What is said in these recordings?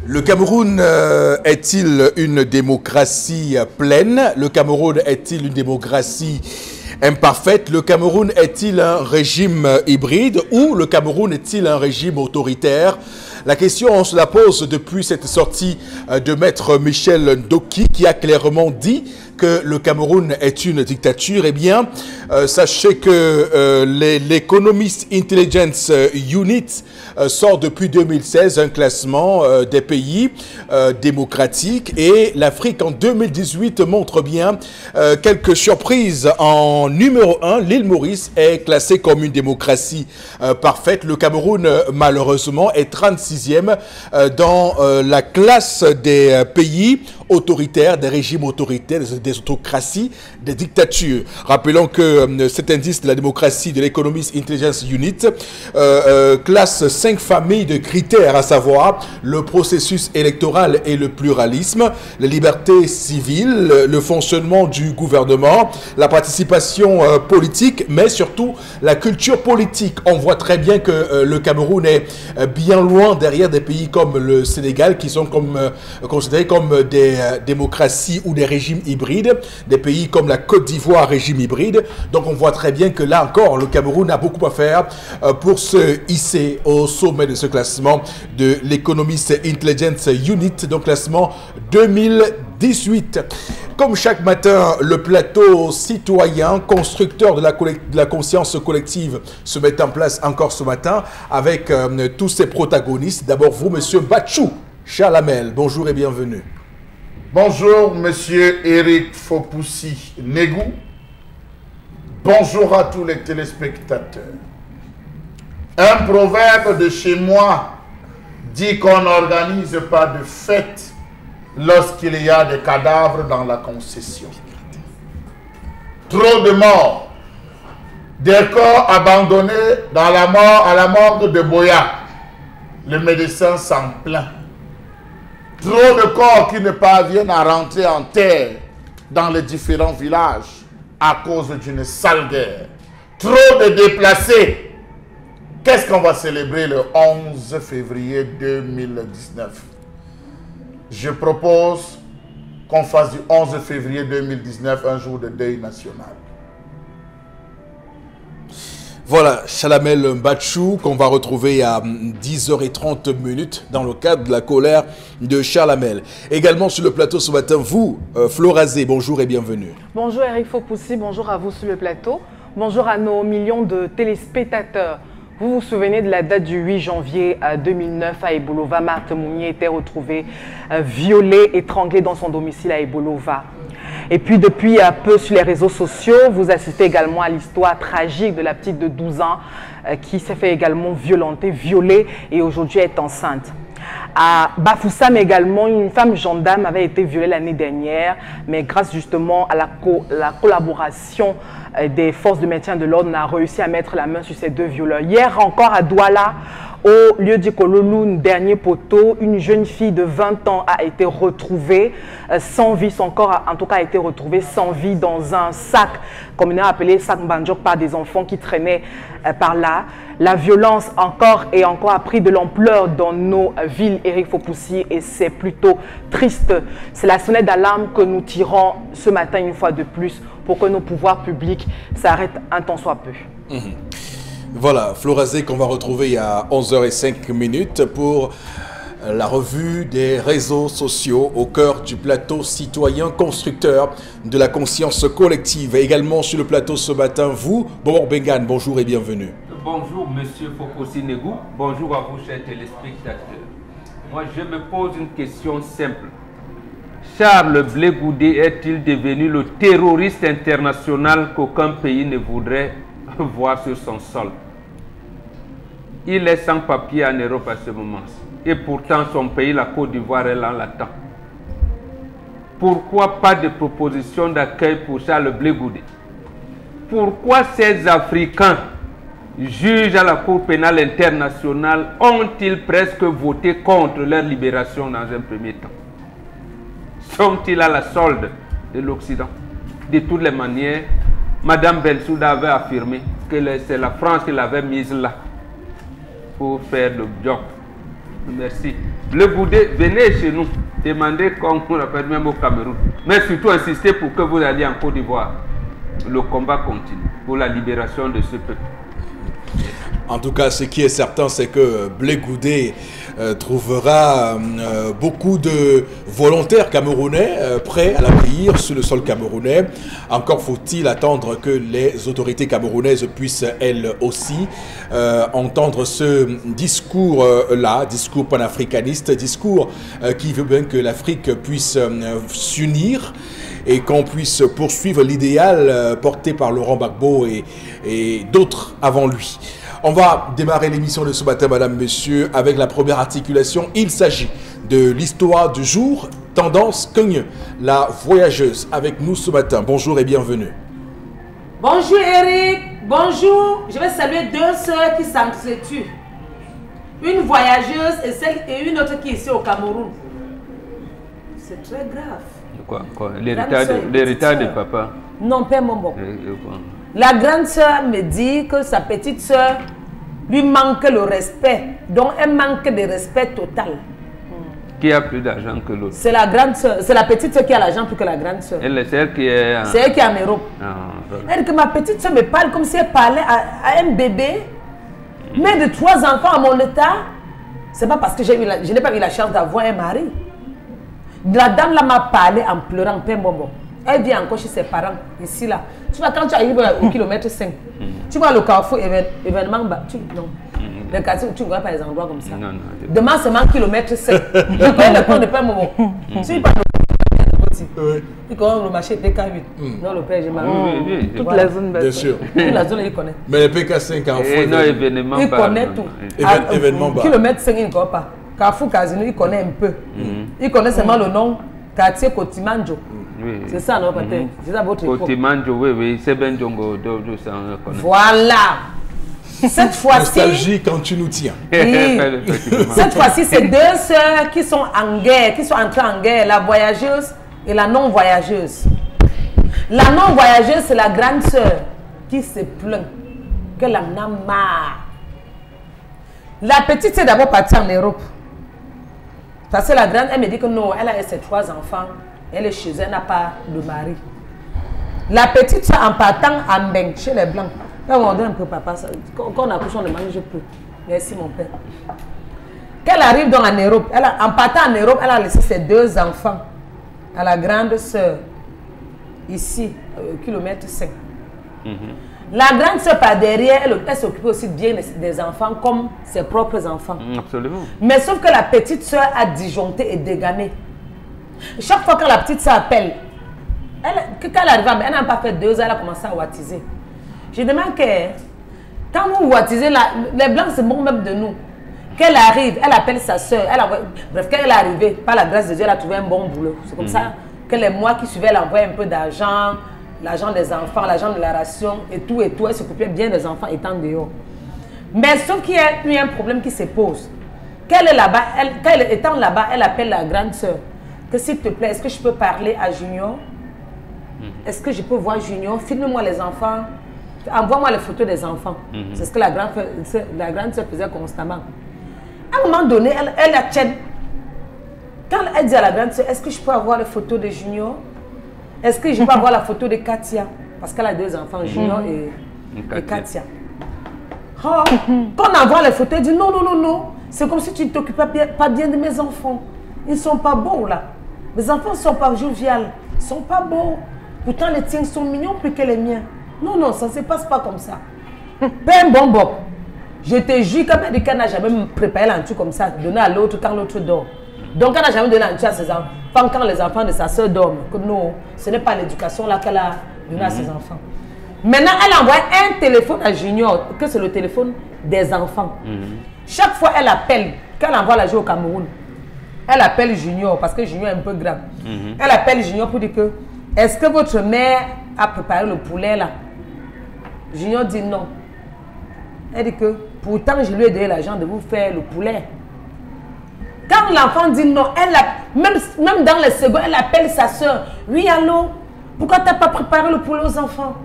Le Cameroun est-il une démocratie pleine? Le Cameroun est-il une démocratie imparfaite? Le Cameroun est-il un régime hybride ou le Cameroun est-il un régime autoritaire? La question, on se la pose depuis cette sortie de Maître Michel Ndoki qui a clairement dit que le Cameroun est une dictature. Eh bien, sachez que l'Economist Intelligence Unit sort depuis 2016 un classement des pays démocratiques et l'Afrique en 2018 montre bien quelques surprises. En numéro 1, l'île Maurice est classée comme une démocratie parfaite. Le Cameroun, malheureusement, est 36e dans la classe des pays autoritaires, des régimes autoritaires, des autocraties, des dictatures. Rappelons que cet indice de la démocratie de l'Economist Intelligence Unit classe 5 familles de critères, à savoir le processus électoral et le pluralisme, les libertés civiles, le fonctionnement du gouvernement, la participation politique, mais surtout la culture politique. On voit très bien que le Cameroun est bien loin derrière des pays comme le Sénégal qui sont considérés comme des démocraties ou des régimes hybrides, des pays comme la Côte d'Ivoire, régime hybride. Donc on voit très bien que là encore, le Cameroun a beaucoup à faire pour se hisser au sommet de ce classement de l'Economist Intelligence Unit, donc classement 2018. Comme chaque matin, le plateau citoyen, constructeur de la conscience collective se met en place encore ce matin avec tous ses protagonistes. D'abord vous, monsieur Batchou Chalamel, bonjour et bienvenue. Bonjour, monsieur Eric Fopoussi Negou. Bonjour à tous les téléspectateurs. Un proverbe de chez moi dit qu'on n'organise pas de fête lorsqu'il y a des cadavres dans la concession. Trop de morts, des corps abandonnés à la morgue de Boya. Le médecin s'en plaint. Trop de corps qui ne parviennent à rentrer en terre dans les différents villages à cause d'une sale guerre. Trop de déplacés. Qu'est-ce qu'on va célébrer le 11 février 2019? Je propose qu'on fasse du 11 février 2019 un jour de deuil national. Voilà, Chalamel Batchou, qu'on va retrouver à 10h30 dans le cadre de la colère de Chalamel. Également sur le plateau ce matin, vous, Florazé, bonjour et bienvenue. Bonjour Eric Fopoussi, bonjour à vous sur le plateau. Bonjour à nos millions de téléspectateurs. Vous vous souvenez de la date du 8 janvier 2009 à Ebolova. Marthe Mounier était retrouvée violée, étranglée dans son domicile à Ebolova. Et puis depuis peu sur les réseaux sociaux, vous assistez également à l'histoire tragique de la petite de 12 ans qui s'est fait également violenter, violée et aujourd'hui est enceinte. À Bafoussam également, une femme gendarme avait été violée l'année dernière, mais grâce justement à la collaboration des forces de maintien de l'ordre, on a réussi à mettre la main sur ces deux violeurs. Hier encore à Douala, au lieu du Kololou, dernier poteau, une jeune fille de 20 ans a été retrouvée sans vie. Son corps en tout cas a été retrouvé sans vie dans un sac, comme on a appelé sac Mbandjok, par des enfants qui traînaient par là. La violence encore et encore a pris de l'ampleur dans nos villes, Eric Fopoussi, et c'est plutôt triste. C'est la sonnette d'alarme que nous tirons ce matin une fois de plus pour que nos pouvoirs publics s'arrêtent un temps soit peu. Voilà, Florazé qu'on va retrouver à 11h05 pour la revue des réseaux sociaux au cœur du plateau citoyen constructeur de la conscience collective. Et également sur le plateau ce matin, vous, Bobor Bengan, bonjour et bienvenue. Bonjour monsieur Fopoussi Negou, bonjour à vous chers téléspectateurs. Moi je me pose une question simple. Charles Blé Goudé est-il devenu le terroriste international qu'aucun pays ne voudrait voir sur son sol? Il est sans papier en Europe à ce moment. Et pourtant son pays, la Côte d'Ivoire, est là, l'attend. Pourquoi pas de proposition d'accueil pour Charles Blé Goudé? Pourquoi ces Africains, juges à la Cour pénale internationale, ont-ils presque voté contre leur libération dans un premier temps? Sont-ils à la solde de l'Occident? De toutes les manières, Madame Bensouda avait affirmé que c'est la France qui l'avait mise là pour faire le job. Merci. Le Goudé, venez chez nous. Demandez comme on appelle même au Cameroun. Mais surtout insistez pour que vous alliez en Côte d'Ivoire. Le combat continue pour la libération de ce peuple. En tout cas, ce qui est certain, c'est que Blé Goudé trouvera beaucoup de volontaires camerounais prêts à l'accueillir sur le sol camerounais. Encore faut-il attendre que les autorités camerounaises puissent elles aussi entendre ce discours-là, discours panafricaniste, discours qui veut bien que l'Afrique puisse s'unir et qu'on puisse poursuivre l'idéal porté par Laurent Gbagbo et d'autres avant lui. On va démarrer l'émission de ce matin, madame, monsieur, avec la première articulation. Il s'agit de l'histoire du jour, Tendance Cogne, la voyageuse, avec nous ce matin. Bonjour et bienvenue. Bonjour Eric, bonjour. Je vais saluer deux sœurs qui s'entretuent. Une voyageuse et une autre qui est ici au Cameroun. C'est très grave. Quoi l'héritage de papa? Non, père Mombo. La grande sœur me dit que sa petite sœur lui manque le respect. Donc, elle manque de respect total. Qui a plus d'argent que l'autre? C'est la grande sœur. C'est la petite sœur qui a l'argent plus que la grande sœur. C'est elle qui est... C'est elle qui est en Europe. Elle dit que ma petite sœur me parle comme si elle parlait à un bébé. Mais de 3 enfants à mon état, c'est pas parce que je n'ai pas eu la chance d'avoir un mari. La dame là m'a parlé en pleurant, père Mombo. Elle vient encore chez ses parents, ici là. Tu vois, quand tu arrives au kilomètre 5, tu vois le carrefour événement, non. Le quartier, tu ne vois pas les endroits comme ça. Non, demain, seulement kilomètre 5. Je connais le point de Père Momo. Tu parles de il connaît le marché PK8. Non, le père, j'ai mal. Toute la zone, bien sûr. Toute la zone, il connaît. Mais le PK5 en fait. Non, événement. Il connaît tout. Événement bas. Kilomètre 5, il ne connaît pas. Carrefour Casino, il connaît un peu. Il connaît seulement le nom quartier Kotimanjo. Oui. C'est ça, non, peut-être. C'est ça votre époque. Kotimanjo, oui, c'est Ben Djongo. Voilà. Cette fois-ci. Nostalgie quand tu nous tiens. Oui. Cette fois-ci, c'est deux sœurs qui sont en guerre, qui sont entrées en guerre, la voyageuse et la non-voyageuse. La non-voyageuse, c'est la grande sœur qui se plaint qu'elle en a marre. La petite est d'abord partie en Europe. Parce que la grande, elle me dit que non, elle a ses 3 enfants. Elle est chez elle, elle n'a pas de mari. La petite soeur, en partant en Beng, chez les Blancs, elle m'a dit un peu, papa, quand on accouche, on demande, je peux. Merci, mon père. Qu'elle arrive donc en Europe, en partant en Europe, elle a laissé ses 2 enfants à la grande soeur, ici, kilomètre 5. La grande soeur, par derrière, elle s'occupe aussi bien des enfants comme ses propres enfants. Absolument. Mais sauf que la petite soeur a disjoncté et dégané. Chaque fois que la petite soeur appelle, quand elle arrive, elle n'a pas fait 2 ans, elle a commencé à wattiser. Je demande que, quand vous wattisez, les Blancs se moquent même de nous. Qu'elle arrive, elle appelle sa soeur. Bref, quand elle est arrivée, par la grâce de Dieu, elle a trouvé un bon boulot. C'est comme ça que les mois qui suivaient, elle envoyait un peu d'argent, l'argent des enfants, l'argent de la ration et tout. Elle s'occupait bien des enfants étant dehors. Mais sauf qu'il y a eu un problème qui se pose. Qu'elle est là-bas, étant là-bas, elle appelle la grande soeur. Que s'il te plaît, est-ce que je peux parler à Junior? Est-ce que je peux voir Junior? Filme-moi les enfants. Envoie-moi les photos des enfants. C'est ce que la grande soeur faisait constamment. À un moment donné, elle la tienne. Quand elle dit à la grande soeur, est-ce que je peux avoir les photos de Junior? Est-ce que je peux avoir la photo de Katia? Parce qu'elle a 2 enfants, Junior et Katia. Oh, quand on envoie les photos, elle dit non, non, non, non. C'est comme si tu ne t'occupes pas bien de mes enfants. Ils ne sont pas beaux là. Mes enfants ne sont pas joviales. Ils ne sont pas beaux. Pourtant, les tiens sont mignons plus que les miens. Non, non, ça ne se passe pas comme ça. Ben bon, bon. Je te jure, comme elle dit qu'elle n'a jamais préparé l'entour comme ça, donné à l'autre quand l'autre dort. Donc, elle n'a jamais donné l'entour à ses enfants quand les enfants de sa soeur dorment. Que non, ce n'est pas l'éducation là qu'elle a donnée à ses enfants. Maintenant, elle envoie un téléphone à Junior, que c'est le téléphone des enfants. Chaque fois, elle appelle, quand elle envoie la jouer au Cameroun, elle appelle Junior, parce que Junior est un peu grave. Elle appelle Junior pour dire que, est-ce que votre mère a préparé le poulet là? Junior dit non. Elle dit que, pourtant, je lui ai donné l'argent de vous faire le poulet. Quand l'enfant dit non, même dans les secondes, elle appelle sa soeur. Oui, allô? Pourquoi tu n'as pas préparé le poulet aux enfants?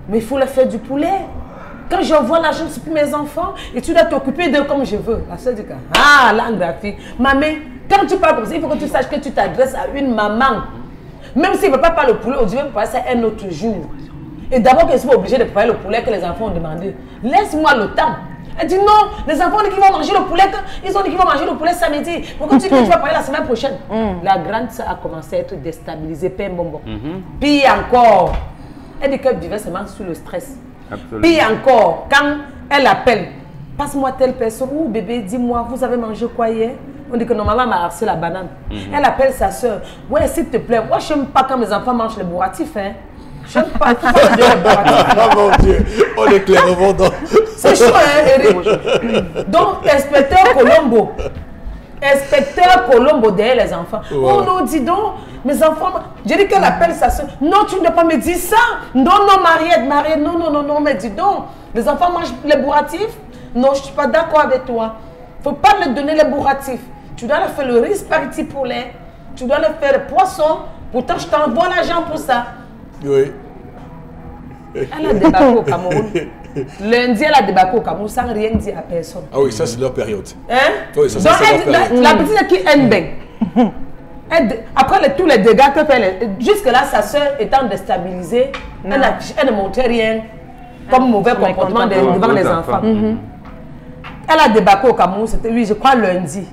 Mais il faut leur faire du poulet. Quand j'envoie l'argent, c'est pour mes enfants. Et tu dois t'occuper d'eux comme je veux. La soeur dit que, ah, là, graphie. Maman, Quand tu parles comme ça, il faut que tu saches que tu t'adresses à une maman. Même s'il ne veut pas parler le poulet, on dit même préparer ça un autre jour. Et d'abord qu'ils soient obligés de préparer le poulet que les enfants ont demandé. Laisse-moi le temps. Elle dit non, les enfants ont dit qu'ils vont manger le poulet, ils ont dit qu'ils vont manger le poulet samedi. Pourquoi tu dis que tu vas parler la semaine prochaine? La grande sœur a commencé à être déstabilisée, pain bonbon. Puis encore, elle dit qu'elle vivait seulement sous le stress. Absolument. Puis encore, quand elle appelle, passe-moi telle personne, ou bébé, dis-moi, vous avez mangé quoi hier? On dit que non, maman m'a reçu la banane. Elle appelle sa soeur. Ouais, s'il te plaît, moi je n'aime pas quand mes enfants mangent les bourratifs. Hein. Je n'aime pas tout les bourratifs. Oh mon Dieu, on est clairement dans... C'est chaud, hein, Eric? Donc, inspecteur Colombo. Inspecteur Colombo derrière les enfants. Ouais. Oh non, dis donc, mes enfants... J'ai dit qu'elle appelle sa soeur. Non, tu ne dois pas me dire ça. Non, non, Mariette, non, mais dis donc. Les enfants mangent les bourratifs? Non, je ne suis pas d'accord avec toi. Il ne faut pas leur donner les bourratifs. Tu dois leur faire le riz parti poulet. Tu dois leur faire le poisson. Pourtant, je t'envoie l'argent pour ça. Oui. Elle a débarqué au Cameroun. Lundi, elle a débarqué au Cameroun sans rien dire à personne. Ah oui, ça c'est leur période. Hein? Oui, ça, donc, c'est leur période. la petite qui aime bien. Après tous les dégâts que fait, jusque-là, sa soeur étant déstabilisée, elle ne montrait rien comme mauvais comportement devant les enfants. Elle a débarqué au Cameroun, c'était, oui, je crois lundi.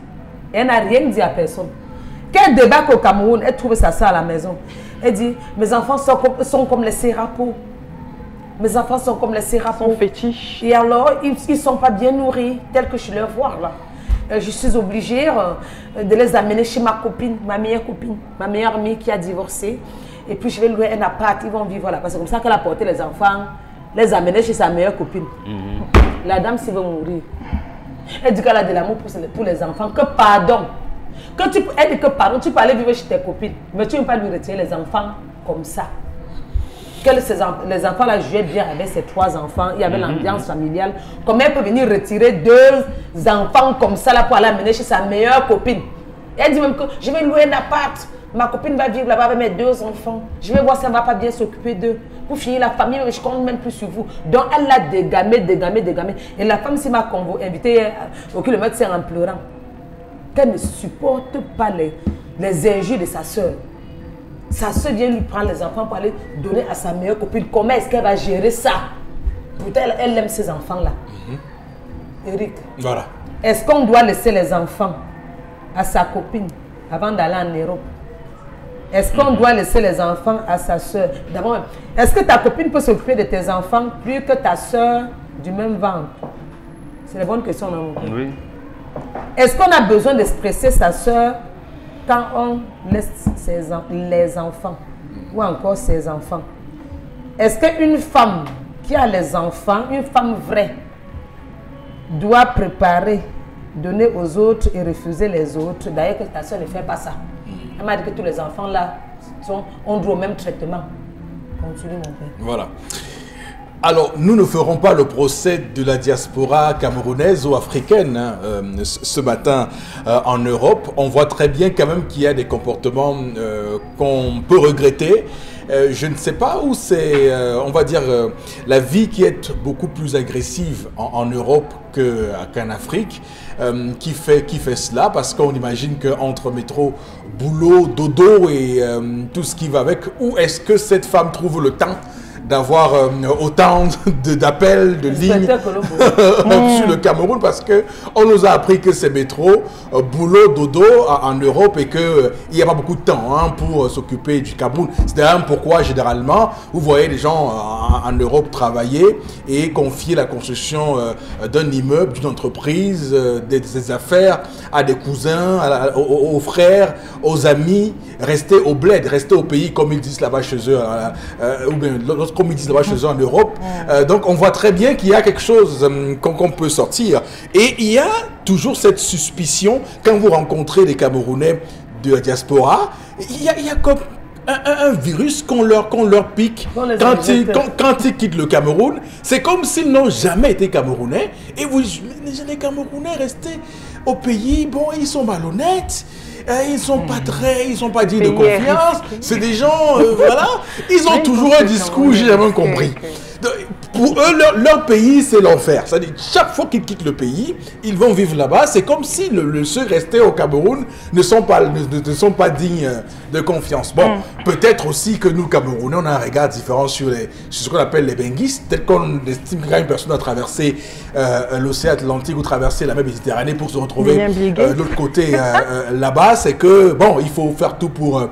Et elle n'a rien dit à personne. Quand elle débarque au Cameroun, elle trouve sa soeur à la maison. Elle dit, mes enfants sont comme les sérapos. Mes enfants sont comme les sérapos. Son fétiche. Et alors, ils ne sont pas bien nourris, tels que je leur vois là. Je suis obligée de les amener chez ma copine, ma meilleure amie qui a divorcé. Et puis je vais louer un appart, ils vont vivre là. C'est comme ça qu'elle a porté les enfants, les amener chez sa meilleure copine. La dame s'y veut mourir. Elle dit qu'elle a de l'amour pour les enfants, que pardon. Elle dit que pardon, tu peux aller vivre chez tes copines, mais tu ne peux pas lui retirer les enfants comme ça. Les enfants là jouaient bien avec ses 3 enfants, il y avait l'ambiance familiale. Comment elle peut venir retirer 2 enfants comme ça là pour aller amener chez sa meilleure copine? Elle dit même que je vais louer un appart, ma copine va vivre là-bas avec mes 2 enfants. Je vais voir si elle ne va pas bien s'occuper d'eux. Pour finir la famille, je ne compte même plus sur vous. Donc elle l'a dégamé. Et la femme s'y m'a invité au kilomètre 5 en pleurant. Qu'elle ne supporte pas les injures de sa soeur. Sa soeur vient lui prendre les enfants pour aller donner à sa meilleure copine. Comment est-ce qu'elle va gérer ça? Pourtant, elle aime ses enfants-là. Eric, voilà. Est-ce qu'on doit laisser les enfants à sa copine avant d'aller en Europe? Est-ce qu'on doit laisser les enfants à sa soeur? D'abord, est-ce que ta copine peut s'occuper de tes enfants plus que ta soeur du même ventre? C'est la bonne question, non? Oui. Est-ce qu'on a besoin de stresser sa soeur quand on laisse les enfants ou encore ses enfants? Est-ce qu'une femme qui a les enfants, une femme vraie, doit préparer, donner aux autres et refuser les autres? D'ailleurs, que ta soeur ne fait pas ça. Elle m'a dit que tous les enfants là ont droit au même traitement. Continue, mon père. Voilà. Alors, nous ne ferons pas le procès de la diaspora camerounaise ou africaine ce matin en Europe. On voit très bien quand même qu'il y a des comportements qu'on peut regretter. Je ne sais pas où c'est, on va dire, la vie qui est beaucoup plus agressive en Europe qu'en Afrique, qui fait cela, parce qu'on imagine qu'entre métro, boulot, dodo et tout ce qui va avec, où est-ce que cette femme trouve le temps d'avoir autant d'appels, de lignes sur le Cameroun, parce qu'on nous a appris que c'est métro, boulot, dodo en Europe, et qu'il n'y a pas beaucoup de temps pour s'occuper du Cameroun. C'est d'ailleurs pourquoi généralement vous voyez les gens en Europe travailler et confier la construction d'un immeuble, d'une entreprise, des affaires à des cousins, aux frères, aux amis, rester au bled, rester au pays comme ils disent là-bas chez eux, ou bien comme ils disent là-bas chez eux en Europe. Donc on voit très bien qu'il y a quelque chose qu'on peut sortir. Et il y a toujours cette suspicion, quand vous rencontrez des Camerounais de la diaspora, il y a comme un virus qu'on leur pique quand ils quittent le Cameroun. C'est comme s'ils n'ont jamais été Camerounais. Et les Camerounais restés au pays, bon, ils sont malhonnêtes. Ils sont pas dignes de confiance. C'est des gens, voilà. Ils ont toujours un discours, j'ai jamais compris. Pour eux, leur pays, c'est l'enfer. C'est-à-dire, chaque fois qu'ils quittent le pays, ils vont vivre là-bas. C'est comme si ceux restés au Cameroun ne sont pas dignes de confiance. Bon, peut-être aussi que nous, Camerounais, on a un regard différent sur ce qu'on appelle les benguistes. Peut-être qu'on estime qu'une personne a traversé l'océan Atlantique ou traversé la mer Méditerranée pour se retrouver de l'autre côté là-bas. C'est que, bon, il faut faire tout pour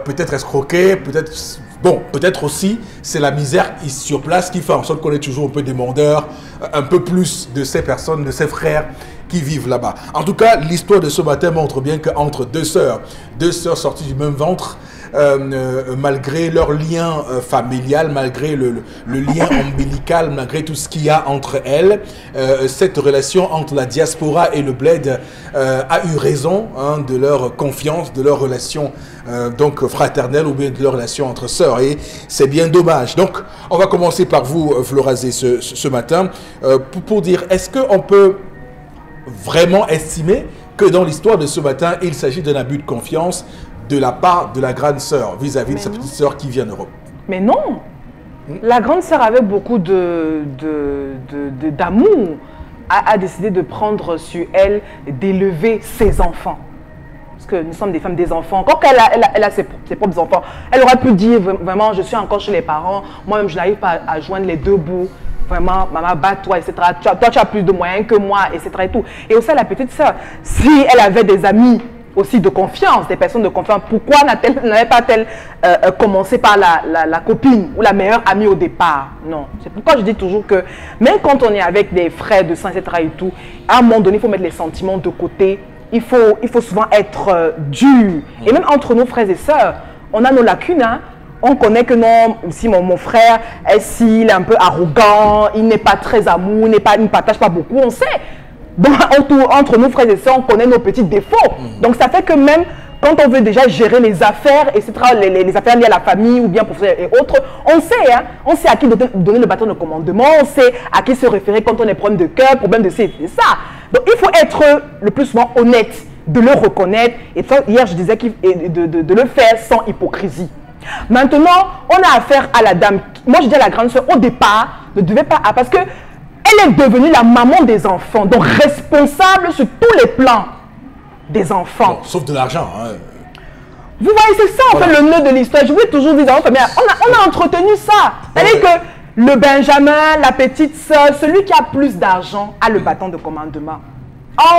peut-être escroquer, peut-être aussi, c'est la misère sur place qui fait en sorte qu'on est toujours un peu demandeur, un peu plus de ces personnes, de ces frères qui vivent là-bas. En tout cas, l'histoire de ce matin montre bien qu'entre deux sœurs sorties du même ventre, malgré leur lien familial, malgré le lien ombilical, malgré tout ce qu'il y a entre elles, cette relation entre la diaspora et le bled a eu raison de leur confiance, de leur relation donc fraternelle ou bien de leur relation entre sœurs. Et c'est bien dommage. Donc, on va commencer par vous, Florazé, ce matin, pour dire, est-ce qu'on peut vraiment estimer que dans l'histoire de ce matin, il s'agit d'un abus de confiance de la part de la grande sœur vis-à-vis de sa petite sœur qui vit en Europe? Mais non. La grande sœur avait beaucoup d'amour, a décidé de prendre sur elle, d'élever ses enfants. Parce que nous sommes des femmes, des enfants. Quand elle a ses propres enfants, elle aurait pu dire vraiment, je suis encore chez les parents, moi-même je n'arrive pas à joindre les deux bouts. Vraiment, maman, bats-toi, etc. Toi, tu as plus de moyens que moi, etc. Et tout. Et aussi, la petite sœur, si elle avait des amis aussi de confiance, des personnes de confiance, pourquoi n'avait pas-elle commencé par la copine ou la meilleure amie au départ? Non. C'est pourquoi je dis toujours que même quand on est avec des frères de sang, etc. et tout, à un moment donné, il faut mettre les sentiments de côté. Il faut souvent être dur. Et même entre nos frères et sœurs, on a nos lacunes, hein. On connaît que non, si mon frère, s'il est un peu arrogant, il n'est pas très amour, il ne partage pas beaucoup, on sait. Donc, entre nos frères et sœurs, on connaît nos petits défauts. Donc, ça fait que même quand on veut déjà gérer les affaires, etc., les affaires liées à la famille ou bien professionnelles et autres, on sait, hein, on sait à qui donner le bâton de commandement, on sait à qui se référer quand on a des problèmes de cœur, problème de ci et ça. Donc, il faut être le plus souvent honnête, de le reconnaître. Et ça, hier, je disais de le faire sans hypocrisie. Maintenant, on a affaire à la dame. Moi, je dis à la grande sœur, au départ, ne devait pas... Parce que elle est devenue la maman des enfants, donc responsable sur tous les plans des enfants. Bon, sauf de l'argent. Hein. Vous voyez, c'est ça, en fait, le nœud de l'histoire. Je voulais toujours dire, on a entretenu ça. C'est-à-dire que le Benjamin, la petite sœur, celui qui a plus d'argent, a le bâton de commandement.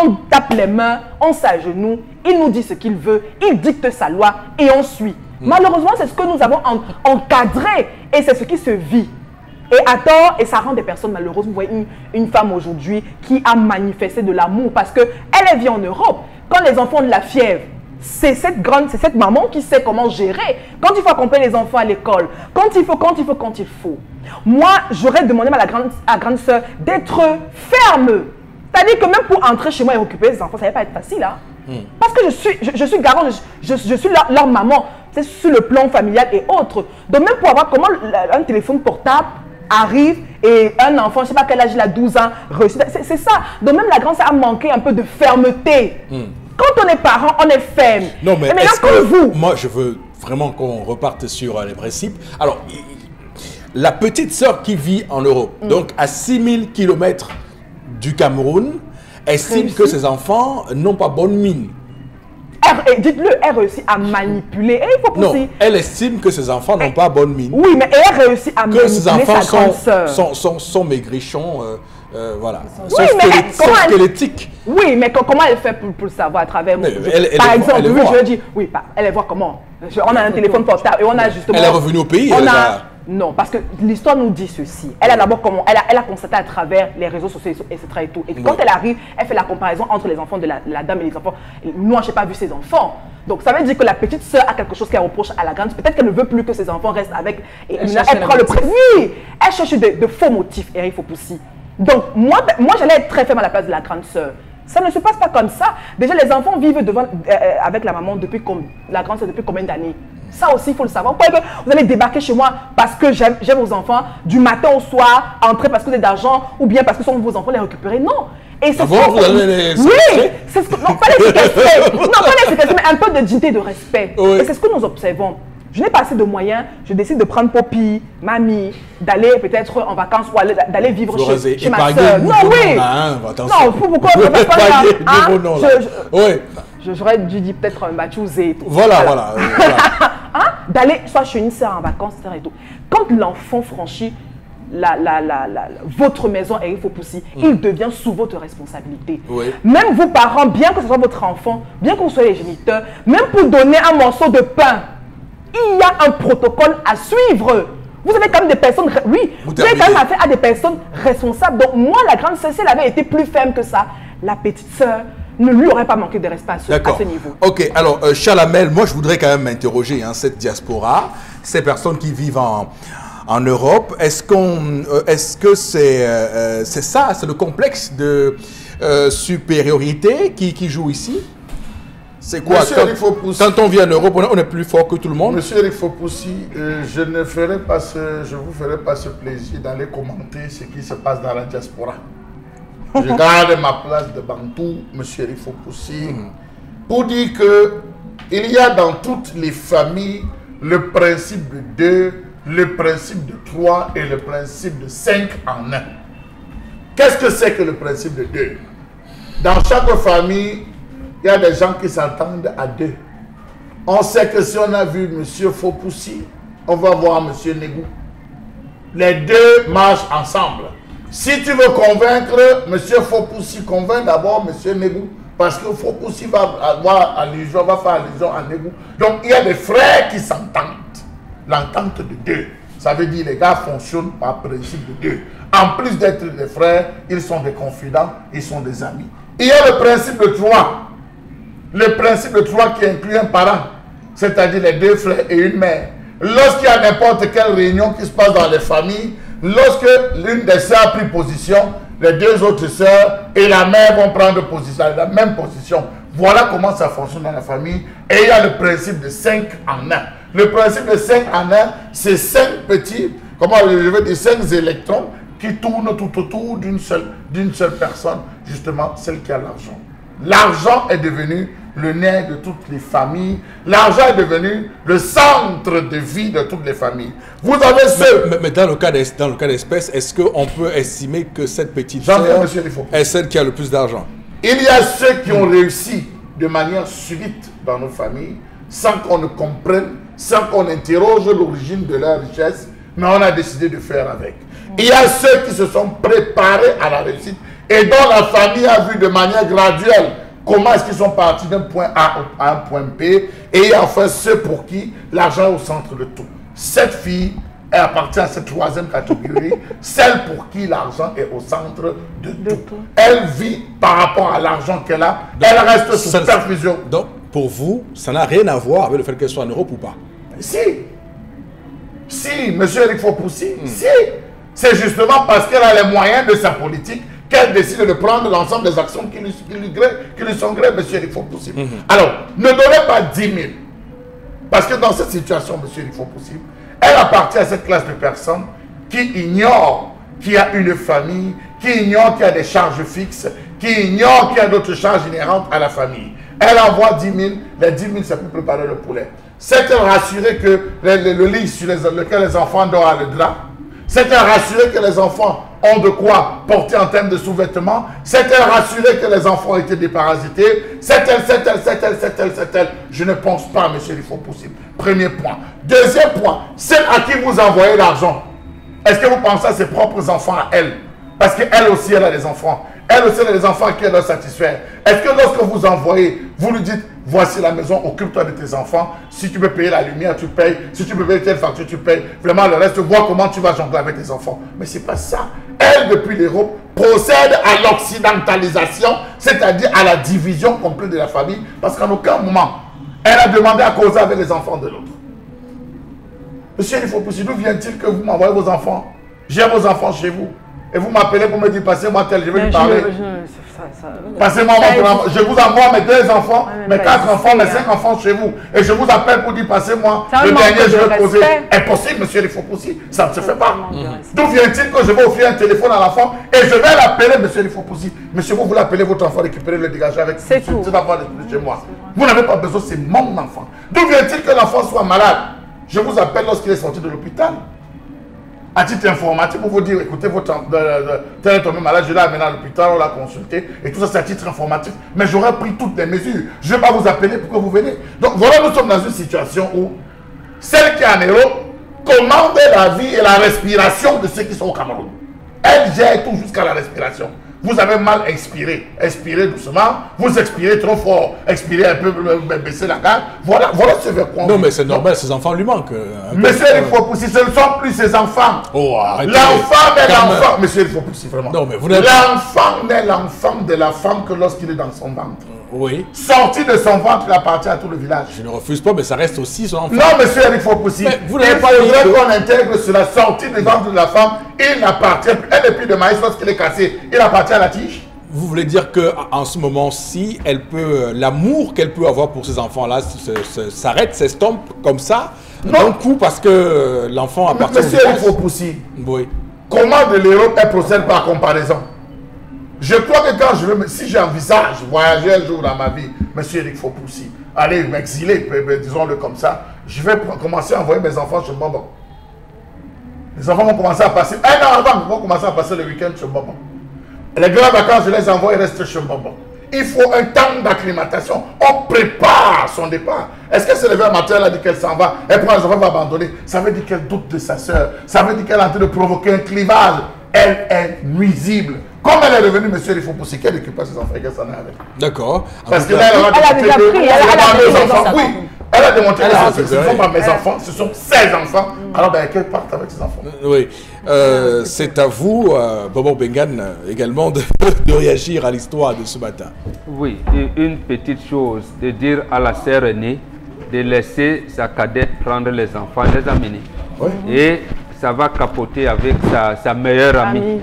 On tape les mains, on s'agenouille, il nous dit ce qu'il veut, il dicte sa loi et on suit. Malheureusement, c'est ce que nous avons encadré et c'est ce qui se vit. Et à tort, et ça rend des personnes malheureuses. Vous voyez une femme aujourd'hui qui a manifesté de l'amour parce qu'elle vit en Europe. Quand les enfants ont de la fièvre, c'est cette maman qui sait comment gérer. Quand il faut accompagner les enfants à l'école, quand il faut. Moi, j'aurais demandé à la grande sœur d'être ferme. C'est-à-dire que même pour entrer chez moi et récupérer les enfants, ça ne va pas être facile. Hein? Parce que je suis garant, je suis leur maman. C'est sur le plan familial et autres. Donc même pour avoir comment un téléphone portable arrive et un enfant, je ne sais pas quel âge il a, 12 ans, réussit. C'est ça. Donc même la grande sœur a manqué un peu de fermeté. Quand on est parent, on est ferme. Non, mais est-ce que vous... Moi, je veux vraiment qu'on reparte sur les principes. Alors, la petite sœur qui vit en Europe, donc à 6000 km du Cameroun, estime que ses enfants n'ont pas bonne mine. Dites-le, elle réussit à manipuler. Et il faut non, elle estime que ses enfants n'ont pas bonne mine. Oui, mais elle réussit à manipuler ses enfants sa grande sœur. sont maigrichons, voilà. Oui, sont squelettiques. Oui, mais comment elle fait pour le savoir à travers moi? Par exemple, je dis, oui, elle voit comment. On a un téléphone portable et on a justement... Elle est revenue au pays. Non, parce que l'histoire nous dit ceci. Elle a d'abord elle a constaté à travers les réseaux sociaux, etc. et tout. Et quand elle arrive, elle fait la comparaison entre les enfants de la dame et les enfants. Et moi, je n'ai pas vu ses enfants. Donc, ça veut dire que la petite sœur a quelque chose qu'elle reproche à la grande. Peut-être qu'elle ne veut plus que ses enfants restent avec. Et elle prend le prénom. Oui, elle cherche de faux motifs. Et il faut pousser. Donc, moi j'allais être très ferme à la place de la grande sœur. Ça ne se passe pas comme ça. Déjà, les enfants vivent avec la maman la grande sœur depuis combien d'années? Ça aussi, il faut le savoir. Vous allez débarquer chez moi parce que j'aime vos enfants, du matin au soir, entrer parce que vous avez d'argent ou bien parce que ce sont vos enfants les récupérer. Non. Et c'est vous allez les oui, c'est ce que... Non, pas les séquestrer. Non, pas les séquestrer, mais un peu de dignité et de respect. Oui. Et c'est ce que nous observons. Je n'ai pas assez de moyens, je décide de prendre Poppy, mamie, d'aller peut-être en vacances ou d'aller vivre chez ma soeur. Non, oui. Non, pourquoi je ne peux pas j'aurais dû dire peut-être un Bachouzé et tout. Voilà. D'aller soit chez une soeur en vacances, etc. et tout. Quand l'enfant franchit votre maison Eric Fopoussi, il devient sous votre responsabilité. Oui. Même vos parents, bien que ce soit votre enfant, bien que vous soyez les géniteurs, même pour donner un morceau de pain, il y a un protocole à suivre. Vous avez quand même des personnes, oui, vous avez quand même affaire à des personnes responsables. Donc moi, la grande sœur, si elle avait été plus ferme que ça, la petite sœur ne lui aurait pas manqué de respect à ce niveau. Ok, alors Chalamel, moi je voudrais quand même m'interroger, cette diaspora, ces personnes qui vivent en Europe, est-ce que c'est ça, c'est le complexe de supériorité qui joue ici? C'est quoi? Quand on vit en Europe, on est plus fort que tout le monde? Monsieur Eric Fopoussi, je ne vous ferai pas ce plaisir d'aller commenter ce qui se passe dans la diaspora. Je garde ma place de Bantou, monsieur Eric Fopoussi, pour dire qu'il y a dans toutes les familles le principe de 2, le principe de 3 et le principe de 5 en 1. Qu'est-ce que c'est que le principe de 2? Dans chaque famille, il y a des gens qui s'entendent à 2. On sait que si on a vu monsieur Fopoussi, on va voir monsieur Négou. Les deux marchent ensemble. Si tu veux convaincre monsieur Fopoussi, convainc d'abord monsieur Négou. Parce que Fopoussi va avoir allusion, va faire allusion à Négou. Donc il y a des frères qui s'entendent. L'entente de 2. Ça veut dire les gars fonctionnent par principe de 2. En plus d'être des frères, ils sont des confidents, ils sont des amis. Il y a le principe de 3. Le principe de 3 qui inclut un parent, c'est-à-dire les 2 frères et une mère. Lorsqu'il y a n'importe quelle réunion qui se passe dans les familles, lorsque l'une des sœurs a pris position, les 2 autres sœurs et la mère vont prendre position, la même position. Voilà comment ça fonctionne dans la famille. Et il y a le principe de 5 en 1. Le principe de 5 en 1, c'est 5 petits, comment je veux dire, 5 électrons qui tournent tout autour d'une seule personne, justement celle qui a l'argent. L'argent est devenu le nerf de toutes les familles. L'argent est devenu le centre de vie de toutes les familles. Vous avez ceux... Mais dans le cas d'espèce, est-ce qu'on peut estimer que cette petite sœur est celle qui a le plus d'argent? Il y a ceux qui ont réussi de manière subite dans nos familles, sans qu'on ne comprenne, sans qu'on interroge l'origine de leur richesse, mais on a décidé de faire avec. Il y a ceux qui se sont préparés à la réussite et dont la famille a vu de manière graduelle comment est-ce qu'ils sont partis d'un point A à un point B. Et il y a enfin ceux pour qui l'argent est au centre de tout. Cette fille, elle appartient à cette 3e catégorie, celle pour qui l'argent est au centre de tout. Elle vit par rapport à l'argent qu'elle a, elle reste sous perfusion. Donc, pour vous, ça n'a rien à voir avec le fait qu'elle soit en Europe ou pas? Si, monsieur Eric Fopoussi, si. C'est justement parce qu'elle a les moyens de sa politique qu'elle décide de prendre l'ensemble des actions qui lui sont grées, monsieur Eric Fopoussi. Alors, ne donnez pas 10 000. Parce que dans cette situation, monsieur Eric Fopoussi, elle appartient à cette classe de personnes qui ignorent qu'il y a une famille, qui ignorent qu'il y a des charges fixes, qui ignorent qu'il y a d'autres charges inhérentes à la famille. Elle envoie 10 000, les 10 000, c'est pour préparer le poulet. C'est-elle rassurée que le lit sur lequel les enfants dorment le drap? C'est-elle rassurée que les enfants ont de quoi porter en termes de sous-vêtements? C'est-elle rassurée que les enfants ont été déparasités? C'est-elle? Je ne pense pas, monsieur, il faut possible. Premier point. Deuxième point, celle à qui vous envoyez l'argent, est-ce que vous pensez à ses propres enfants à elle? Parce qu'elle aussi, elle a des enfants. Elle aussi, elle a des enfants qui doivent satisfaire. Est-ce que lorsque vous envoyez, vous lui dites, voici la maison, occupe-toi de tes enfants. Si tu peux payer la lumière, tu payes. Si tu peux payer telle facture, tu payes. Vraiment, le reste, vois comment tu vas jongler avec tes enfants. Mais ce n'est pas ça. Elle, depuis l'Europe, procède à l'occidentalisation, c'est-à-dire à la division complète de la famille, parce qu'en aucun moment, elle a demandé à causer avec les enfants de l'autre. Monsieur, il faut pousser. D'où vient-il que vous m'envoyez vos enfants? J'ai vos enfants chez vous. Et vous m'appelez pour me dire, passez-moi tel, je vais lui parler. Passez-moi mon je vous envoie mes 2 enfants, mes 4 enfants, mes 5 enfants chez vous. Et je vous appelle pour dire, passez-moi le dernier, je vais poser. Impossible, monsieur, il faut pousser. Ça ne se fait pas. D'où vient-il que je vais offrir un téléphone à l'enfant et je vais l'appeler, monsieur, il faut pousser. Monsieur, vous l'appelez votre enfant, récupérez le dégager avec cet enfant de chez moi. Vous n'avez pas besoin, c'est mon enfant. D'où vient-il que l'enfant soit malade? Je vous appelle lorsqu'il est sorti de l'hôpital. À titre informatif, pour vous dire, écoutez, votre tel est tombé malade, je l'ai amené à l'hôpital, on l'a consulté, et tout ça c'est à titre informatif. Mais j'aurais pris toutes les mesures. Je ne vais pas vous appeler pour que vous venez. Donc voilà, nous sommes dans une situation où celle qui est en héros commande la vie et la respiration de ceux qui sont au Cameroun. Elle gère tout jusqu'à la respiration. Vous avez mal expiré. Expirez doucement. Vous expirez trop fort. Expirez un peu, baissez la garde. Voilà ce vers quoi. Non, mais c'est normal, ses enfants lui manquent. Monsieur il faut pousser, ce ne sont plus ses enfants. Oh, arrêtez. L'enfant est l'enfant. Monsieur il faut pousser, vraiment. Non, mais vous n'êtes l'enfant n'est l'enfant de la femme que lorsqu'il est dans son ventre. Oui. Sorti de son ventre, il appartient à tout le village. Je ne refuse pas, mais ça reste aussi son enfant. Non, monsieur Eric Fopoussi, il faudrait qu'on intègre sur la sortie du ventre de la femme. Il n'appartient plus. Un épi de maïs, lorsqu'il est cassé, il appartient à la tige. Vous voulez dire qu'en ce moment-ci, elle peut, l'amour qu'elle peut avoir pour ses enfants-là s'arrête, s'estompe comme ça, d'un coup, parce que l'enfant appartient au Monsieur Eric Fopoussi, oui. Comment de l'héros elle procède par comparaison? Je crois que quand je veux, si j'envisage voyager un jour dans ma vie, monsieur Eric Fopoussi, aller m'exiler, disons-le comme ça, je vais commencer à envoyer mes enfants chez Mbonbon. Les enfants vont commencer à passer, un an avant, ils vont commencer à passer le week-end chez Mbonbon. Les grandes vacances, je les envoie, ils restent chez Mbonbon. Il faut un temps d'acclimatation. On prépare son départ. Est-ce qu'elle s'est levée un matin, elle a dit qu'elle s'en va, elle prend les enfants, elle va abandonner? Ça veut dire qu'elle doute de sa soeur. Ça veut dire qu'elle est en train de provoquer un clivage. Elle est nuisible. Comme elle est revenue, monsieur, il faut pousser qu'elle récupère ses enfants et qu'elle s'en est avec. D'accord. Parce que là, elle a déjà pris, elle a enfants. Oui, elle a démontré que ce ne sont pas mes enfants, ce sont ses enfants. Alors, qu'elle parte avec ses enfants. Oui. C'est à vous, Bobo Bengan, également de réagir à l'histoire de ce matin. Oui, et une petite chose, de dire à la sœur aînée de laisser sa cadette prendre les enfants, les amener. Oui. Et ça va capoter avec sa meilleure amie.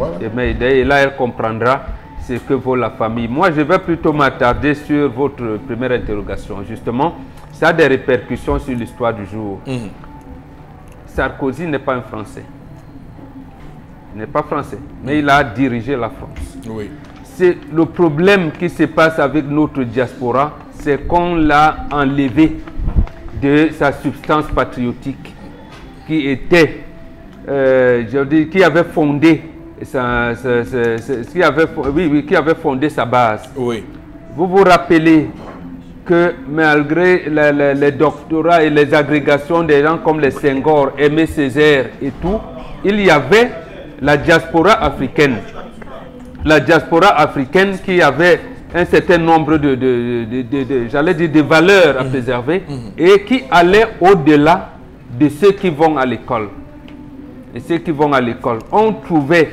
Et là, elle comprendra ce que vaut la famille. Moi, je vais plutôt m'attarder sur votre première interrogation. Justement, ça a des répercussions sur l'histoire du jour. Sarkozy n'est pas un Français. Il n'est pas français, mais il a dirigé la France. Oui. C'est le problème qui se passe avec notre diaspora, c'est qu'on l'a enlevé de sa substance patriotique qui était... je dis, qui avait fondé qui avait fondé sa base. Oui. Vous vous rappelez que malgré les doctorats et les agrégations des gens comme les Senghor, Aimé Césaire et tout, il y avait la diaspora africaine. La diaspora africaine qui avait un certain nombre j'allais dire, de valeurs à préserver et qui allait au-delà de ceux qui vont à l'école. Et ceux qui vont à l'école, on trouvait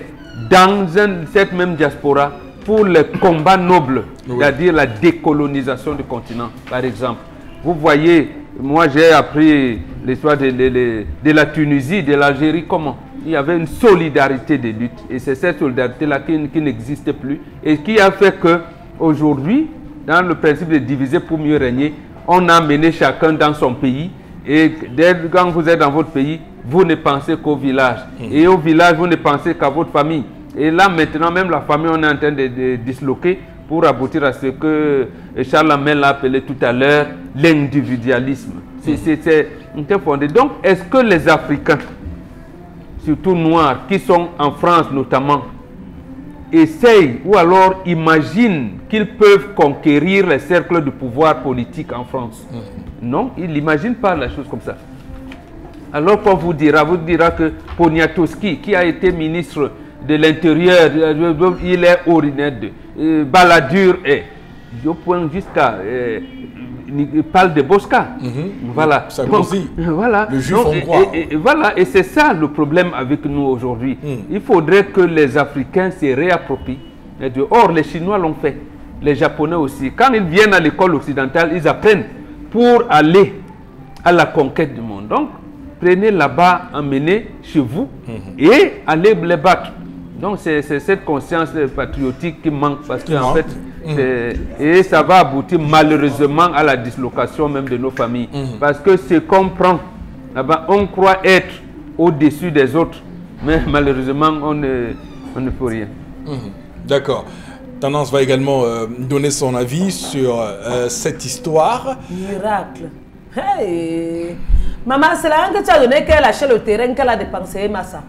dans cette même diaspora pour les combats nobles, c'est-à-dire la décolonisation du continent, par exemple. Vous voyez, moi j'ai appris l'histoire de la Tunisie, de l'Algérie, comment il y avait une solidarité de lutte. Et c'est cette solidarité-là qui n'existe plus et qui a fait qu'aujourd'hui, dans le principe de diviser pour mieux régner, on a mené chacun dans son pays. Et quand vous êtes dans votre pays, vous ne pensez qu'au village. Et au village, vous ne pensez qu'à votre famille. Et là, maintenant, même la famille, on est en train de disloquer pour aboutir à ce que Charles Hamel l'a appelé tout à l'heure l'individualisme. C'est fondé. Donc, est-ce que les Africains, surtout noirs, qui sont en France notamment, essayent ou alors imaginent qu'ils peuvent conquérir les cercles de pouvoir politique en France? Non, ils n'imaginent pas la chose comme ça. Alors qu'on vous dira que Poniatowski, qui a été ministre de l'Intérieur, il est ordinaire de Balladur est. Je pointe jusqu'à il parle de Bosca. Voilà. Sarkozy, voilà. Le juif hongrois. Voilà, et c'est ça le problème avec nous aujourd'hui. Il faudrait que les Africains se réapproprient. Or, les Chinois l'ont fait. Les Japonais aussi. Quand ils viennent à l'école occidentale, ils apprennent pour aller à la conquête du monde. Donc, prenez là-bas, emmenez chez vous et allez les battre. Donc, c'est cette conscience patriotique qui manque parce qu'en fait, et ça va aboutir malheureusement à la dislocation même de nos familles. Parce que ce qu'on prend, là-bas, on croit être au-dessus des autres, mais malheureusement, on ne peut rien. D'accord. Tendance va également donner son avis sur cette histoire. Miracle. Hey. Maman, c'est l'argent que tu as donné qu'elle achète le terrain qu'elle a dépensé, Massa.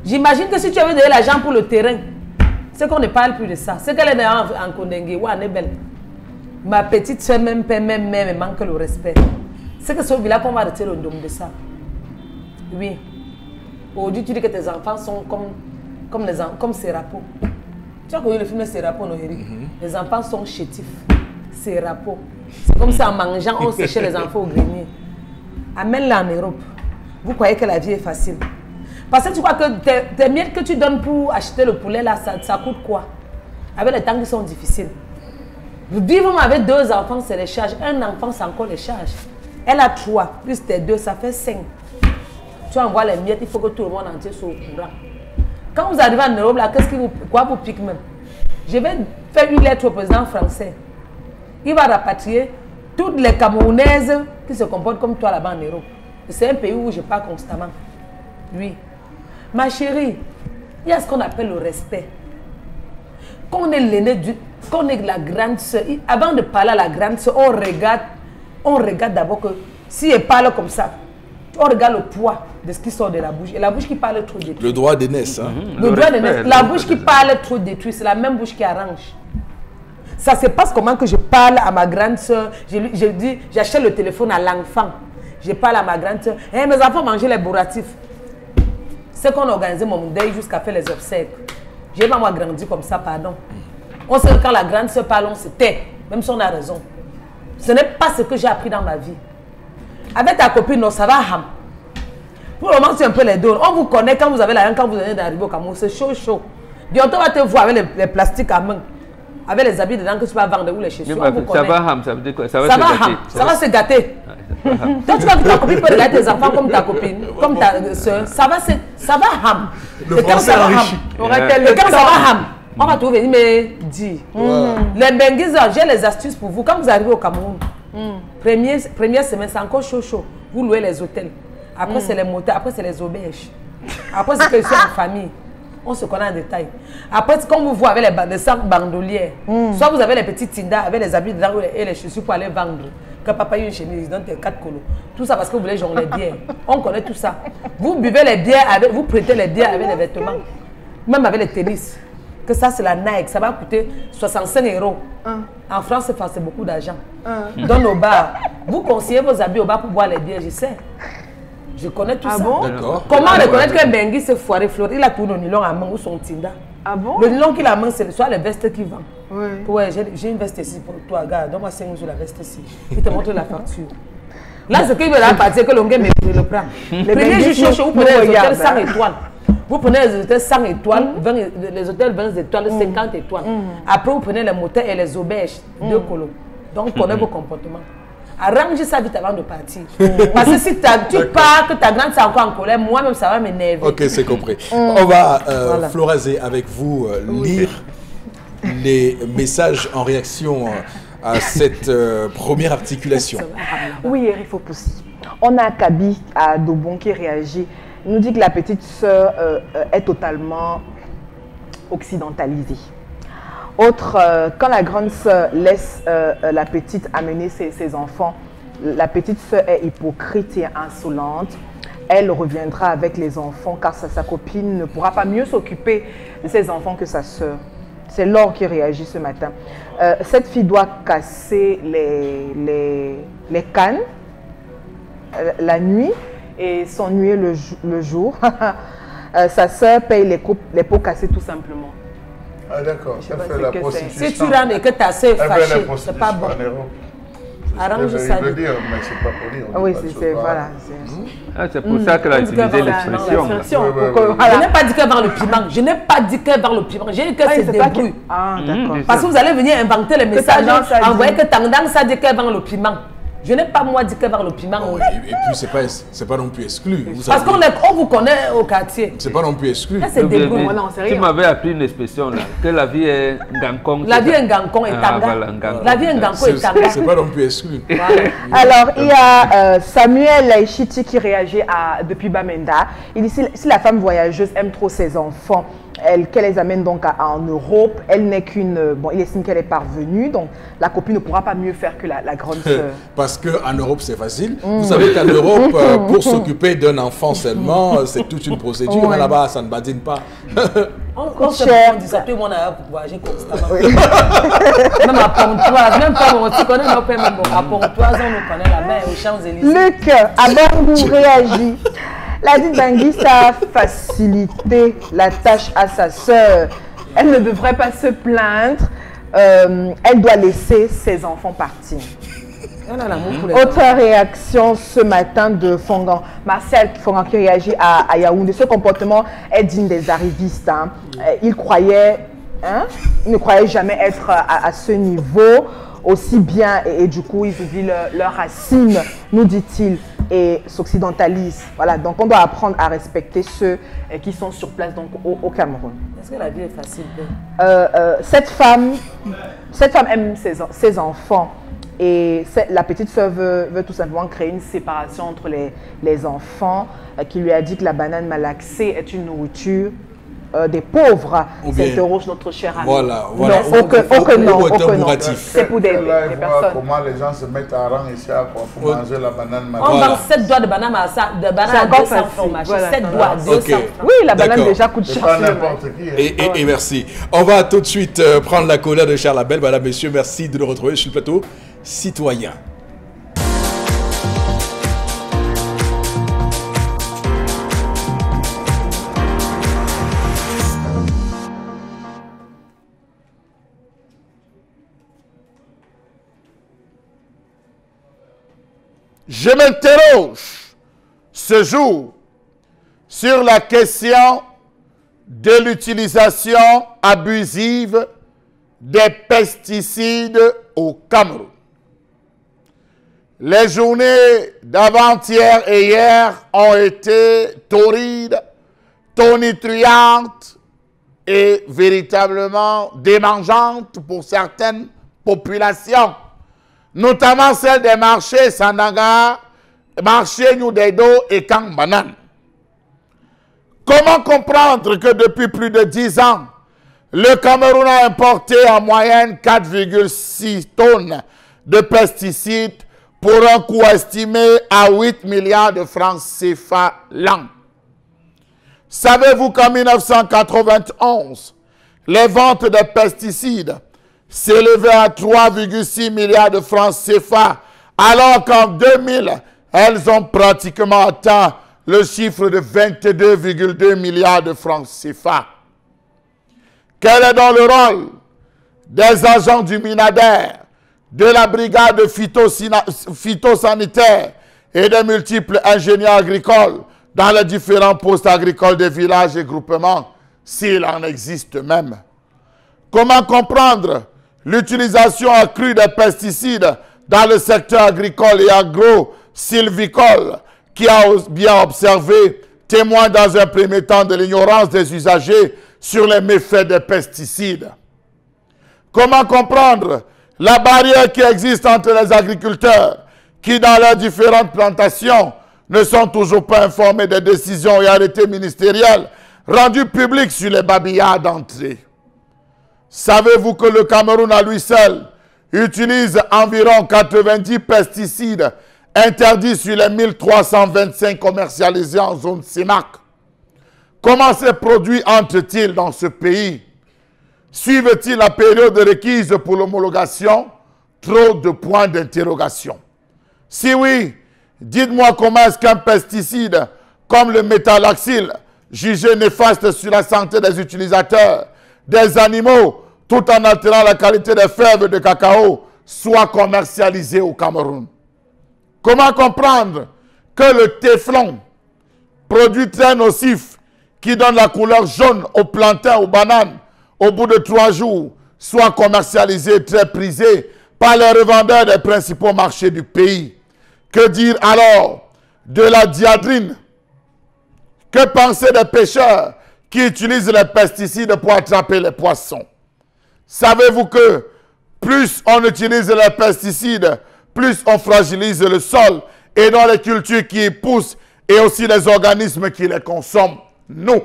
J'imagine que si tu avais donné l'argent pour le terrain, c'est qu'on ne parle plus de ça. C'est qu'elle est en Kondengue, ouais, elle est belle. Ma petite soeur, même manque le respect. C'est que ce village qu'on va retirer le nom de ça. Oui. Aujourd'hui, tu dis que tes enfants sont comme Serapo. Tu as connu le film Serapo, Noheri? Les enfants sont chétifs. Serapo. C'est comme ça, en mangeant, on séchait les enfants au grenier. Amène-la en Europe. Vous croyez que la vie est facile? Parce que tu crois que tes miettes que tu donnes pour acheter le poulet, là, ça coûte quoi? Avec les temps qui sont difficiles. Vivre avec 2 enfants, c'est les charges. Un enfant, c'est encore les charges. Elle a 3, plus tes 2, ça fait 5. Tu envoies les miettes, il faut que tout le monde entier soit au courant. Quand vous arrivez en Europe, là, quoi vous pique même? Je vais faire une lettre au président français. Il va rapatrier toutes les Camerounaises qui se comportent comme toi là-bas en Europe. C'est un pays où je parle constamment. Oui. Ma chérie, il y a ce qu'on appelle le respect. Quand on est l'aîné, quand on est la grande soeur, avant de parler à la grande soeur, on regarde d'abord que si elle parle comme ça, on regarde le poids de ce qui sort de la bouche. Et la bouche qui parle trop détruit. Le droit d'aînesse. Hein? Le droit d'aînesse. La bouche qui parle trop détruit, c'est la même bouche qui arrange. Ça se passe comment que je parle à ma grande soeur. Je dis, j'achète le téléphone à l'enfant. Je parle à ma grande soeur. Hey, mes enfants mangent les bourratifs. C'est qu'on a organisé mon deuil jusqu'à faire les obsèques. Je n'ai pas moi grandi comme ça, pardon. On sait que quand la grande soeur parle, on se tait. Même si on a raison. Ce n'est pas ce que j'ai appris dans ma vie. Avec ta copine, non, ça va ham. Pour le moment, c'est un peu les deux. On vous connaît quand vous avez la haine, quand vous venez d'arriver au Cameroun. C'est chaud, chaud. Bientôt, on va te voir avec les plastiques à main. Avec les habits dedans que tu vas vendre ou les chaussures. Ça va ham, ça veut dire quoi? Ça va ham, ça va se gâter. Toi, tu vois que ta copine peut regarder tes enfants comme ta copine, comme ta soeur. Ça va ham. Le français enrichi. Et quand ça va ham, on va trouver, mais dis. Les benguises, j'ai les astuces pour vous. Quand vous arrivez au Cameroun, première semaine, c'est encore chaud, chaud. Vous louez les hôtels. Après, c'est les moteurs. Après, c'est les auberges. Après, c'est que je suis en famille. On se connaît en détail. Après, quand vous voyez avec les sacs bandolières, soit vous avez les petits tindas avec les habits dedans et les chaussures pour aller vendre. Quand papa a une chemise, il donne 4 colos. Tout ça parce que vous voulez jongler les bières. On connaît tout ça. Vous buvez les bières, vous prêtez les bières avec les vêtements. Même avec les tennis. Que ça, c'est la Nike. Ça va coûter 65 €. En France, c'est beaucoup d'argent. Dans nos bars, vous conseillez vos habits au bar pour boire les bières, je sais. Je connais tout ça. Bon? Comment reconnaître qu'un Bengui s'est foiré fleur? Il a tout le nylon à main ou son tinda. Ah bon? Le nylon qu'il a à main, c'est soit les vestes qu'il vend. Oui. Ouais, j'ai une veste ici pour toi, regarde. Donne-moi 5 € sur la veste ici. Il te montre la facture. Là, ce qu'il veut là partir, que l'onguet le prend. Le premier jour chaud, vous prenez les hôtels 100 étoiles. Vous prenez les hôtels 100 étoiles, les hôtels 20 étoiles, 50 étoiles. Après, vous prenez les motels et les auberges, 2 colos. Donc, on connaît vos comportements. Arrange ça vite avant de partir. Parce que si tu pars, que ta grande est encore en colère, moi-même ça va m'énerver. Ok, c'est compris. On va, Florazé, avec vous, lire les messages en réaction à cette première articulation. Oui, Eric Fopoussi. On a Kabi à Dobon qui réagit. Il nous dit que la petite sœur est totalement occidentalisée. Autre, quand la grande sœur laisse la petite amener ses enfants, la petite sœur est hypocrite et insolente. Elle reviendra avec les enfants car sa copine ne pourra pas mieux s'occuper de ses enfants que sa sœur. C'est Laure qui réagit ce matin. Cette fille doit casser les cannes la nuit et s'ennuyer le jour. Sa sœur paye les pots cassés tout simplement. Ah d'accord, ça fait la prostitution. Si tu rentres et que ta soeur est fâchée, c'est pas bon. Arrange ça. Je veux dire, mais c'est pas pour dire. Oui, c'est voilà. C'est pour ça qu'elle a utilisé l'expression. Je n'ai pas dit qu'elle vend le piment. Je n'ai pas dit qu'elle vend le piment. J'ai dit que c'est débrouille. Ah, d'accord. Parce que vous allez venir inventer les messages. Envoyer que tendance a dit qu'elle vend le piment. Je n'ai pas moi dit qu'elle vend le piment. Et puis c'est pas non plus exclu. Parce qu'on vous connaît au quartier. C'est pas non plus exclu. C'est débrouille. Tu m'avais appris une expression là, que la vie est ngankong. La vie est ngankong et tanga. La vie est ngankong et tanga. C'est pas non plus exclu. Alors, il y a Samuel Laïchiti qui réagit depuis Bamenda. Il dit si la femme voyageuse aime trop ses enfants, qu'elle les amène donc en Europe. Elle n'est qu'une... Bon, il estime qu'elle est parvenue, donc la copine ne pourra pas mieux faire que la grande sœur. Parce qu'en Europe, c'est facile. Vous savez qu'en Europe, pour s'occuper d'un enfant seulement, c'est toute une procédure. Mais là-bas, ça ne badine pas. On se dit ça, tout le monde a pour voyager constamment. Même à Pontoise, même pas mon petit connaît nos pères, même à Pontoise, on nous connaît la main aux Champs-Élysées. Luc, avant vous réagir. La dite Banguissa a facilité la tâche à sa sœur. Elle ne devrait pas se plaindre. Elle doit laisser ses enfants partir. Autre réaction ce matin de Fongan. Marcel Fongan qui réagit à Yaoundé. Ce comportement est digne des arrivistes. Hein. Il ne croyait jamais être à ce niveau aussi bien et du coup ils oublient leurs racines, nous dit-il, et s'occidentalisent. Voilà, donc on doit apprendre à respecter ceux qui sont sur place donc, au Cameroun. Est-ce que la vie est facile? Cette femme aime ses enfants. Et la petite sœur veut tout simplement créer une séparation entre les enfants, qui lui a dit que la banane malaxée est une nourriture des pauvres. S'interroge notre cher ami. Voilà. Non. C'est pour des personnes. Comment les gens se mettent à rang ici pour manger la banane malaxée. On vend 7 doigts de banane à 200 francs. 7 doigts à 200 francs. Oui, la banane déjà coûte cher. Et merci. On va tout de suite prendre la colère de Charles Abel. Madame, messieurs, merci de nous retrouver sur le plateau Citoyen. Je m'interroge ce jour sur la question de l'utilisation abusive des pesticides au Cameroun. Les journées d'avant-hier et hier ont été torrides, tonitruantes et véritablement démangeantes pour certaines populations, notamment celles des marchés Sandaga, marché Nyoudeido et Kangbanan. Comment comprendre que depuis plus de 10 ans, le Cameroun a importé en moyenne 4,6 tonnes de pesticides pour un coût estimé à 8 milliards de francs CFA l'an? Savez-vous qu'en 1991, les ventes de pesticides s'élevaient à 3,6 milliards de francs CFA, alors qu'en 2000, elles ont pratiquement atteint le chiffre de 22,2 milliards de francs CFA. Quel est donc le rôle des agents du Minader, de la brigade phytosanitaire et des multiples ingénieurs agricoles dans les différents postes agricoles des villages et groupements, s'il en existe même? Comment comprendre l'utilisation accrue des pesticides dans le secteur agricole et agro-sylvicole qui a bien observé, témoigne dans un premier temps de l'ignorance des usagers sur les méfaits des pesticides? Comment comprendre la barrière qui existe entre les agriculteurs qui, dans leurs différentes plantations, ne sont toujours pas informés des décisions et arrêtés ministériels rendus publics sur les babillards d'entrée? Savez-vous que le Cameroun à lui seul utilise environ 90 pesticides interdits sur les 1325 commercialisés en zone CEMAC? Comment ces produits entrent-ils dans ce pays? Suivent-ils la période requise pour l'homologation? Trop de points d'interrogation. Si oui, dites-moi comment est-ce qu'un pesticide comme le métalaxyl, jugé néfaste sur la santé des utilisateurs, des animaux, tout en altérant la qualité des fèves de cacao, soit commercialisé au Cameroun? Comment comprendre que le téflon, produit très nocif qui donne la couleur jaune aux plantains, aux bananes, au bout de 3 jours, soit commercialisé, très prisé par les revendeurs des principaux marchés du pays? Que dire alors de la diadrine? Que penser des pêcheurs qui utilisent les pesticides pour attraper les poissons? Savez-vous que plus on utilise les pesticides, plus on fragilise le sol et dans les cultures qui y poussent et aussi les organismes qui les consomment? Non.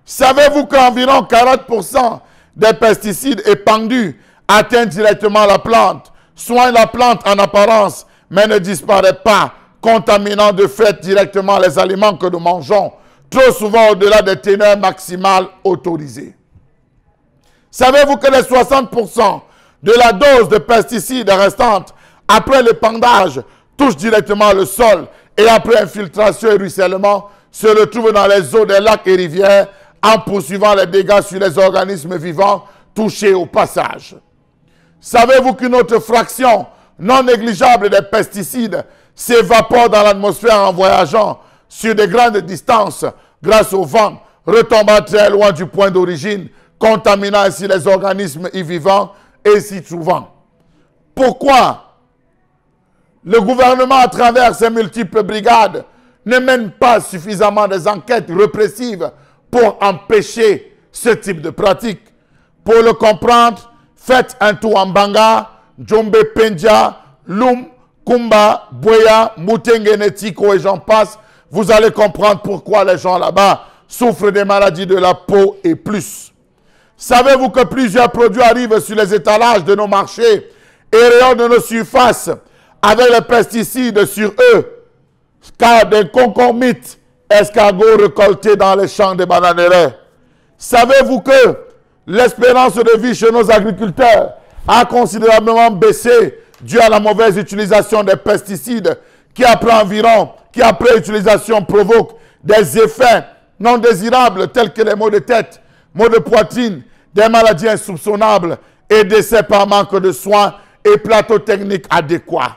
Savez-vous qu'environ 40% des pesticides épandus atteignent directement la plante, soignent la plante en apparence, mais ne disparaissent pas, contaminant de fait directement les aliments que nous mangeons, trop souvent au-delà des teneurs maximales autorisées. Savez-vous que les 60% de la dose de pesticides restante après l'épandage touchent directement le sol et après infiltration et ruissellement se retrouvent dans les eaux des lacs et rivières en poursuivant les dégâts sur les organismes vivants touchés au passage. Savez-vous qu'une autre fraction non négligeable des pesticides s'évapore dans l'atmosphère en voyageant sur de grandes distances grâce au vent, retombant très loin du point d'origine, contaminant ainsi les organismes y vivants et s'y trouvant? Pourquoi le gouvernement, à travers ses multiples brigades, ne mène pas suffisamment des enquêtes répressives pour empêcher ce type de pratique? Pour le comprendre, faites un tour en Banga, Djombe Pendia, Loum, Kumba, Boya, Mutengene, Tiko et j'en passe. Vous allez comprendre pourquoi les gens là-bas souffrent des maladies de la peau et plus. Savez-vous que plusieurs produits arrivent sur les étalages de nos marchés et rayons de nos surfaces avec les pesticides sur eux, car des concomites escargots récoltés dans les champs des bananeraies? Savez-vous que l'espérance de vie chez nos agriculteurs a considérablement baissé dû à la mauvaise utilisation des pesticides qui après utilisation provoque des effets non désirables tels que les maux de tête, maux de poitrine, des maladies insoupçonnables et décès par manque de soins et plateaux techniques adéquats?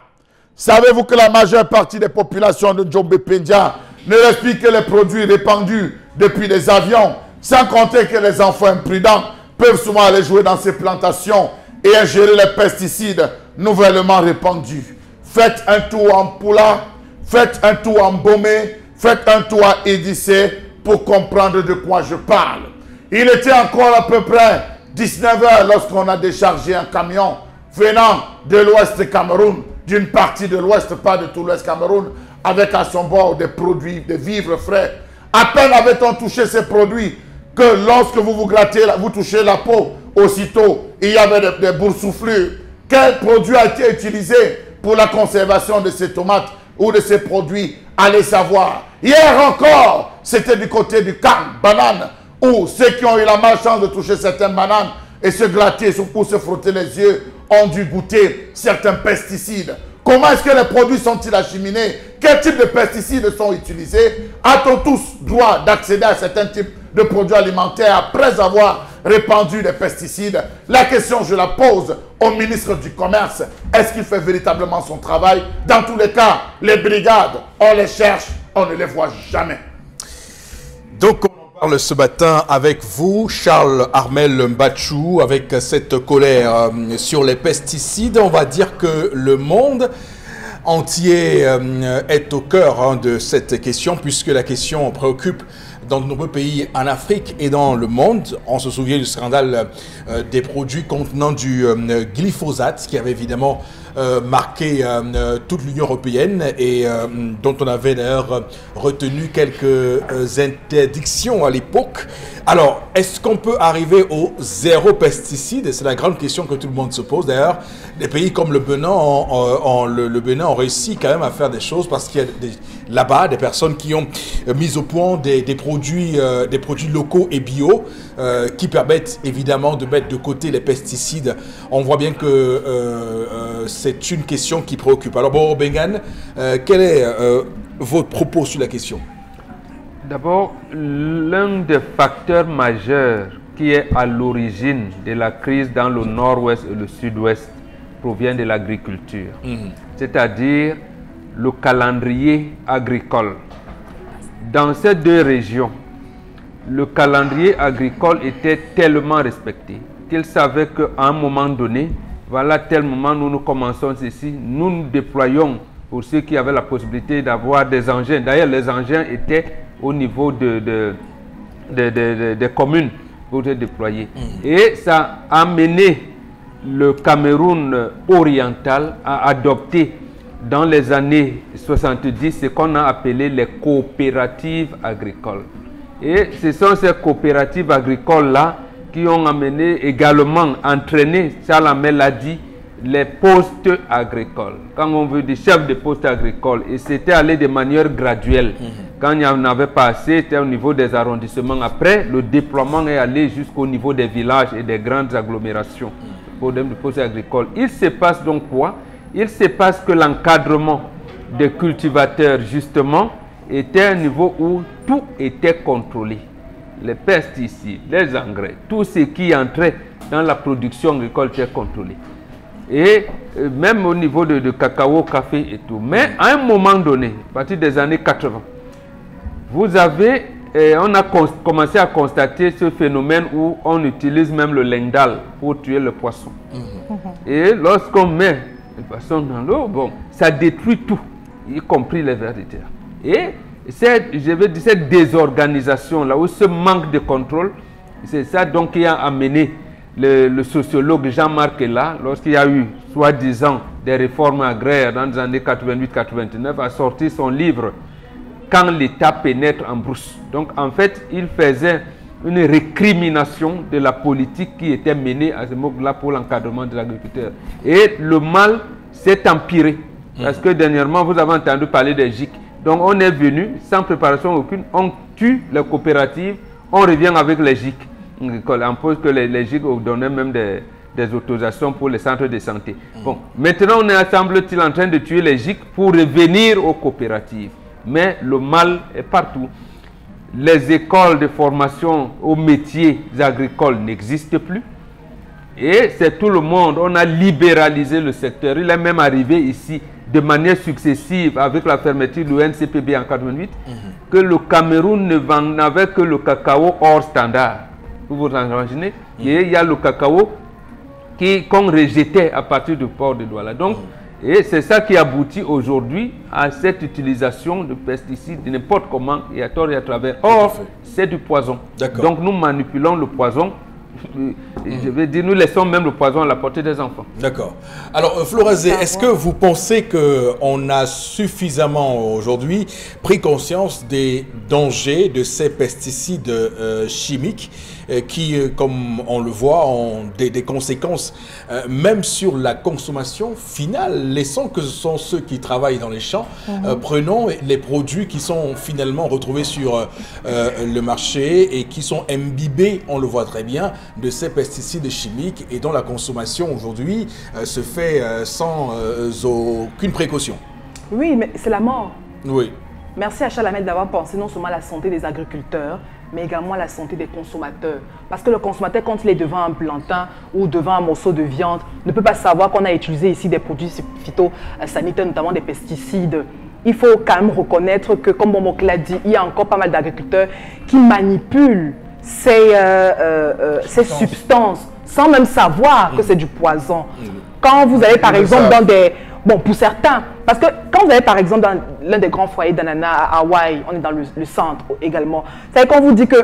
Savez-vous que la majeure partie des populations de Djombe Pendia ne respirent que les produits répandus depuis les avions, sans compter que les enfants imprudents peuvent souvent aller jouer dans ces plantations et ingérer les pesticides nouvellement répandus? Faites un tour en Poula, faites un tour en Bomé, faites un tour à Édissé pour comprendre de quoi je parle. Il était encore à peu près 19 h lorsqu'on a déchargé un camion venant de l'ouest Cameroun, d'une partie de l'ouest, pas de tout l'ouest Cameroun, avec à son bord des produits, des vivres frais. À peine avait-on touché ces produits que lorsque vous vous grattez, vous touchez la peau, aussitôt, il y avait des boursouflures. Quel produit a été utilisé pour la conservation de ces tomates ou de ces produits? Allez savoir. Hier encore, c'était du côté du Cam, banane, où ceux qui ont eu la malchance de toucher certaines bananes et se gratter ou se frotter les yeux ont dû goûter certains pesticides. Comment est-ce que les produits sont-ils acheminés? Quel type de pesticides sont utilisés? A-t-on tous droit d'accéder à certains types de produits alimentaires après avoir répandu des pesticides? La question, je la pose au ministre du Commerce. Est-ce qu'il fait véritablement son travail? Dans tous les cas, les brigades, on les cherche, on ne les voit jamais. Donc, on parle ce matin avec vous, Charles Armel Mbachou, avec cette colère sur les pesticides. On va dire que le monde entier est au cœur de cette question, puisque la question préoccupe dans de nombreux pays en Afrique et dans le monde. On se souvient du scandale des produits contenant du glyphosate, qui avait évidemment marqué toute l'Union européenne et dont on avait d'ailleurs retenu quelques interdictions à l'époque. Alors, est-ce qu'on peut arriver au zéro pesticide? C'est la grande question que tout le monde se pose. D'ailleurs, des pays comme le Bénin le Bénin ont réussi quand même à faire des choses, parce qu'il y a là-bas des personnes qui ont mis au point des produits locaux et bio qui permettent évidemment de mettre de côté les pesticides. On voit bien que c'est une question qui préoccupe. Alors, Boro Bengan, quel est votre propos sur la question? D'abord, l'un des facteurs majeurs qui est à l'origine de la crise dans le nord-ouest et le sud-ouest provient de l'agriculture. C'est-à-dire le calendrier agricole. Dans ces deux régions, le calendrier agricole était tellement respecté qu'ils savaient qu'à un moment donné, voilà tel moment nous commençons ceci, nous déployons pour ceux qui avaient la possibilité d'avoir des engins. D'ailleurs, les engins étaient au niveau des communes pour se déployer. Et ça a amené le Cameroun oriental à adopter dans les années 70 ce qu'on a appelé les coopératives agricoles. Et ce sont ces coopératives agricoles-là qui ont amené également, entraîné, Chalamel l'a dit, les postes agricoles. Quand on veut des chefs de postes agricoles, et c'était allé de manière graduelle. Quand il n'y en avait pas assez, c'était au niveau des arrondissements. Après, le déploiement est allé jusqu'au niveau des villages et des grandes agglomérations. Problème de postes agricoles. Il se passe donc quoi? Il se passe que l'encadrement des cultivateurs, justement, était à un niveau où tout était contrôlé. Les pesticides, les engrais, tout ce qui entrait dans la production agricole était contrôlé. Et même au niveau de cacao, café et tout. Mais à un moment donné, à partir des années 80, vous avez, on a commencé à constater ce phénomène où on utilise même le lindal pour tuer le poisson. Et lorsqu'on met le poisson dans l'eau, bon, ça détruit tout, y compris les vers de terre. Et cette désorganisation là, où ce manque de contrôle, c'est ça donc qui a amené le sociologue Jean-Marc là, lorsqu'il y a eu, soi-disant, des réformes agraires dans les années 88-89, a sorti son livre « Quand l'État pénètre en brousse ». Donc, en fait, il faisait une récrimination de la politique qui était menée à ce moment-là pour l'encadrement des agriculteurs. Et le mal s'est empiré. Parce que dernièrement, vous avez entendu parler des GIC. Donc, on est venu, sans préparation aucune, on tue les coopératives, on revient avec les GIC. On pose que les GIC donnaient même des autorisations pour les centres de santé. Bon, maintenant on est, semble-t-il, en train de tuer les GIC pour revenir aux coopératives. Mais le mal est partout. Les écoles de formation aux métiers agricoles n'existent plus. Et c'est tout le monde. On a libéralisé le secteur. Il est même arrivé ici de manière successive avec la fermeture de l'UNCPB en 88 que le Cameroun n'avait que le cacao hors standard. Vous vous imaginez? Et il y a le cacao qu'on rejetait à partir du port de Douala. Donc, et c'est ça qui aboutit aujourd'hui à cette utilisation de pesticides de n'importe comment et à tort et à travers. Or, c'est du poison. Donc, nous manipulons le poison. Je vais dire, nous laissons même le poison à la portée des enfants. D'accord. Alors, Florazé, est-ce que vous pensez qu'on a suffisamment aujourd'hui pris conscience des dangers de ces pesticides chimiques qui, comme on le voit, ont des conséquences même sur la consommation finale? Laissons que ce sont ceux qui travaillent dans les champs. Prenons les produits qui sont finalement retrouvés sur le marché et qui sont imbibés, on le voit très bien, de ces pesticides chimiques et dont la consommation aujourd'hui se fait sans aucune précaution. Oui, mais c'est la mort. Oui. Merci à Chalamel d'avoir pensé non seulement à la santé des agriculteurs, mais également à la santé des consommateurs. Parce que le consommateur, quand il est devant un plantain ou devant un morceau de viande, ne peut pas savoir qu'on a utilisé ici des produits phytosanitaires, notamment des pesticides. Il faut quand même reconnaître que, comme Momok l'a dit, il y a encore pas mal d'agriculteurs qui manipulent ces substances sans même savoir que c'est du poison. Quand vous allez par exemple dans des... Bon, pour certains, parce que quand vous allez par exemple dans l'un des grands foyers d'ananas à Hawaï, on est dans le centre également, c'est quand on vous dit que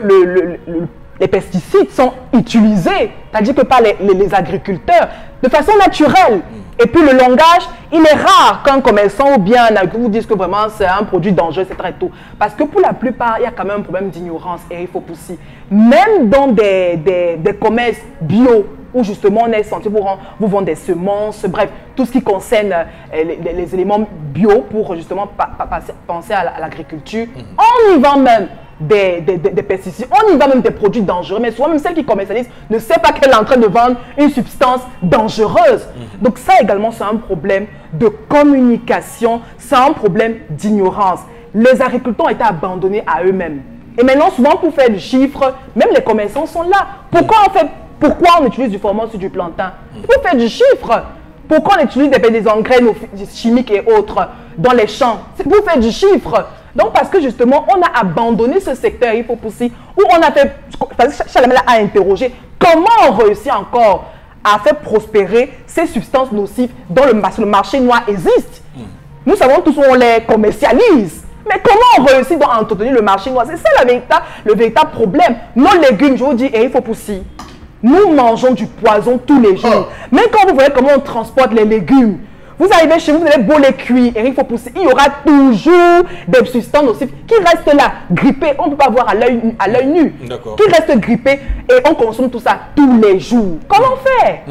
les pesticides sont utilisés, c'est-à-dire que par les agriculteurs, de façon naturelle. Et puis le langage, il est rare qu'un commerçant ou bien un agriculteur vous dise que vraiment c'est un produit dangereux, etc. Et tout. Parce que pour la plupart, il y a quand même un problème d'ignorance et il faut pousser. Même dans des commerces bio, où justement on est censé vous vendre des semences, bref, tout ce qui concerne les éléments bio pour justement penser à l'agriculture. On y vend même des pesticides, on y vend même des produits dangereux, mais souvent même celle qui commercialise ne sait pas qu'elle est en train de vendre une substance dangereuse. Donc ça également c'est un problème de communication, c'est un problème d'ignorance. Les agriculteurs ont été abandonnés à eux-mêmes. Et maintenant souvent pour faire du chiffre, même les commerçants sont là. Pourquoi on utilise du formol sur du plantain? Pour faire du chiffre. Pourquoi on utilise des engrais chimiques et autres dans les champs? C'est pour faire du chiffre. Donc parce que justement, on a abandonné ce secteur, il faut pousser, où on a fait, Chalamel a interrogé, comment on réussit encore à faire prospérer ces substances nocives dont le marché noir existe? Nous savons tous où on les commercialise. Mais comment on réussit à entretenir le marché noir? C'est ça le véritable problème. Nos légumes, je vous dis, il faut pousser. Nous mangeons du poison tous les jours. Même quand vous voyez comment on transporte les légumes, Vous arrivez chez vous, vous allez beau les cuire, Eric Fopoussi, il y aura toujours des substances nocives qui restent là, grippées. On ne peut pas voir à l'œil nu. Qui restent grippées et on consomme tout ça tous les jours. Comment faire?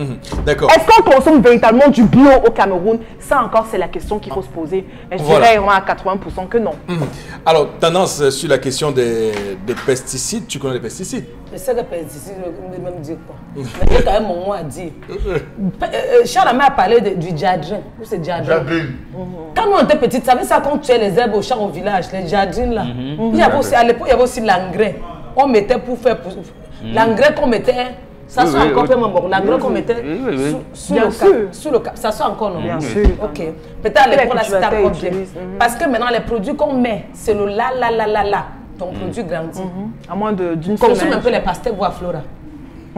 D'accord. Est-ce qu'on consomme véritablement du bio au Cameroun? Ça encore, c'est la question qu'il faut se poser. Mais je dirais à 80% que non. Alors, tendance sur la question des pesticides. Tu connais les pesticides? Je sais que les pesticides, je vais même dire quoi. Mais il y a quand même mon mot à dire. Charles Amé a parlé du djadrin. Où c'est djadrin? Quand nous on était petits, tu savais ça quand on tuait les herbes au champ au village, les djadrins là. Il y avait aussi, à l'époque, il y avait aussi l'engrais. On mettait pour faire. L'engrais qu'on mettait. Ça soit encore peu mon l'engrais qu'on mettait sous le cap. Ça soit encore non? Bien sûr. Ok. Peut-être à l'époque, là, c'était encore bien. Parce que maintenant, les produits qu'on met, c'est le là. Ton produit grandit. À moins d'une semaine. Consomme un peu les pastèques bois Flora.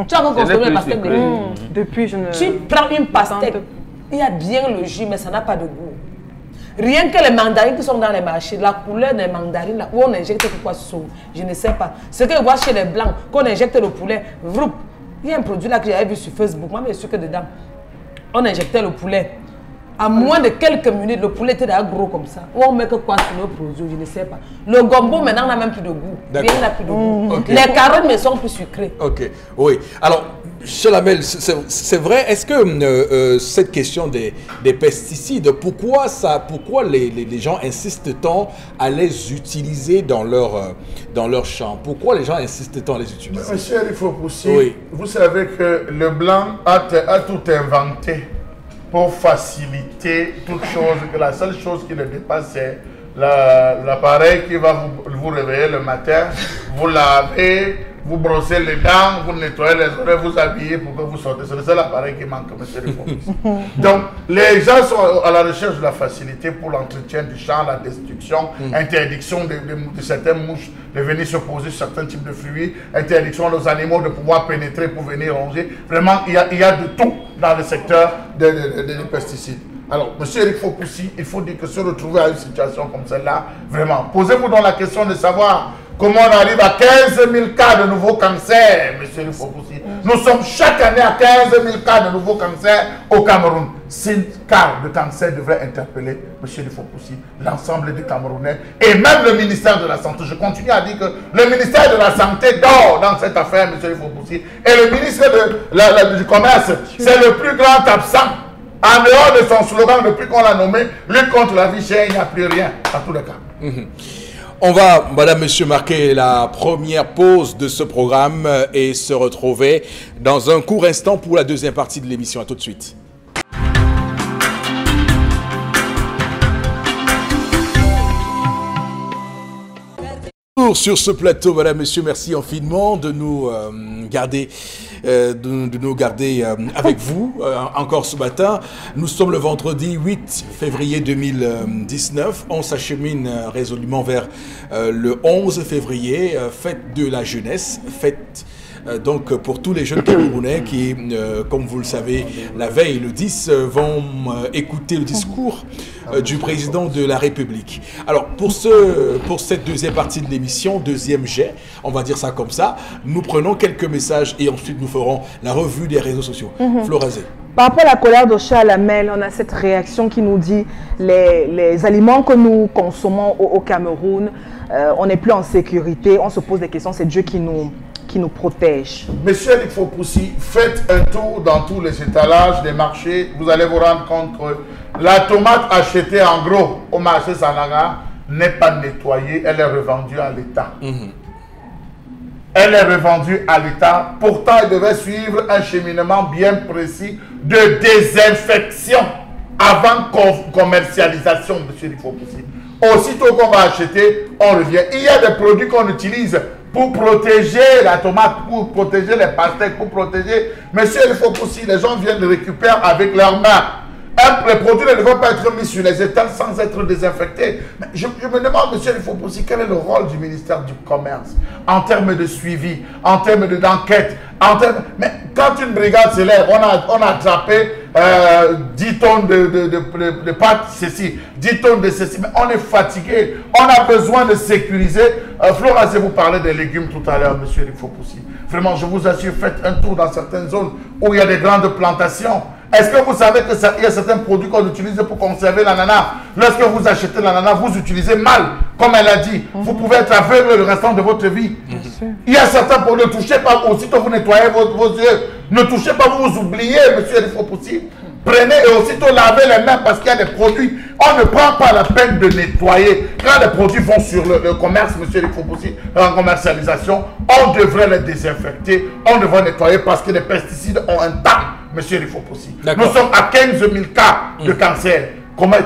Tu as encore consommé les pastèques depuis, je ne... Tu prends une pastèque, il y a bien le jus, mais ça n'a pas de goût. Rien que les mandarines qui sont dans les marchés, la couleur des mandarines, là, où on injecte quoi sauce, je ne sais pas. Ce que je vois chez les blancs, qu'on injecte le poulet, il y a un produit là que j'avais vu sur Facebook, moi je suis que dedans. On injectait le poulet. À moins de quelques minutes, le poulet était déjà gros comme ça. Ou on met que quoi sur le produit, je ne sais pas. Le gombo maintenant n'a même plus de goût. Rien n'a plus de goût. Les carottes ne sont plus sucrées. Ok, oui. Alors, Chalamel, c'est vrai, est-ce que cette question des pesticides, pourquoi les gens insistent tant à les utiliser dans leur champ? Pourquoi les gens insistent tant à les utiliser? Monsieur Eric Fopoussi, vous savez que le blanc a tout inventé pour faciliter toute chose, que la seule chose qui le dépasse, c'est l'appareil qui va vous réveiller le matin, vous lavez, vous brossez les dents, vous nettoyez les oreilles, vous habillez pour que vous sortez. C'est le seul appareil qui manque, monsieur le Fopoussi. Donc, les gens sont à la recherche de la facilité pour l'entretien du champ, la destruction, interdiction de certaines mouches de venir se poser sur certains types de fruits, interdiction aux animaux de pouvoir pénétrer pour venir ronger. Vraiment, il y a de tout dans le secteur des pesticides. Alors, monsieur Eric Fopoussi, il faut dire que se retrouver à une situation comme celle-là, vraiment, posez-vous donc la question de savoir comment on arrive à 15 000 cas de nouveaux cancers, monsieur Eric Fopoussi. Nous sommes chaque année à 15 000 cas de nouveaux cancers au Cameroun. Ces cas de cancer devraient interpeller, monsieur Eric Fopoussi, l'ensemble des Camerounais et même le ministère de la Santé. Je continue à dire que le ministère de la Santé dort dans cette affaire, monsieur Eric Fopoussi. Et le ministre du Commerce, c'est le plus grand absent. En dehors de son slogan, depuis qu'on l'a nommé, lutte contre la vie chère, il n'y a plus rien, à tous les cas. On va, madame, monsieur, marquer la première pause de ce programme et se retrouver dans un court instant pour la deuxième partie de l'émission. À tout de suite. Sur ce plateau, madame, monsieur, merci infiniment de nous garder avec vous encore ce matin. Nous sommes le vendredi 8 février 2019. On s'achemine résolument vers le 11 février, fête de la jeunesse, fête donc pour tous les jeunes Camerounais qui, comme vous le savez, la veille, le 10, vont écouter le discours du président de la République. Alors, pour cette deuxième partie de l'émission, deuxième jet, on va dire ça comme ça, nous prenons quelques messages et ensuite nous ferons la revue des réseaux sociaux. Florazé. Par rapport à la colère de Chalamel, on a cette réaction qui nous dit les aliments que nous consommons au Cameroun, on n'est plus en sécurité, on se pose des questions, c'est Dieu qui nous protège. Monsieur Eric Fopoussi, faites un tour dans tous les étalages des marchés, vous allez vous rendre compte que la tomate achetée en gros au marché Sanaga n'est pas nettoyée, elle est revendue à l'État. Elle est revendue à l'État, pourtant elle devait suivre un cheminement bien précis de désinfection avant commercialisation, monsieur Eric Fopoussi. Aussitôt qu'on va acheter, on revient. Il y a des produits qu'on utilise pour protéger la tomate, pour protéger les pastèques, pour protéger... Monsieur, il faut aussi, les gens viennent de récupérer avec leurs mains. Les produits ne devront pas être mis sur les étals sans être désinfectés. Mais je me demande, monsieur, il faut aussi, quel est le rôle du ministère du Commerce en termes de suivi, en termes d'enquête, mais quand une brigade s'élève, on a attrapé 10 tonnes de pâtes, ceci, 10 tonnes de ceci, mais on est fatigué, on a besoin de sécuriser. Florazé, vous parlez des légumes tout à l'heure, monsieur Eric Fopoussi. Vraiment, je vous assure, faites un tour dans certaines zones où il y a des grandes plantations. Est-ce que vous savez qu'il y a certains produits qu'on utilise pour conserver l'ananas? Lorsque vous achetez l'ananas, vous utilisez mal, comme elle a dit. Vous pouvez être aveugle le restant de votre vie. Il y a certains produits, ne touchez pas, aussitôt vous nettoyez vos yeux. Ne touchez pas, vous oubliez, monsieur il faut possible. Prenez et aussitôt lavez les mains parce qu'il y a des produits. On ne prend pas la peine de nettoyer. Quand les produits vont sur le commerce, monsieur il faut possible, en commercialisation, on devrait les désinfecter, on devrait nettoyer parce que les pesticides ont un temps, monsieur il faut possible. Nous sommes à 15 000 cas de cancer.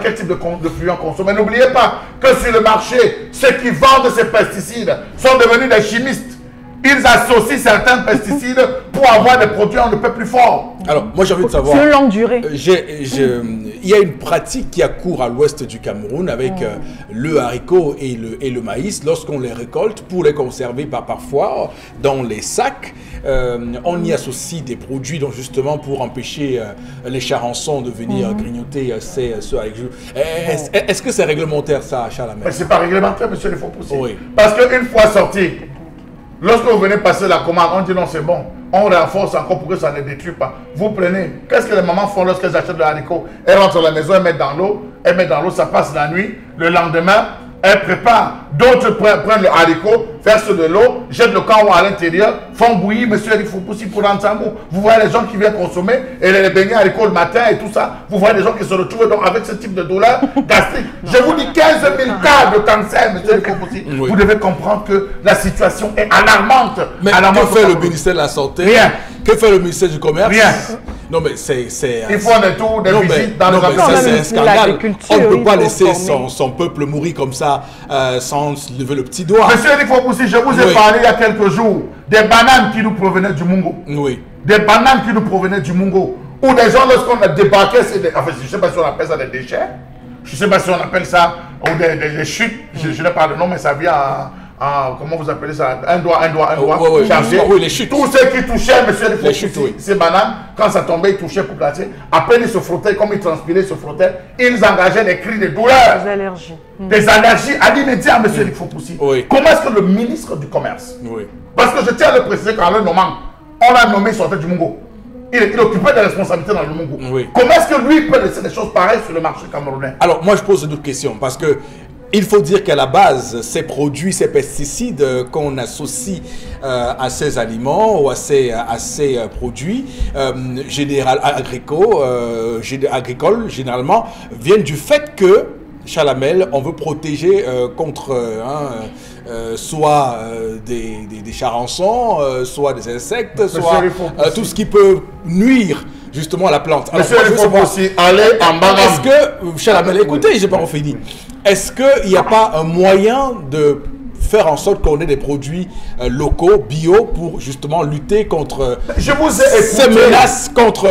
Quel type de fluides on consomme? Mais n'oubliez pas que sur le marché, ceux qui vendent ces pesticides sont devenus des chimistes. Ils associent certains pesticides pour avoir des produits on ne peut plus forts. Alors, moi j'ai envie de savoir. C'est une longue durée. Il y a une pratique qui a cours à l'ouest du Cameroun avec le haricot et le maïs. Lorsqu'on les récolte, pour les conserver parfois dans les sacs, on y associe des produits donc justement pour empêcher les charançons de venir grignoter ce haricot. Est-ce que c'est réglementaire ça, Chalamel? C'est pas réglementaire, monsieur, il faut pousser. Oui. Parce qu'une fois sorti, lorsque vous venez passer la commande, on dit non, c'est bon. On renforce encore pour que ça ne détruise pas. Vous prenez. Qu'est-ce que les mamans font lorsqu'elles achètent le haricot? Elles rentrent à la maison, elles mettent dans l'eau, ça passe la nuit. Le lendemain, elles préparent. D'autres prennent le haricot, versent de l'eau, jettent le carreau à l'intérieur, font bouillir, monsieur, il faut pousser pour rentrer en bout. Vous voyez les gens qui viennent consommer et les beignets haricots le matin et tout ça. Vous voyez les gens qui se retrouvent donc avec ce type de douleur gastrique. Je vous dis 15 000 cas de cancer, monsieur, il faut pousser. Oui. Vous devez comprendre que la situation est alarmante. Mais que fait le ministère de la Santé? Rien. Que fait le ministère du Commerce? Rien. Non, mais c'est... Ils font des tours, des visites dans les entreprises. C'est un scandale. On ne peut pas laisser son son peuple mourir comme ça sans lever le petit doigt. Monsieur Nifopoussi, je vous ai parlé il y a quelques jours des bananes qui nous provenaient du Mungo. Oui. Des bananes qui nous provenaient du Mungo. Ou des gens, lorsqu'on a débarqué, enfin, je ne sais pas si on appelle ça des déchets. Je ne sais pas si on appelle ça ou des chutes. Je n'ai pas de nom, mais ça vient comment vous appelez ça? Un doigt chargé. Oui, les chutes. Tous ceux qui touchaient, monsieur Nifopoussi, ces bananes, quand ça tombait, ils touchaient pour placer. Après, ils se frottaient, comme ils transpiraient, ils se frottaient. Ils engageaient des cris de douleur. Des allergies. Des allergies à l'immédiat, monsieur Nifopoussi. Oui. Comment est-ce que le ministre du Commerce, oui. Parce que je tiens à le préciser qu'en le nommant, on l'a nommé sorti du Mungo. Il occupait des responsabilités dans le Mungo. Oui. Comment est-ce que lui peut laisser des choses pareilles sur le marché camerounais? Alors, moi, je pose une autre question parce que il faut dire qu'à la base, ces produits, ces pesticides qu'on associe à ces aliments ou à ces produits agricoles, généralement, viennent du fait que, Chalamel, on veut protéger contre soit des charançons, soit des insectes, soit tout ce qui peut nuire justement à la plante. Alors, monsieur, il faut aussi aller en bas. Est-ce que, Chalamel, écoutez, j'ai pas fini. Est-ce qu'il n'y a pas un moyen de faire en sorte qu'on ait des produits locaux, bio, pour justement lutter contre ces menaces contre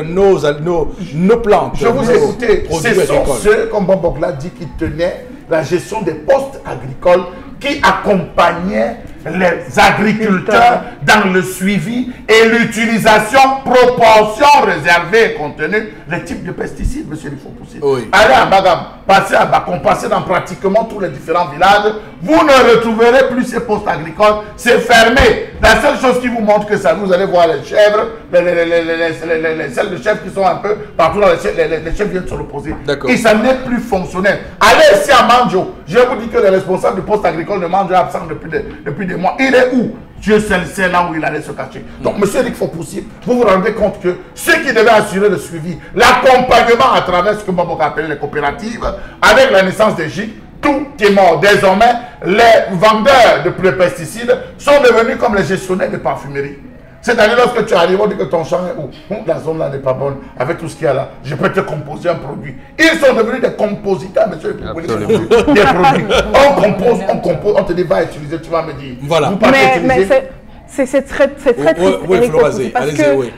nos plantes? Je vous ai écouté. Ce sont ceux, comme Bob l'a dit, qui tenaient la gestion des postes agricoles, qui accompagnaient les agriculteurs dans le suivi et l'utilisation, proportion réservée compte tenu des types de pesticides, monsieur Nifopoussi. Oui. Allez à Bagam, passez à Bakom, passez dans pratiquement tous les différents villages, vous ne retrouverez plus ces postes agricoles, c'est fermé. La seule chose qui vous montre que ça, vous allez voir les chèvres, les selles de chèvres qui sont un peu partout dans les chèvres viennent se reposer. Et ça n'est plus fonctionnel. Allez ici à Manjo, je vous dis que le responsable du poste agricole de Manjo est absent depuis des mois. Il est où? Dieu seul sait là où il allait se cacher. Donc, monsieur Nifopoussi, vous vous rendez compte que ceux qui devaient assurer le suivi, l'accompagnement à travers ce que Mabok appelle les coopératives, avec la naissance des GIC, tout est mort. Désormais, les vendeurs de pesticides sont devenus comme les gestionnaires de parfumerie. C'est-à-dire, lorsque tu arrives, on dit que ton champ est où? La zone là n'est pas bonne. Avec tout ce qu'il y a là, je peux te composer un produit. Ils sont devenus des compositeurs, monsieur. Des produits. On compose, on te dit, va utiliser, tu vas me dire. Voilà. Mais c'est très triste. Oui, parce que,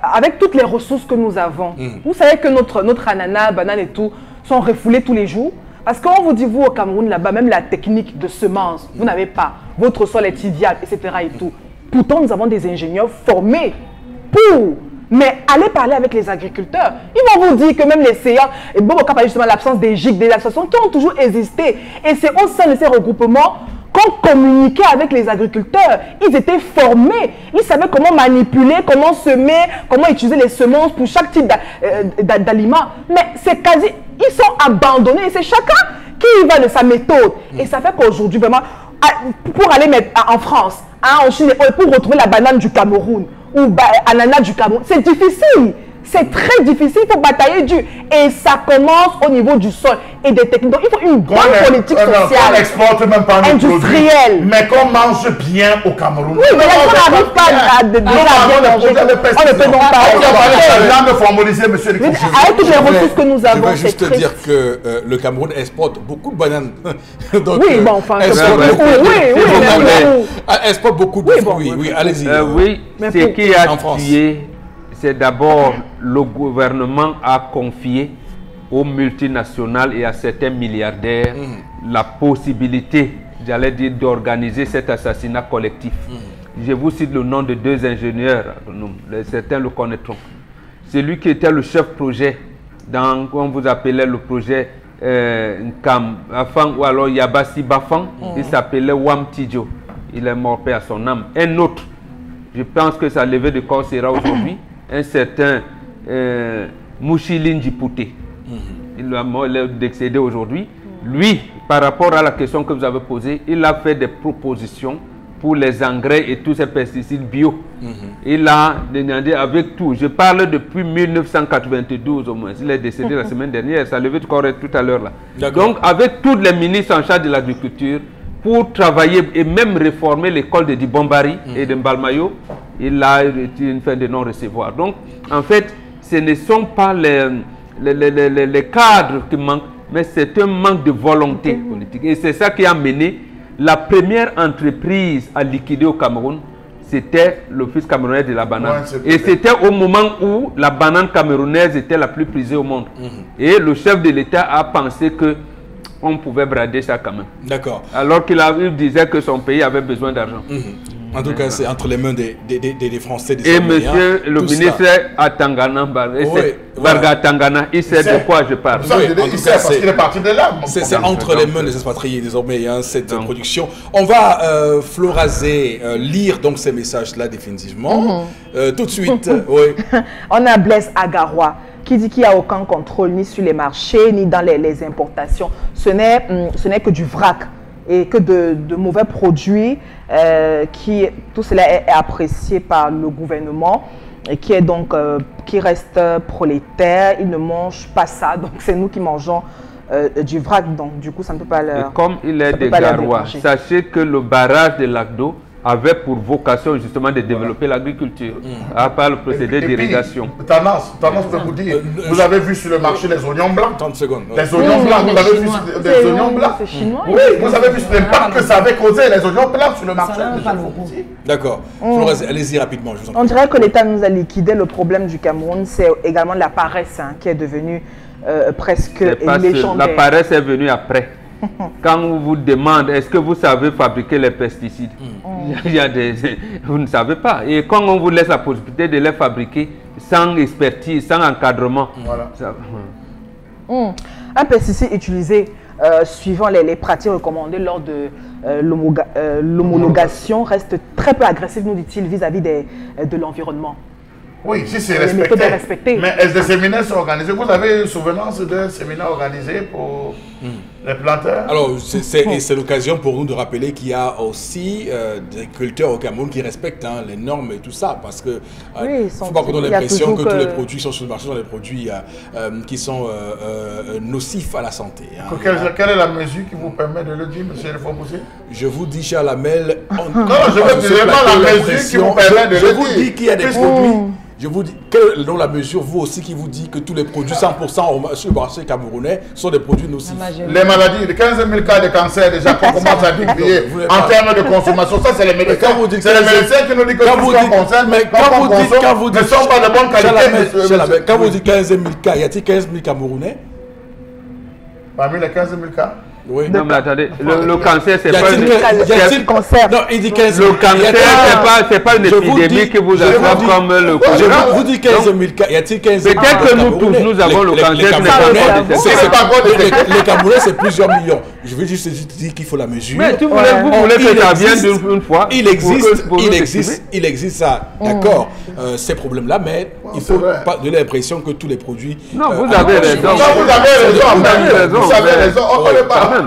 avec toutes les ressources que nous avons, vous savez que notre ananas, banane et tout, sont refoulés tous les jours. Parce qu'on vous dit, vous au Cameroun, là-bas, même la technique de semence, vous n'avez pas. Votre sol est tibial, etc. et tout. Pourtant, nous avons des ingénieurs formés pour. Mais allez parler avec les agriculteurs. Ils vont vous dire que même les CA, et bon, justement l'absence des GIC, des associations qui ont toujours existé. Et c'est au sein de ces regroupements qu'on communiquait avec les agriculteurs. Ils étaient formés. Ils savaient comment manipuler, comment semer, comment utiliser les semences pour chaque type d'aliment. Mais c'est quasi... Ils sont abandonnés. C'est chacun qui va de sa méthode. Et ça fait qu'aujourd'hui, vraiment, pour aller en France, en Chine, pour retrouver la banane du Cameroun ou ananas du Cameroun, c'est difficile. C'est très difficile, il faut batailler dur. Et ça commence au niveau du sol et des techniques. Donc, il faut une bonne politique sociale. On n'exporte même pas nos industrielle. Mais qu'on mange bien au Cameroun. Oui, mais on n'arrive pas à déjà on ne peut donc pas. On va formaliser, monsieur le président. Avec toutes les ressources que nous avons, je veux juste dire que le Cameroun exporte beaucoup de bananes. Donc, oui, bon, enfin, exporte beaucoup de fruits. Oui, allez-y. Oui, ce qui a tué, c'est d'abord le gouvernement a confié aux multinationales et à certains milliardaires la possibilité, j'allais dire, d'organiser cet assassinat collectif. Je vous cite le nom de 2 ingénieurs, certains le connaîtront. Celui qui était le chef projet, dans, on vous appelait le projet Nkam, ou alors Yabasi Bafang, il s'appelait Wam Tidjo. Il est mort paix à son âme. Un autre, je pense que sa levée de corps sera aujourd'hui, un certain Mouchilin Djipouté. Il est décédé aujourd'hui. Lui, par rapport à la question que vous avez posée, il a fait des propositions pour les engrais et tous ces pesticides bio. Il a demandé avec tout. Je parle depuis 1992 au moins. Il est décédé la semaine dernière. Sa levée de corps est tout à l'heure là. Donc avec tous les ministres en charge de l'agriculture, pour travailler et même réformer l'école de Dibombari et de Mbalmayo, il a une fin de non-recevoir. Donc, en fait, ce ne sont pas les cadres qui manquent, mais c'est un manque de volonté politique. Et c'est ça qui a mené la première entreprise à liquider au Cameroun. C'était l'Office camerounais de la banane. Et c'était au moment où la banane camerounaise était la plus prisée au monde. Et le chef de l'État a pensé que on pouvait brader ça quand même. D'accord. Alors qu'il disait que son pays avait besoin d'argent. En tout cas, c'est entre les mains des Français, des Et monsieur le ministre à Tangana, Varga Tangana, il sait de quoi je parle. Il sait parce qu'il est parti de là. C'est entre les mains des expatriés désormais, cette production. On va, Florazé, lire donc ces messages-là définitivement. Tout de suite, On a Blaise Agarois qui dit qu'il n'y a aucun contrôle ni sur les marchés, ni dans les importations. Ce n'est que du vrac et que de mauvais produits. Tout cela est apprécié par le gouvernement et qui est donc qui reste prolétaire. Ils ne mangent pas ça, donc c'est nous qui mangeons du vrac. Donc du coup, ça ne peut pas leur... Et comme il est des Garois, sachez que le barrage de Lagdo avait pour vocation justement de développer l'agriculture, à part le procédé d'irrigation. Tendance peut vous dire, vous avez vu sur le marché les oignons blancs. 30 secondes. Les oignons blancs, vous avez vu des oignons blancs. C'est chinois. Oui, vous avez vu l'impact que ça avait causé les oignons blancs sur le marché. D'accord. Allez-y rapidement. Je vous en prie. On dirait que l'État nous a liquidé. Le problème du Cameroun, c'est également la paresse qui est devenue presque légendaire. La paresse est venue après. Quand on vous demande, est-ce que vous savez fabriquer les pesticides? Il y a vous ne savez pas. Et quand on vous laisse la possibilité de les fabriquer sans expertise, sans encadrement. Un pesticide utilisé suivant les pratiques recommandées lors de l'homologation reste très peu agressif, nous dit-il, vis-à-vis de l'environnement. Oui, si c'est respecté. Mais est-ce que des séminaires sont organisés? Vous avez souvenance de séminaires organisés pour les planteurs? Alors, c'est l'occasion pour nous de rappeler qu'il y a aussi des culteurs au Cameroun qui respectent les normes et tout ça. Parce que il ne faut pas qu'on ait l'impression que tous les produits qui sont sur le marché sont des produits qui sont nocifs à la santé. Quelle est la mesure qui vous permet de le dire, monsieur Fopoussi? Je vous dis, cher Lamel, non, je veux dire la mesure qui vous permet de le dire. Je vous dis qu'il y a des produits. Je vous dis, quelle est la mesure, vous aussi, qui vous dit que tous les produits 100% sur le marché camerounais sont des produits nocifs? Les maladies, de 15 000 cas de cancer déjà qu'on commence à décrire en termes de consommation, ça c'est les médecins. C'est les médecins qui nous disent que tout ce qu'on consomme, mais quand vous dites ne sont pas de bonne qualité. Quand vous dites 15 000 cas, y a-t-il 15 000 Camerounais? Parmi les 15 000 cas? Oui. Non, mais attendez, le cancer, c'est pas une... cancer. Non, il dit 15 000. Le cancer, c'est pas une épidémie qui vous attrape comme le choléra. Je vous dis 15 000 cas. Y a-t-il 15 000 cas? Peut-être que nous tous, nous avons le cancer. Les Camerounais, c'est plusieurs millions. Je veux juste dire qu'il faut la mesure. Mais vous voulez que ça vienne d'une fois. Il existe ça. D'accord. Ces problèmes-là, mais il ne faut pas donner l'impression que tous les produits... Non, vous avez raison. Vous avez raison.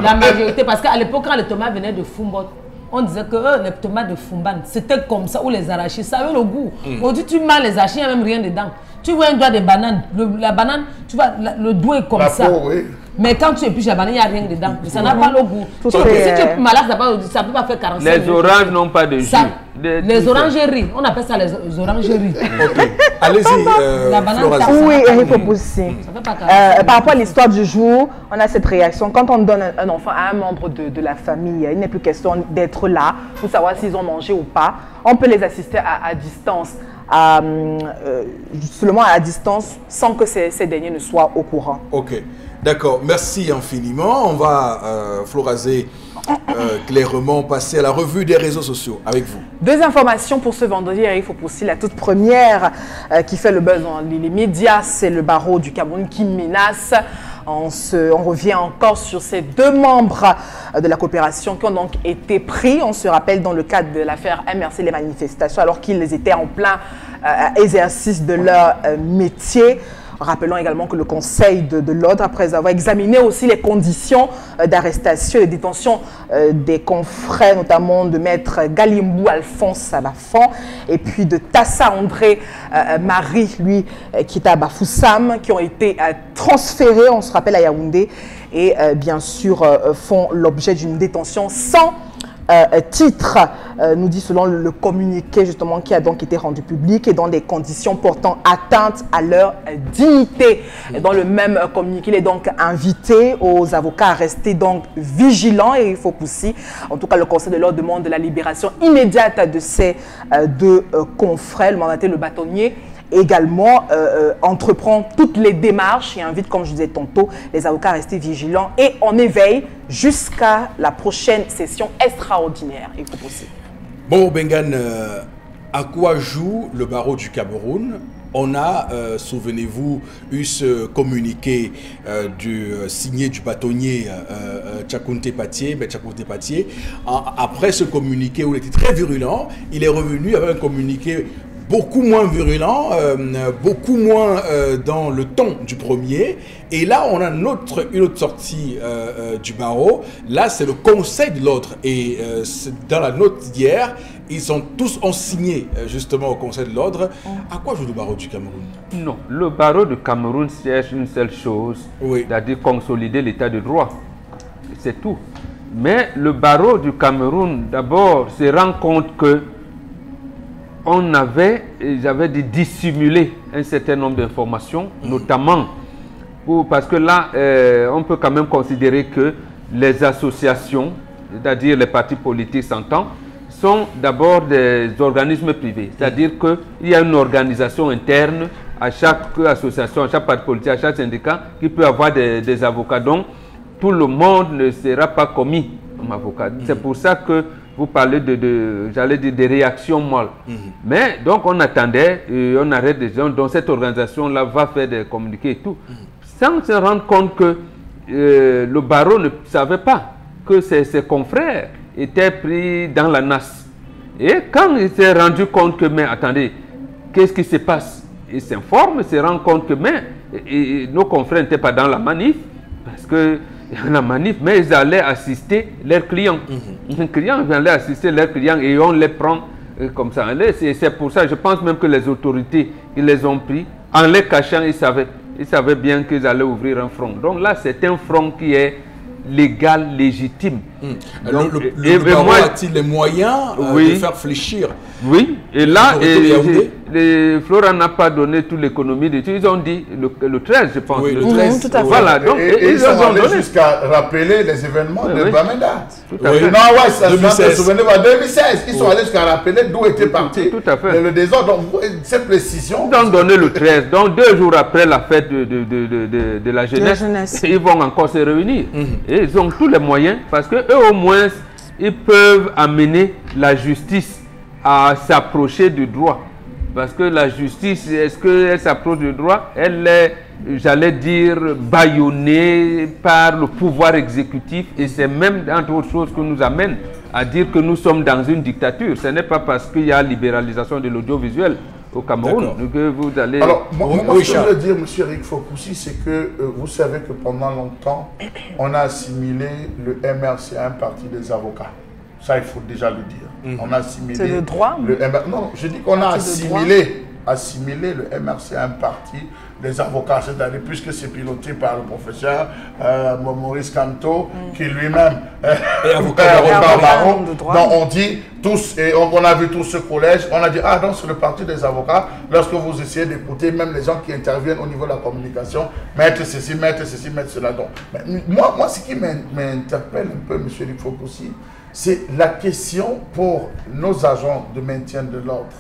La majorité, parce qu'à l'époque, quand les tomates venaient de Fumbot, on disait que les tomates de Fumban, c'était comme ça, ou les arachides, ça avait le goût. Aujourd'hui, tu manges les arachides, il n'y a même rien dedans. Tu vois un doigt de banane, la banane, tu vois, le doigt est comme ça. Mais quand tu épluches la banane, il n'y a rien dedans. Ça n'a pas le goût. Si tu es malade, ça ne peut pas faire 45 Les oranges n'ont pas de jus. Les orangeries, on appelle ça les orangeries. Ok, allez-y. La banane, oui, il faut pousser. Par rapport à l'histoire du jour, on a cette réaction. Quand on donne un enfant à un membre de la famille, il n'est plus question d'être là pour savoir s'ils ont mangé ou pas. On peut les assister à distance, seulement à distance, sans que ces derniers ne soient au courant. Ok, d'accord. Merci infiniment. On va, Florazé, clairement passer à la revue des réseaux sociaux avec vous. Deux informations pour ce vendredi, il faut pousser la toute première qui fait le buzz dans les médias, c'est le barreau du Cameroun qui menace. On revient encore sur ces deux membres de la coopération qui ont donc été pris. On se rappelle dans le cadre de l'affaire MRC, les manifestations, alors qu'ils étaient en plein exercice de leur métier. Rappelons également que le Conseil de l'ordre, après avoir examiné aussi les conditions d'arrestation et de détention des confrères, notamment de Maître Galimbou Alphonse Sabafan et puis de Tassa André Marie, lui, qui est à Bafoussam, qui ont été transférés, on se rappelle, à Yaoundé, et bien sûr font l'objet d'une détention sans titre, nous dit selon le communiqué justement qui a donc été rendu public et dans des conditions portant atteinte à leur dignité. Et dans le même communiqué, il est donc invité aux avocats à rester donc vigilants et il faut pousser. En tout cas, le Conseil de l'ordre demande la libération immédiate de ces deux confrères, le mandataire, le bâtonnier. Également entreprend toutes les démarches et invite, comme je disais tantôt, les avocats à rester vigilants et en éveil jusqu'à la prochaine session extraordinaire. Il faut pousser. Bon, Bengan, à quoi joue le barreau du Cameroun? On a, souvenez-vous, eu ce communiqué signé du bâtonnier Tchakounté Patié. Après ce communiqué où il était très virulent, il est revenu avec un communiqué beaucoup moins virulent, beaucoup moins dans le ton du premier. Et là, on a une autre sortie du barreau. Là, c'est le Conseil de l'ordre. Et dans la note d'hier, ils ont tous signé justement au Conseil de l'ordre. À quoi joue le barreau du Cameroun? Non, le barreau du Cameroun cherche une seule chose, c'est-à-dire consolider l'état de droit. C'est tout. Mais le barreau du Cameroun, d'abord, se rend compte que j'avais dit dissimuler un certain nombre d'informations, notamment parce que là, on peut quand même considérer que les associations, c'est-à-dire les partis politiques s'entendent, sont d'abord des organismes privés. C'est-à-dire qu'il y a une organisation interne à chaque association, à chaque parti politique, à chaque syndicat qui peut avoir des avocats. Donc, tout le monde ne sera pas commis comme avocat. C'est pour ça que vous parlez j'allais dire, des réactions molles. Mais donc on attendait, on arrête des gens, donc cette organisation-là va faire des communiqués et tout, sans se rendre compte que le barreau ne savait pas que ses confrères étaient pris dans la nasse. Et quand il s'est rendu compte que, mais attendez, qu'est-ce qui se passe? Il s'informe, il se rend compte que, mais nos confrères n'étaient pas dans la manif, parce que la manif, mais ils allaient assister leurs clients. Les clients allaient assister leurs clients et on les prend comme ça. C'est pour ça, je pense même que les autorités, ils les ont pris. En les cachant, ils savaient bien qu'ils allaient ouvrir un front. Donc là, c'est un front qui est légal, légitime. Donc, le barreau a-t-il les moyens de faire fléchir? Oui, et là, Flora n'a pas donné toute l'économie de tout. Ils ont dit le 13, je pense. Oui, le 13. Tout à fait. Voilà, donc ils sont allés jusqu'à rappeler les événements de Bamenda. Tout à fait. Non, ouais, ça se souvenez en 2016. Ils sont allés jusqu'à rappeler d'où était parti le désordre. Donc, cette précision. Ils ont donné le 13. Donc, 2 jours après la fête de la jeunesse, ils vont encore se réunir. Et ils ont tous les moyens parce qu'eux, au moins, ils peuvent amener la justice à s'approcher du droit. Parce que la justice, est-ce qu'elle s'approche du droit? Elle est, j'allais dire, bâillonnée par le pouvoir exécutif. Et c'est même, entre autres choses, que nous amène à dire que nous sommes dans une dictature. Ce n'est pas parce qu'il y a libéralisation de l'audiovisuel au Cameroun que vous allez... Alors, moi ce que je veux dire, M. Eric Fokoussi, c'est que vous savez que pendant longtemps, on a assimilé le MRC à un parti des avocats. Ça, il faut déjà le dire. On a assimilé... C'est le droit? Non, je dis qu'on a assimilé le MRC à un parti des avocats, c'est-à-dire puisque c'est piloté par le professeur Maurice Kamto, qui lui-même est avocat barreau. Donc on dit tous, et on a vu tout ce collège, on a dit, ah donc c'est le parti des avocats, lorsque vous essayez d'écouter même les gens qui interviennent au niveau de la communication, mettre ceci, mettre cela. Donc, moi, ce qui m'interpelle un peu, M. Eric Fokoussi, c'est la question pour nos agents de maintien de l'ordre,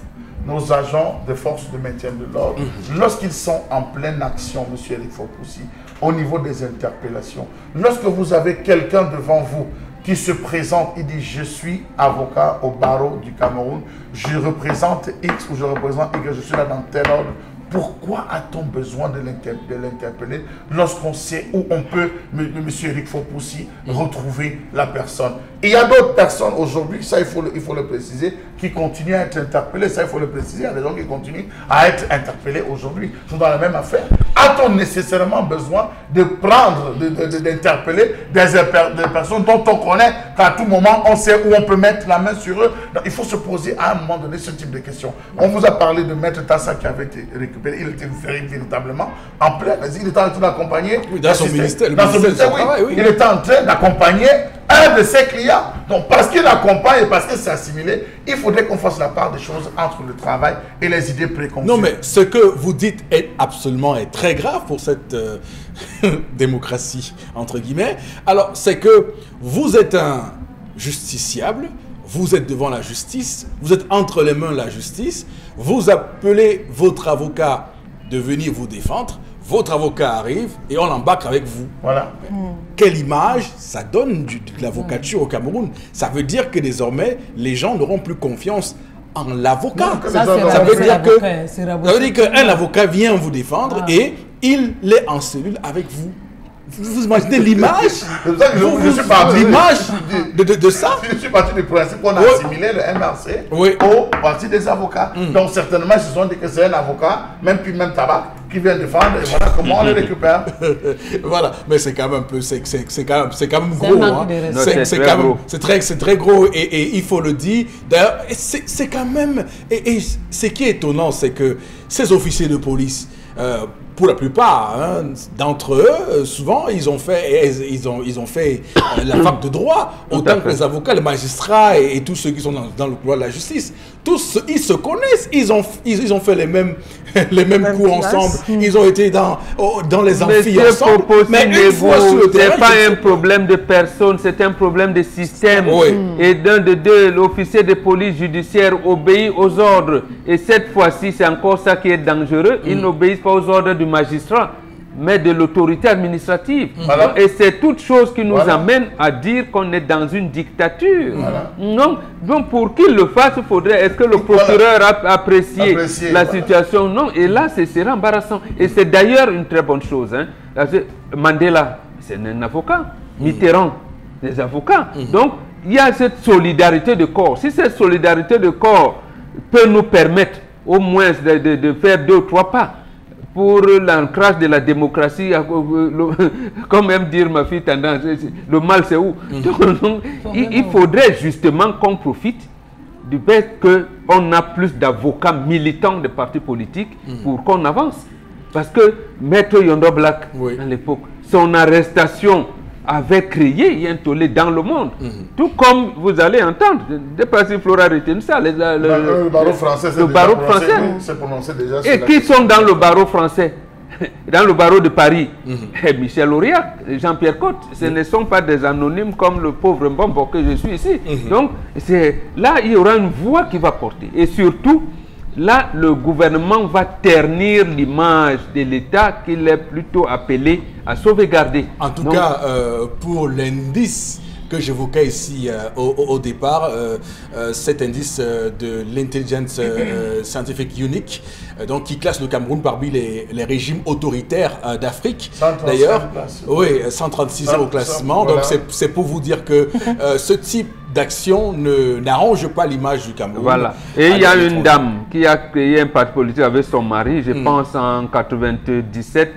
nos agents de force de maintien de l'ordre, lorsqu'ils sont en pleine action, M. Eric Fokoussi, au niveau des interpellations, lorsque vous avez quelqu'un devant vous qui se présente, il dit « Je suis avocat au barreau du Cameroun, je représente X ou je représente Y, je suis là dans tel ordre ». Pourquoi a-t-on besoin de l'interpeller lorsqu'on sait où on peut, M. Eric Fokoussi, retrouver la personne? Et il y a d'autres personnes aujourd'hui, ça il faut le préciser, qui continuent à être interpellées. Ça il faut le préciser, il y a des gens qui continuent à être interpellés aujourd'hui. Ils sont dans la même affaire. A-t-on nécessairement besoin de prendre, d'interpeller des personnes dont on connaît qu'à tout moment on sait où on peut mettre la main sur eux? Donc, il faut se poser à un moment donné ce type de questions. On vous a parlé de Maître Tassa qui avait été récupéré. Il était véritablement en plein. Il était en train d'accompagner. Oui, dans son ministère. Il était en train d'accompagner un de ses clients. Donc, parce qu'il accompagne et parce que c'est assimilé, il faudrait qu'on fasse la part des choses entre le travail et les idées préconçues. Non, mais ce que vous dites est absolument très grave pour cette démocratie, entre guillemets. Alors, c'est que vous êtes un justiciable, vous êtes devant la justice, vous êtes entre les mains de la justice, vous appelez votre avocat de venir vous défendre, votre avocat arrive et on l'embarque avec vous. Voilà. Quelle image ça donne de l'avocature au Cameroun? Ça veut dire que désormais, les gens n'auront plus confiance en l'avocat. Ça veut dire qu'un avocat vient vous défendre et il est en cellule avec vous. Vous imaginez l'image? Je suis parti l'image de ça. Je suis parti du principe qu'on a assimilé le MRC au parti des avocats. Donc certainement, ils se sont dit que c'est un avocat, même tabac, qui vient défendre et voilà comment on le récupère. Voilà, mais c'est quand même un peu, c'est quand même gros. Hein. C'est très gros et il faut le dire. D'ailleurs, c'est quand même, et ce qui est étonnant, c'est que ces officiers de police, pour la plupart d'entre eux, souvent, ils ont fait la fac de droit, autant que les avocats, les magistrats et tous ceux qui sont dans le couloir de la justice. Tous, ils se connaissent, ils ont fait les mêmes cours ensemble, ils ont été dans les amphis ensemble. Mais une fois sur le terrain, c'est pas un problème de personne, c'est un problème de système. Et d'un de deux, l'officier de police judiciaire obéit aux ordres. Et cette fois-ci, c'est encore ça qui est dangereux. Ils n'obéissent pas aux ordres du magistrat, mais de l'autorité administrative. Et c'est toute chose qui nous amène à dire qu'on est dans une dictature. Donc pour qu'il le fasse, il faudrait, est-ce que le procureur a apprécié la situation? Non, et là, c'est embarrassant. Et c'est d'ailleurs une très bonne chose. Mandela, c'est un avocat. Mitterrand, des avocats. Donc, il y a cette solidarité de corps. Si cette solidarité de corps peut nous permettre au moins de faire 2 ou 3 pas pour l'ancrage de la démocratie, comme aime dire ma fille tendance, le mal c'est où? Donc, il faudrait justement qu'on profite du fait qu'on a plus d'avocats militants de partis politiques pour qu'on avance. Parce que Maître Yondo Black, à l'époque, son arrestation avait créé un tollé dans le monde. Tout comme vous allez entendre, je ne sais pas si Flora retient ça, le barreau français, c'est prononcé déjà. Et qui sont dans le barreau français? Dans le barreau de Paris, Michel Auriac, Jean-Pierre Cotte, ce ne sont pas des anonymes comme le pauvre Mbombo que je suis ici. Donc, là, il y aura une voix qui va porter. Et surtout, là, le gouvernement va ternir l'image de l'État qu'il est plutôt appelé à sauvegarder. En tout cas, pour l'indice que j'évoquais ici au départ, cet indice de l'intelligence scientifique unique, donc qui classe le Cameroun parmi les régimes autoritaires d'Afrique. D'ailleurs, oui, 136e au classement. Voilà. Donc c'est pour vous dire que ce type d'action n'arrange pas l'image du Cameroun. Voilà. Et il y a une dame qui a créé un parti politique avec son mari, je pense en 97.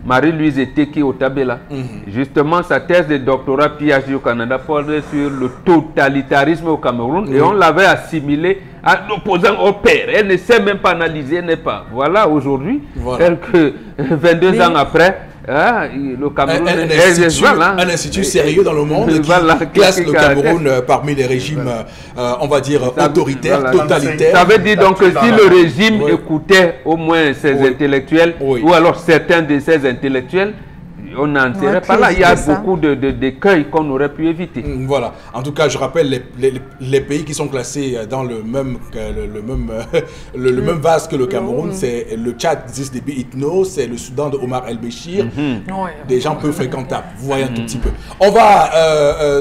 Marie-Louise Eteki Otabela. Justement, sa thèse de doctorat PhD au Canada portait sur le totalitarisme au Cameroun et on l'avait assimilé à l'opposant au père. Elle ne sait même pas analyser, elle n'est pas. Voilà, aujourd'hui, quelques 22 ans après, le Cameroun un institut sérieux dans le monde qui classe le Cameroun parmi les régimes, on va dire, autoritaires, totalitaires. Ça veut dire donc que si le régime écoutait au moins ses intellectuels, ou alors certains de ses intellectuels, on n'en serait pas là. Il y a beaucoup d'écueils qu'on aurait pu éviter. Voilà. En tout cas, je rappelle les pays qui sont classés dans le même vase que le Cameroun. C'est le Tchad d'Idriss Déby Itno, c'est le Soudan de Omar El-Béchir. Des gens peu fréquentables. Vous voyez un tout petit peu. On va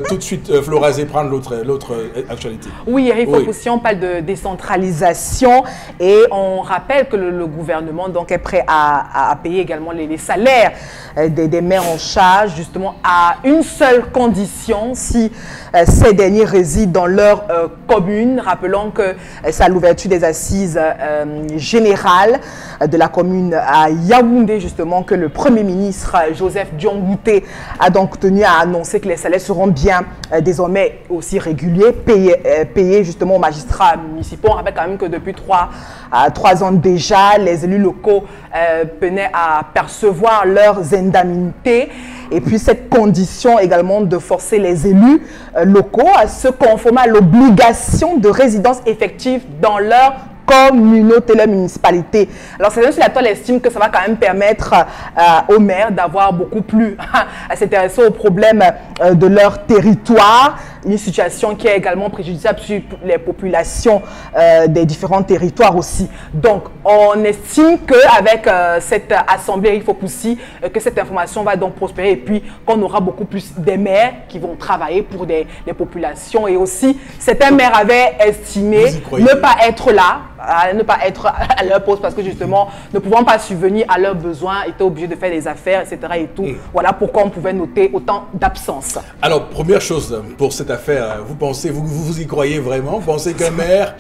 tout de suite, Florazé, prendre l'autre actualité. Oui, Eric Fokoussi, on parle de décentralisation et on rappelle que le gouvernement donc, est prêt à payer également les salaires des maires en charge, justement, à une seule condition, si ces derniers résident dans leur commune. Rappelons que c'est à l'ouverture des assises générales de la commune à Yaoundé, justement, que le Premier ministre Joseph Dion-Ngouté a donc tenu à annoncer que les salaires seront bien désormais aussi réguliers, payés justement aux magistrats municipaux. On rappelle quand même que depuis 3 ans déjà, les élus locaux peinaient à percevoir leurs indemnités. Et puis cette condition également de forcer les élus locaux à se conformer à l'obligation de résidence effective dans leur communauté, leur municipalité. Alors, c'est sur la toile estime que ça va quand même permettre aux maires d'avoir beaucoup plus à s'intéresser aux problèmes de leur territoire. Une situation qui est également préjudiciable sur les populations des différents territoires aussi. Donc, on estime qu'avec cette assemblée, il faut aussi que cette information va donc prospérer et puis qu'on aura beaucoup plus des maires qui vont travailler pour les populations. Et aussi, certains maires avaient estimé ne pas être là, ne pas être à leur poste parce que justement, ne pouvant pas subvenir à leurs besoins, étaient obligés de faire des affaires, etc. et tout. Voilà pourquoi on pouvait noter autant d'absence. Alors, première chose pour cette affaire, vous pensez, vous y croyez vraiment? Vous pensez qu'un maire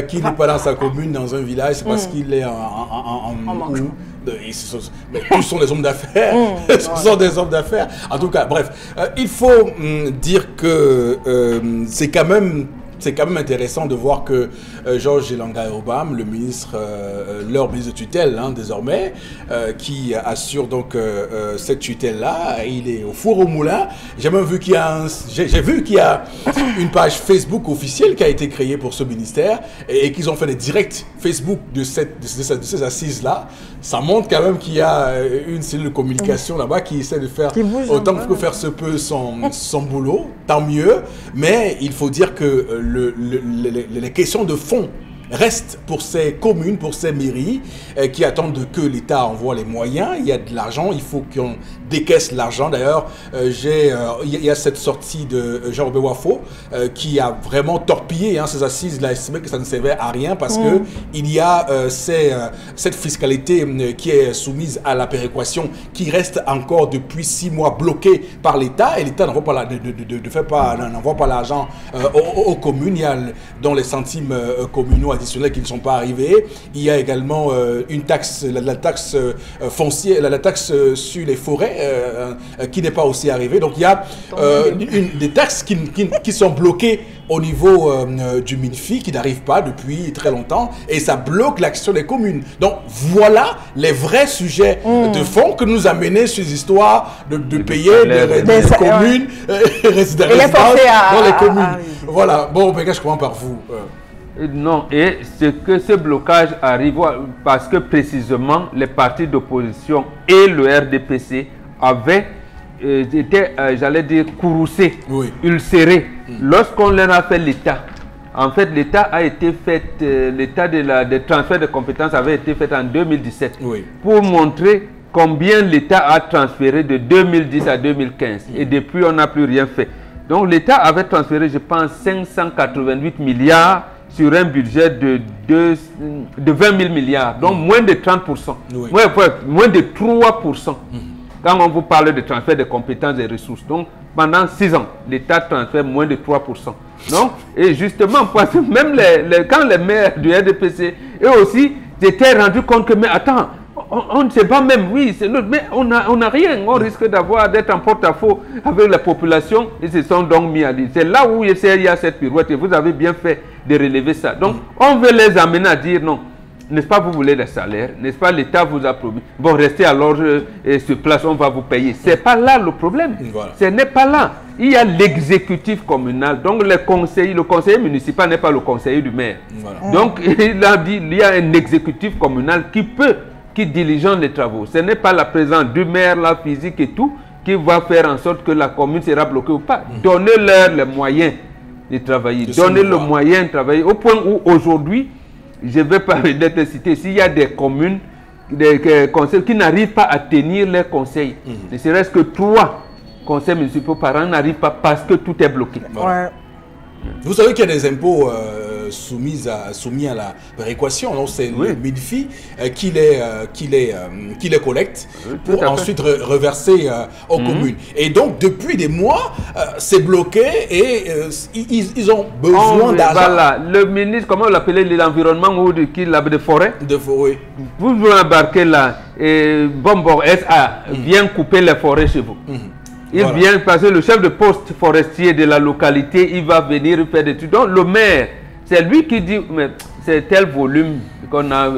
qui n'est pas dans sa commune, dans un village, c'est parce qu'il est en manque? Mais tous sont des hommes d'affaires. Ce sont des hommes d'affaires. En tout cas, bref, il faut dire que c'est quand même intéressant de voir que Georges Elanga Obam, le ministre, leur ministre de tutelle désormais, qui assure donc cette tutelle-là, il est au four au moulin. J'ai même vu qu'il y a une page Facebook officielle qui a été créée pour ce ministère et qu'ils ont fait des directs Facebook de ces assises-là. Ça montre quand même qu'il y a une cellule de communication là-bas qui essaie de faire autant que faire se peut son boulot, tant mieux. Mais il faut dire que les questions de fond restent pour ces communes, pour ces mairies qui attendent que l'État envoie les moyens. Il y a de l'argent, il faut qu'on décaisse l'argent. D'ailleurs, il y a cette sortie de Jean-Robert Wafo qui a vraiment torpillé ces assises. Il a estimé que ça ne servait à rien parce que il y a cette fiscalité qui est soumise à la péréquation qui reste encore depuis 6 mois bloquée par l'État et l'État n'envoie pas l'argent aux communes. Il y a dans les centimes communaux à additionnels qui ne sont pas arrivés. Il y a également une taxe, la taxe foncière, la taxe sur les forêts qui n'est pas aussi arrivée. Donc il y a des taxes qui sont bloquées au niveau du MINFI, qui n'arrive pas depuis très longtemps, et ça bloque l'action des communes. Donc voilà les vrais sujets de fond que nous a menés sur les histoires de payer des communes, résidents dans les communes. Voilà, bon, je commence par vous. Non, et ce blocage arrive parce que précisément les partis d'opposition et le RDPC avaient été, j'allais dire, courroucés, ulcérés. Lorsqu'on leur a fait l'État, en fait, l'État a été fait, l'État des transferts de compétences avait été fait en 2017 pour montrer combien l'État a transféré de 2010 à 2015. Et depuis, on n'a plus rien fait. Donc, l'État avait transféré, je pense, 588 milliards sur un budget de 20 000 milliards, donc moins de 30%, moins de 3%. Quand on vous parle de transfert de compétences et ressources, donc pendant 6 ans, l'État transfère moins de 3%. Donc, et justement, parce que même quand les maires du RDPC, eux aussi, s'étaient rendus compte que, mais attends, on ne sait pas même, oui, c'est notre, mais on n'a rien, on risque d'être en porte-à-faux avec la population, ils se sont donc mis à dire. C'est là où il y a cette pirouette, et vous avez bien fait de relever ça. Donc, on veut les amener à dire non. N'est-ce pas, vous voulez des salaires, n'est-ce pas, l'État vous a promis. Bon, restez alors sur place, on va vous payer. Ce n'est pas là le problème. Ce n'est pas là. Il y a l'exécutif communal. Donc, le conseiller municipal n'est pas le conseiller du maire. Donc, il a dit il y a un exécutif communal qui diligente les travaux. Ce n'est pas la présence du maire, la physique et tout, qui va faire en sorte que la commune sera bloquée ou pas. Donnez-leur les moyens de travailler. Donnez le moyen de travailler au point où aujourd'hui, je ne vais pas être cité, s'il y a des communes, des conseils qui n'arrivent pas à tenir les conseils, ne serait-ce que 3 conseils municipaux par an n'arrivent pas parce que tout est bloqué. Vous savez qu'il y a des impôts soumis à la péréquation, c'est le MINFI qui les collecte pour ensuite reverser aux communes. Et donc, depuis des mois, c'est bloqué et ils ont besoin d'argent. Voilà, le ministre, comment on l'appelait, l'environnement ou de forêt. De forêt. Vous embarquez là, et Bombor SA vient couper les forêts chez vous. Il vient parce que le chef de poste forestier de la localité, il va venir faire des trucs. Donc le maire, c'est lui qui dit, mais c'est tel volume qu'on a.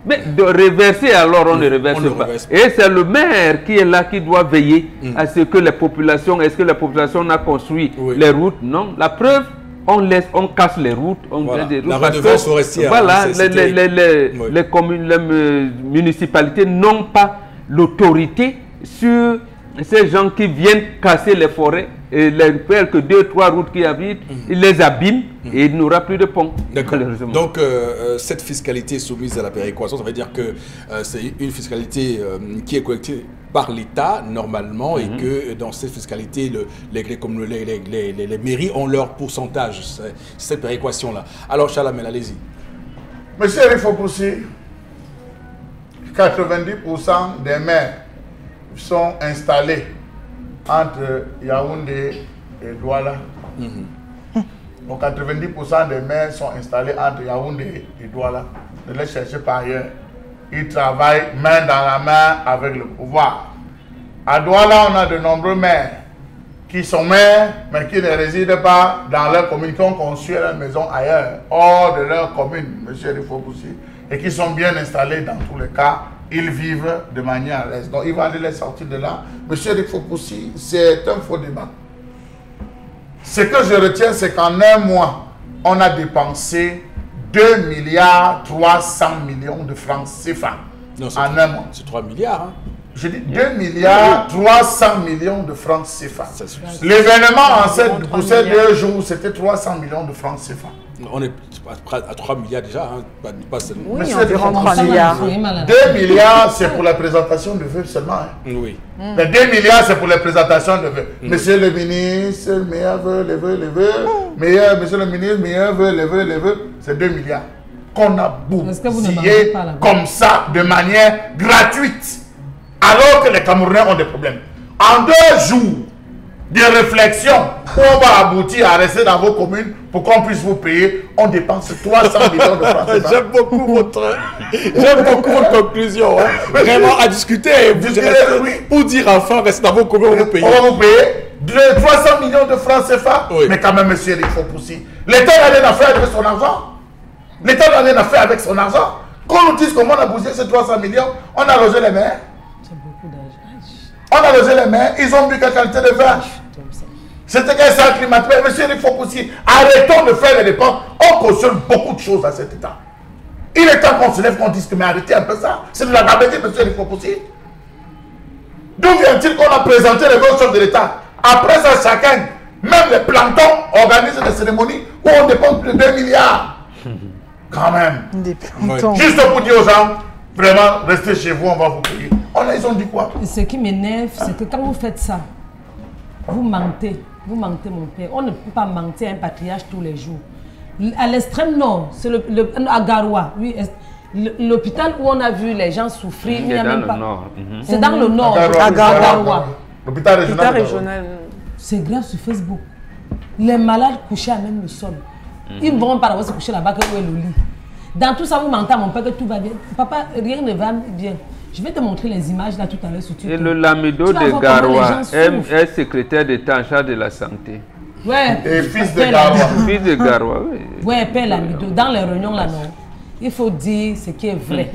Mais de reverser, alors on ne reverse pas. Et c'est le maire qui est là, qui doit veiller à ce que les populations, est-ce que la population a construit les routes? Non. La preuve, on casse les routes. La redevance forestière. Voilà, les communes, les municipalités n'ont pas l'autorité sur ces gens qui viennent casser les forêts et les faire que 2-3 routes qui habitent, ils les abîment et il n'y aura plus de pont. Donc, cette fiscalité soumise à la péréquation, ça veut dire que c'est une fiscalité qui est collectée par l'État normalement et que dans cette fiscalité, les mairies ont leur pourcentage, cette péréquation-là. Alors, Chalamel, allez-y. Monsieur Rifopoussi, 90% des maires sont installés entre Yaoundé et Douala. Donc 90% des maires sont installés entre Yaoundé et Douala. Ne les cherchez pas ailleurs. Ils travaillent main dans la main avec le pouvoir. À Douala, on a de nombreux maires qui sont maires, mais qui ne résident pas dans leur commune, qui ont construit leur maison ailleurs, hors de leur commune, monsieur Rifopoussi, et qui sont bien installés dans tous les cas. Ils vivent de manière à l'aise. Donc, il va aller les sortir de là. Monsieur Rifopoussi, c'est un faux débat. Ce que je retiens, c'est qu'en un mois, on a dépensé 2 milliards 300 millions de francs CFA. Non, en un mois. C'est 3 milliards. Hein. Je dis 2 milliards 300 millions de francs CFA. L'événement pour ces 2 jours, c'était 300 millions de francs CFA. On est à 3 milliards déjà, hein, pas seulement. Oui, environ 3 milliards. 2 milliards, c'est pour la présentation de vœux seulement. Hein. Oui. Mais 2 milliards, c'est pour la présentation de vœux. Monsieur le ministre, meilleurs vœux, les vœux, les vœux. Monsieur le ministre, meilleurs vœux, les vœux, les vœux. C'est 2 milliards. Qu'on a bousillé comme ça, de manière gratuite. Alors que les Camerounais ont des problèmes. En 2 jours, de réflexion où on va aboutir à rester dans vos communes pour qu'on puisse vous payer, on dépense 300 millions de francs CFA. J'aime beaucoup votre conclusion. Hein. Vraiment à discuter et vous pour dire enfin, restez dans vos communes, on va vous payer. On va vous payer 300 millions de francs CFA. Oui. Mais quand même, monsieur Eric Fopoussi, l'État n'a rien à faire avec son argent. L'État n'a rien à faire avec son argent. Qu'on nous dise comment on a bougé ces 300 millions, on a logé les maires. On a logé les maires, ils ont bu quelle qualité de vin. C'était qu'un centre climatique. Monsieur Eric Fopoussi, arrêtons de faire les dépenses. On cautionne beaucoup de choses à cet État. Il est temps qu'on se lève, qu'on dise que mais arrêtez un peu ça. C'est de la gravité, monsieur Eric Fopoussi. D'où vient-il qu'on a présenté les grands chefs de l'État? Après ça, chacun, même les plantons, organisent des cérémonies où on dépense plus de 2 milliards. Quand même. Des plantons. Juste pour dire aux gens, vraiment, restez chez vous, on va vous payer. Ils ont dit quoi? Ce qui m'énerve, c'est que quand vous faites ça, vous mentez. Vous mentez, mon père. On ne peut pas mentir à un patriarche tous les jours. À l'extrême nord, c'est à Garoua, oui, l'hôpital où on a vu les gens souffrir. C'est dans le nord. C'est dans le nord, à Garoua. L'hôpital régional. C'est grave sur Facebook. Les malades couchés à même le sol. Ils ne vont pas se coucher là-bas que où est le lit. Dans tout ça, vous mentez à mon père que tout va bien. Papa, rien ne va bien. Je vais te montrer les images là tout à l'heure sur Twitter. Et le Lamido de Garoua est secrétaire d'État en charge de la santé. Ouais. Et fils de Garoua. Fils de Garoua, oui. Ouais, père Lamido. Dans les réunions là, non. Il faut dire ce qui est vrai.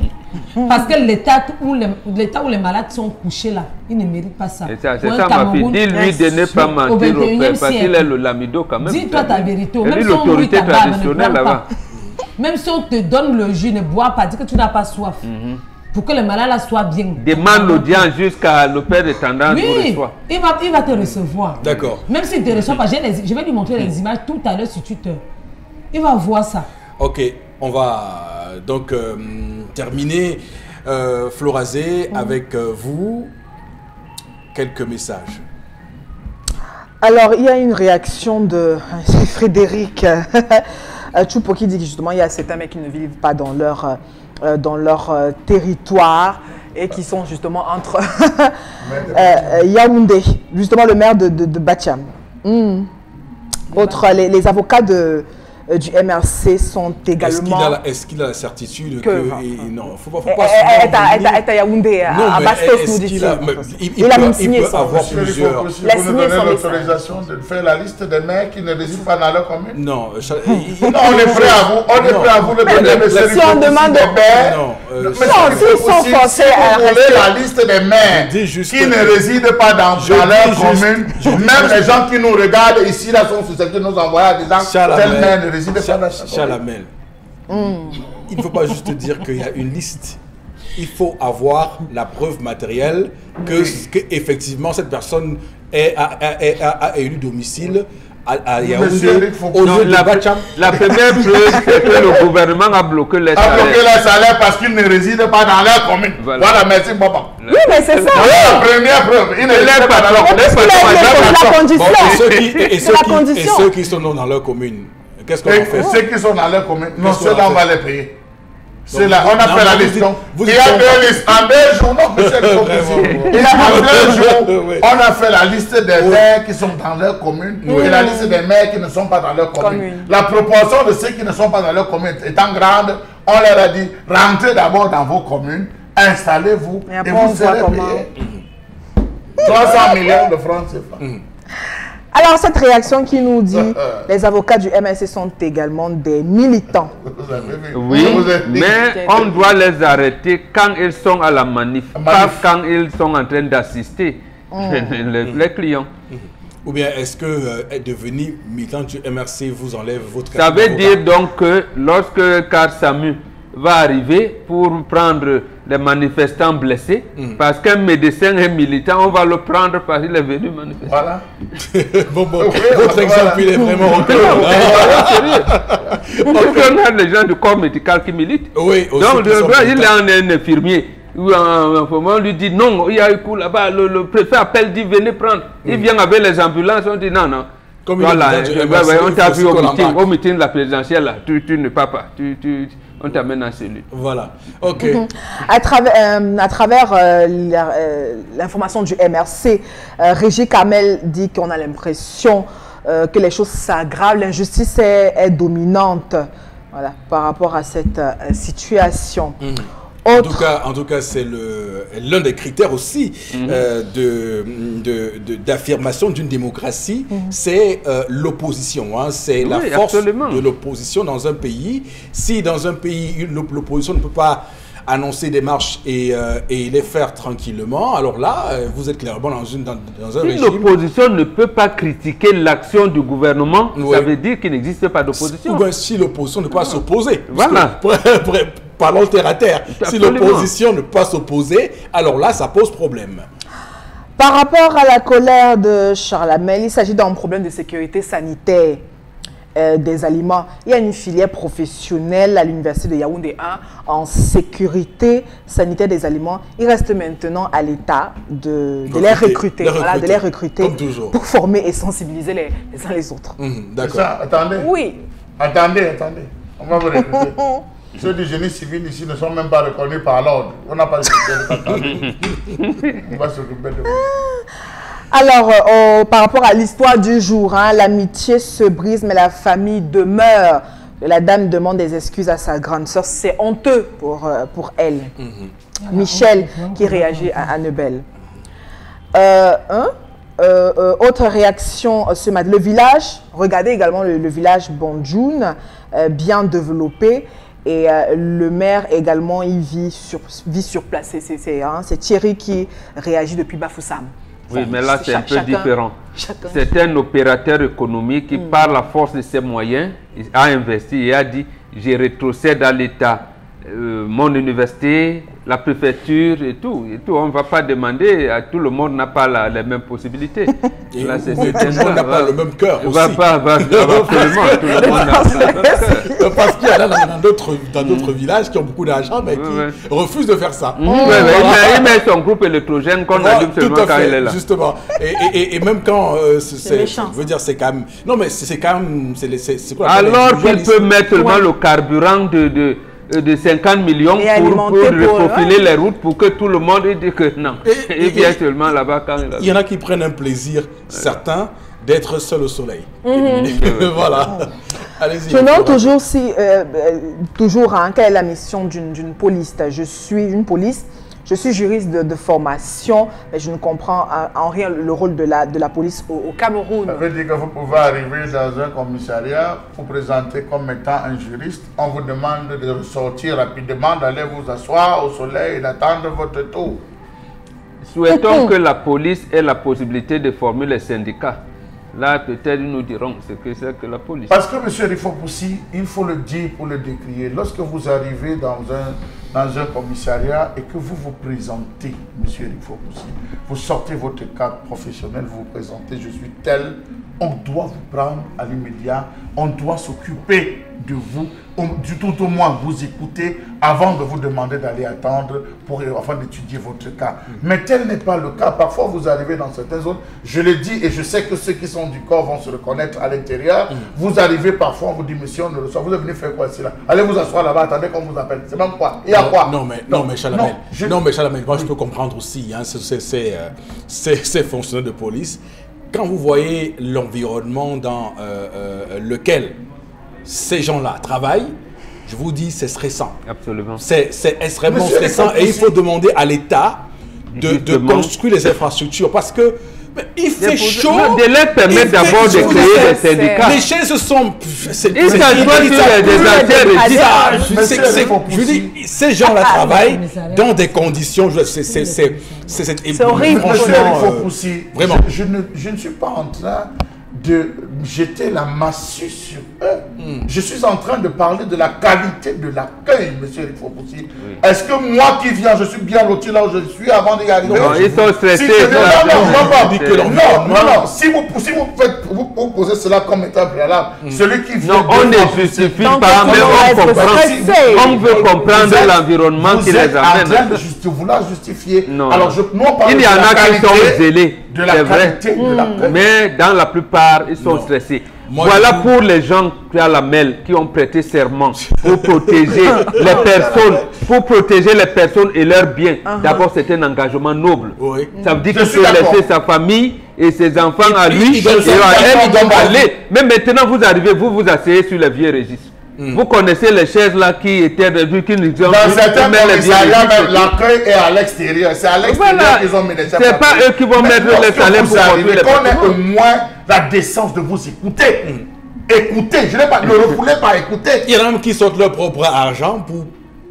Parce que l'État où les malades sont couchés là, ils ne méritent pas ça. C'est ça ma fille. Dis-lui de ne pas mentir au père parce qu'il est le Lamido quand même. Dis-toi ta vérité. Même l'autorité traditionnelle là-bas. Même si on te donne le jus, ne bois pas, dis que tu n'as pas soif. Pour que le malade là soit bien. Demande l'audience jusqu'à le père de tendance vous reçoit. Il va te recevoir. D'accord. Même s'il ne te reçoit pas, je vais lui montrer les images tout à l'heure sur Twitter. Il va voir ça. Ok, on va donc terminer. Florazé, avec vous, quelques messages. Alors, il y a une réaction de Frédéric Choupo qui dit que justement, il y a certains mecs qui ne vivent pas dans leur territoire et qui sont justement entre Yaoundé, justement le maire de Batiam. Autre, les avocats du MRC sont également... Est-ce qu'il a la certitude que... non, faut pas est à Yaoundé, à Bastos, nous dit-il. Il a même signé son... plusieurs. Vous nous donnez l'autorisation de faire la liste des maires qui ne résident pas dans leur commune? Non. On est prêt à vous. On est prêt à vous de donner, monsieur. Si on demande aux maires... Non, s'ils sont forcés à rester la liste des maires qui ne résident pas dans leur commune, même les gens qui nous regardent ici, là, sont susceptibles de nous envoyer en disant tel maire ne réside pas dans leur Chalamel, il ne faut pas juste dire qu'il y a une liste. Il faut avoir la preuve matérielle que effectivement cette personne a élu domicile à Yaoundé au lieu de Batiam. La première preuve, c'est que le gouvernement a bloqué les salaires. A bloqué les salaires parce qu'ils ne résident pas dans leur commune. Voilà, merci papa. Oui, mais c'est ça. La première preuve, ils ne résident pas dans leur commune. C'est la condition. Et ceux qui sont dans leur commune, qu'est-ce qu'on fait? Ceux qui sont dans leur commune, non, ceux-là, on va les payer. C'est là, on a fait la liste. Il y a 2 listes. En 2 jours, non, monsieur le professeur. Il y a en 2 jours, on a fait la liste des maires qui sont dans leur commune et la liste des maires qui ne sont pas dans leur commune. La proportion de ceux qui ne sont pas dans leur commune étant grande, on leur a dit, rentrez d'abord dans vos communes, installez-vous et vous serez payés 300 millions de francs CFA. Alors, cette réaction qui nous dit les avocats du MSC sont également des militants. Oui, mais on doit les arrêter quand ils sont à la manif, pas quand ils sont en train d'assister les clients. Ou bien est-ce que devenir militant du MRC vous enlève votre... Ça veut dire donc que lorsque Car Samu va arriver pour prendre les manifestants blessés, parce qu'un médecin est militant, on va le prendre parce qu'il est venu manifester. Voilà. Votre exemple, il est vraiment sérieux. On a les gens du corps médical qui militent. Oui, donc, il est un infirmier. On lui dit non, il y a un coup là-bas, le préfet appelle, dit venez prendre. Il vient avec les ambulances, on dit non, non. Voilà, on t'a vu au meeting de la présidentielle, là, tu ne pars pas. on t'amène en cellule. Voilà, ok. À travers l'information du MRC, Régis Kamel dit qu'on a l'impression que les choses s'aggravent, l'injustice est dominante, voilà, par rapport à cette situation. En tout cas, c'est l'un des critères aussi d'affirmation d'une démocratie, c'est l'opposition. Hein, c'est la force de l'opposition dans un pays. Si dans un pays, l'opposition ne peut pas annoncer des marches et les faire tranquillement, alors là, vous êtes clairement dans un régime. Si l'opposition ne peut pas critiquer l'action du gouvernement, ça veut dire qu'il n'existe pas d'opposition. Ou si l'opposition ne peut pas s'opposer. Voilà. Parlons terre à terre. Si l'opposition ne peut pas s'opposer, alors là, ça pose problème. Par rapport à la colère de Charles Hamel, il s'agit d'un problème de sécurité sanitaire des aliments. Il y a une filière professionnelle à l'université de Yaoundé 1 en sécurité sanitaire des aliments. Il reste maintenant à l'État de les recruter, comme toujours, pour former et sensibiliser les uns les autres. D'accord. Attendez. Oui. Attendez. On va vous recruter. Ceux du génie civil ici ne sont même pas reconnus par l'ordre. On n'a pas de attendez. On va s'occuper de vous. Alors, par rapport à l'histoire du jour, hein, l'amitié se brise, mais la famille demeure. La dame demande des excuses à sa grande sœur. C'est honteux pour elle. Michel qui réagit à Annabelle. Autre réaction ce matin. Le village, regardez également le village Bonjoun, bien développé. Et le maire également, il vit sur place. C'est Thierry qui réagit depuis Bafoussam. Oui, mais là, c'est un peu différent. C'est un opérateur économique qui, par la force de ses moyens, a investi et a dit « je rétrocède à l'État mon université, la préfecture et tout. On ne va pas demander, à tout le monde n'a pas les mêmes possibilités. Et là, tout le monde n'a pas le même cœur aussi. Absolument, tout le monde n'a pas le même cœur. Parce qu'il y en a dans d'autres villages qui ont beaucoup d'argent, mais qui refusent de faire ça. Il met son groupe électrogène qu'on allume seulement quand il est là. Justement. Et même quand... c'est méchant. Je veux dire, c'est quand même... Non, mais c'est quand même... Alors qu'il peut mettre seulement le carburant de 50 millions pour reprofiler les routes pour que tout le monde dise que non. Et vient seulement là-bas quand il a... Il y en a qui prennent un plaisir certain d'être seul au soleil. Voilà. Allez-y. Je demande toujours quelle est la mission d'une police. Je suis une police. Je suis juriste de formation, mais je ne comprends en rien le rôle de la police au Cameroun. Ça veut dire que vous pouvez arriver dans un commissariat, vous présenter comme étant un juriste, on vous demande de sortir rapidement, d'aller vous asseoir au soleil et d'attendre votre tour. Souhaitons que la police ait la possibilité de former les syndicats. Là, peut-être nous dirons ce que c'est que la police. Parce que, M. Rifopoussi, il faut le dire pour le décrier. Lorsque vous arrivez dans un commissariat et que vous vous présentez, M. Rifopoussi, vous sortez votre carte professionnelle, vous vous présentez, je suis tel, on doit vous prendre à l'immédiat, on doit s'occuper de vous, du tout au moins vous écouter avant de vous demander d'aller attendre afin d'étudier votre cas. Mais tel n'est pas le cas. Parfois vous arrivez dans certaines zones, je le dis et je sais que ceux qui sont du corps vont se reconnaître à l'intérieur. Vous arrivez parfois, on vous dit monsieur, on ne reçoit, vous êtes venu faire quoi ici là? Allez vous asseoir là-bas, attendez qu'on vous appelle. C'est même quoi? Il y a quoi? Non mais Chalamel, moi je peux comprendre aussi, hein, ces fonctionnaires de police. Quand vous voyez l'environnement dans lequel ces gens-là travaillent, je vous dis, c'est stressant. Absolument. C'est extrêmement stressant et il faut demander à l'État de construire les infrastructures parce que il fait chaud. De leur permettre d'abord de créer des syndicats. Les chaises sont... Ils s'assoient sur des anciens registres. Je dis, ces gens-là travaillent dans des conditions... C'est horrible. Vraiment. Je ne suis pas en train de jeter la massue sur eux. Je suis en train de parler de la qualité de l'accueil, monsieur Rifopoussi. Oui. Est-ce que moi qui viens, je suis bien loti là où je suis avant d'y arriver? Non, ils sont stressés. Non. Si vous posez cela comme état préalable, celui qui vient... Non, on ne justifie pas, mais on veut comprendre l'environnement qui les amène. Vous êtes en train de vouloir justifier. Non. Alors, il y en a qui sont zélés, de la qualité de l'accueil. Mais dans la plupart, ils sont stressés. Voilà pour les gens qui à la MEL qui ont prêté serment pour protéger les personnes et leurs biens. D'abord, c'est un engagement noble. Oui. Ça veut dire qu'il faut laisser sa famille et ses enfants à lui et à elle, ils doivent aller. Mais maintenant, vous arrivez, vous asseyez sur les vieux registres. Vous connaissez les chaises là qui étaient revues, qui nous ont... Dans certains commissariats, l'accueil est à l'extérieur. C'est à l'extérieur qu'ils ont mis les chaises. C'est pas eux qui vont mettre les salaires pour conduire les qu'on ait au moins la décence de vous écouter. Écoutez, je n'ai pas, ne refoulez pas écouter. Il y en a même qui sortent leur propre argent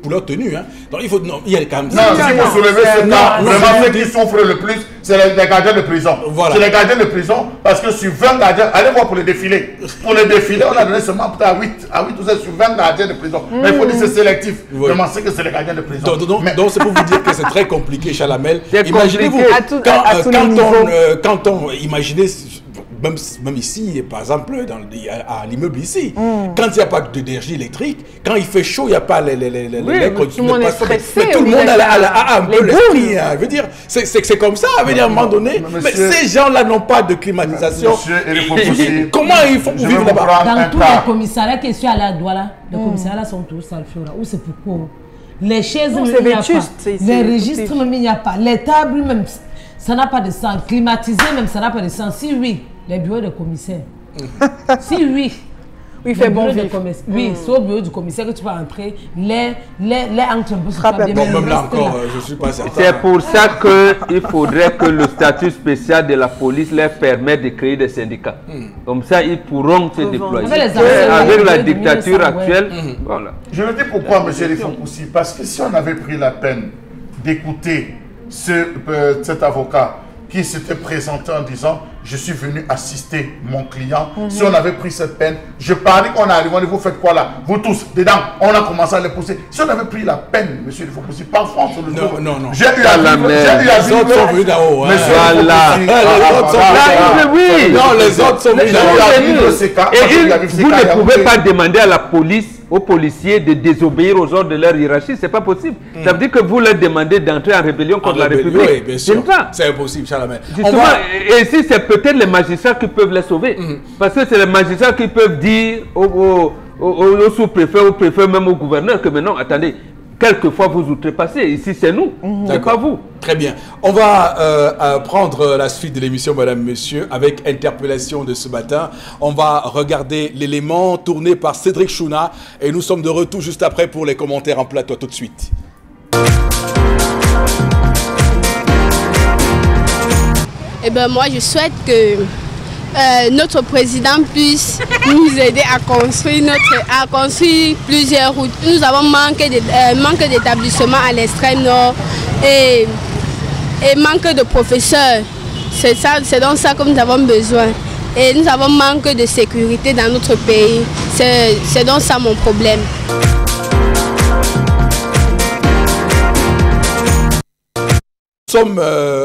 pour leur tenue. Hein. Donc il faut... Non, il y a quand même... Non, si vous soulevez ce cas, vraiment ceux qui souffrent le plus, c'est les gardiens de prison. Voilà. C'est les gardiens de prison, parce que sur 20 gardiens, allez voir pour les défilés. Pour les défilés, on a donné seulement à 8 ou 7 sur 20 gardiens de prison. Mais il faut dire que c'est sélectif. Vraiment, c'est que c'est les gardiens de prison. Donc c'est pour vous dire que c'est très compliqué, Chalamel. Imaginez-vous, quand on... Imaginez... Même ici, par exemple, à l'immeuble ici, quand il n'y a pas d'énergie électrique, quand il fait chaud, il n'y a pas les tout le monde est stressé. Tout le monde a un peu l'esprit. Je veux dire, c'est comme ça, à un moment donné. Mais ces gens-là n'ont pas de climatisation. Comment ils font pour vivre là-bas? Dans tous les commissariats qui sont allés à Douala, les commissariats sont tous sulfureux. Où c'est pourquoi? Les chaises, il n'y a pas. Les registres, même il n'y a pas. Les tables, même, ça n'a pas de sens. Climatisé, même, ça n'a pas de sens. Si oui, les bureaux de commissaire. Si oui, il fait bon vivre. Oui, c'est au bureau du commissaire que tu vas entrer. Les entre un peu sur bien. Bon, même là encore, je ne suis pas certain. C'est pour ça qu'il faudrait que le statut spécial de la police leur permette de créer des syndicats. Comme ça, ils pourront se déployer. Avec la dictature actuelle, voilà. Je le dis pourquoi, M. Rifokoussi, parce que si on avait pris la peine d'écouter cet avocat qui s'était présenté en disant « Je suis venu assister mon client ». Si on avait pris cette peine, je parlais qu'on arrive, on dit « Vous faites quoi là ?» Vous tous, dedans, on a commencé à les pousser. Si on avait pris la peine, monsieur Rifokoussi, parfois on se le trouve. Non. J'ai eu à vivre. Les autres sont venus d'en-haut. Voilà. Non, les autres sont venus d'en-haut. Et vous ne pouvez pas demander à la police, aux policiers de désobéir aux ordres de leur hiérarchie, c'est pas possible. Ça veut dire que vous leur demandez d'entrer en rébellion contre la République. Oui, bien sûr. C'est impossible, Chalamel. Justement, et si c'est peut-être les magistrats qui peuvent les sauver. Parce que c'est les magistrats qui peuvent dire au sous-préfet, au préfet, même au gouverneur que maintenant, attendez, quelquefois vous outrepassez. Ici, c'est nous, c'est pas vous. Très bien. On va prendre la suite de l'émission, madame, monsieur, avec interpellation de ce matin. On va regarder l'élément tourné par Cédric Chouna et nous sommes de retour juste après pour les commentaires en plateau. Tout de suite. Eh bien, moi, je souhaite que notre président puisse nous aider à construire plusieurs routes. Nous avons manque d'établissements à l'extrême nord et manque de professeurs. C'est donc ça que nous avons besoin. Et nous avons manque de sécurité dans notre pays. C'est donc ça mon problème.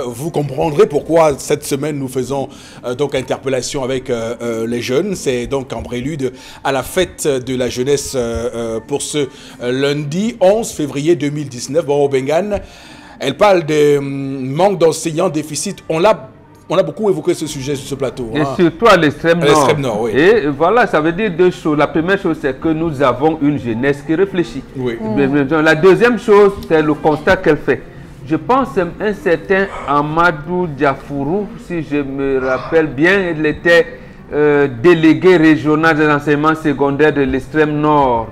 Vous comprendrez pourquoi cette semaine nous faisons donc interpellation avec les jeunes. C'est donc en prélude à la fête de la jeunesse pour ce lundi 11 février 2019. Bon, au Bengan, elle parle de manque d'enseignants, déficit. On a beaucoup évoqué ce sujet sur ce plateau. Et surtout à l'extrême nord. À l'extrême nord, oui. Et voilà, ça veut dire deux choses. La première chose, c'est que nous avons une jeunesse qui réfléchit. Oui. La deuxième chose, c'est le constat qu'elle fait. Je pense un certain Amadou Diafourou, si je me rappelle bien, il était délégué régional de l'enseignement secondaire de l'extrême nord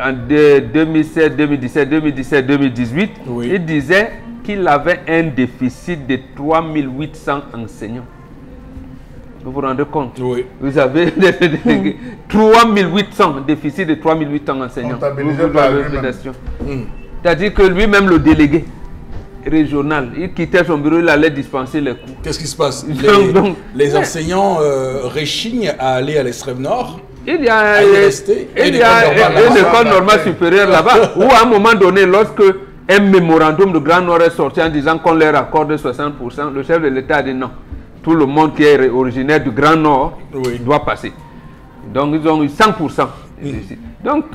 en 2016, 2017, 2017, 2018. Oui. Il disait qu'il avait un déficit de 3800 enseignants. Vous vous rendez compte? Oui. Vous avez 3800, déficit de 3800 enseignants. C'est-à-dire que lui-même, le délégué régional, il quittait son bureau, il allait dispenser les cours. Qu'est-ce qui se passe? Les enseignants rechignent à aller à l'extrême nord. Il y a une école normale supérieure là-bas, où à un moment donné, lorsque un mémorandum de Grand Nord est sorti en disant qu'on leur accorde 60%, le chef de l'État a dit non. Tout le monde qui est originaire du Grand Nord doit passer. Donc ils ont eu 100%. Donc,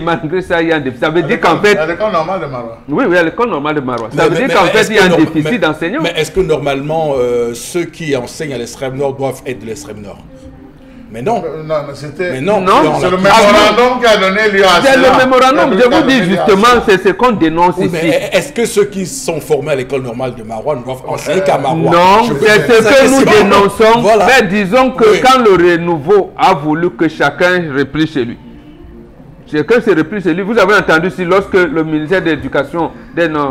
malgré ça, il y a un déficit. Ça veut dire qu'en fait... À l'école normale de Marois. Oui, à l'école normale de Marois. Ça veut dire qu'en fait, il y a un déficit d'enseignants. Mais est-ce que normalement, ceux qui enseignent à l'extrême nord doivent être de l'extrême nord? Mais non. Non, mais c'était... Mais non. C'est le mémorandum qui a donné lieu à C'est cela. le mémorandum, je vous dis justement, c'est ce qu'on dénonce Oui, ici. mais est-ce que ceux qui sont formés à l'école normale de Marois ne doivent enseigner qu'à Marois? Non, c'est ce que nous dénonçons. Voilà. Mais disons que quand le renouveau a voulu que chacun replie chez lui, chacun se replie chez lui. Vous avez entendu si lorsque le ministère de l'Éducation,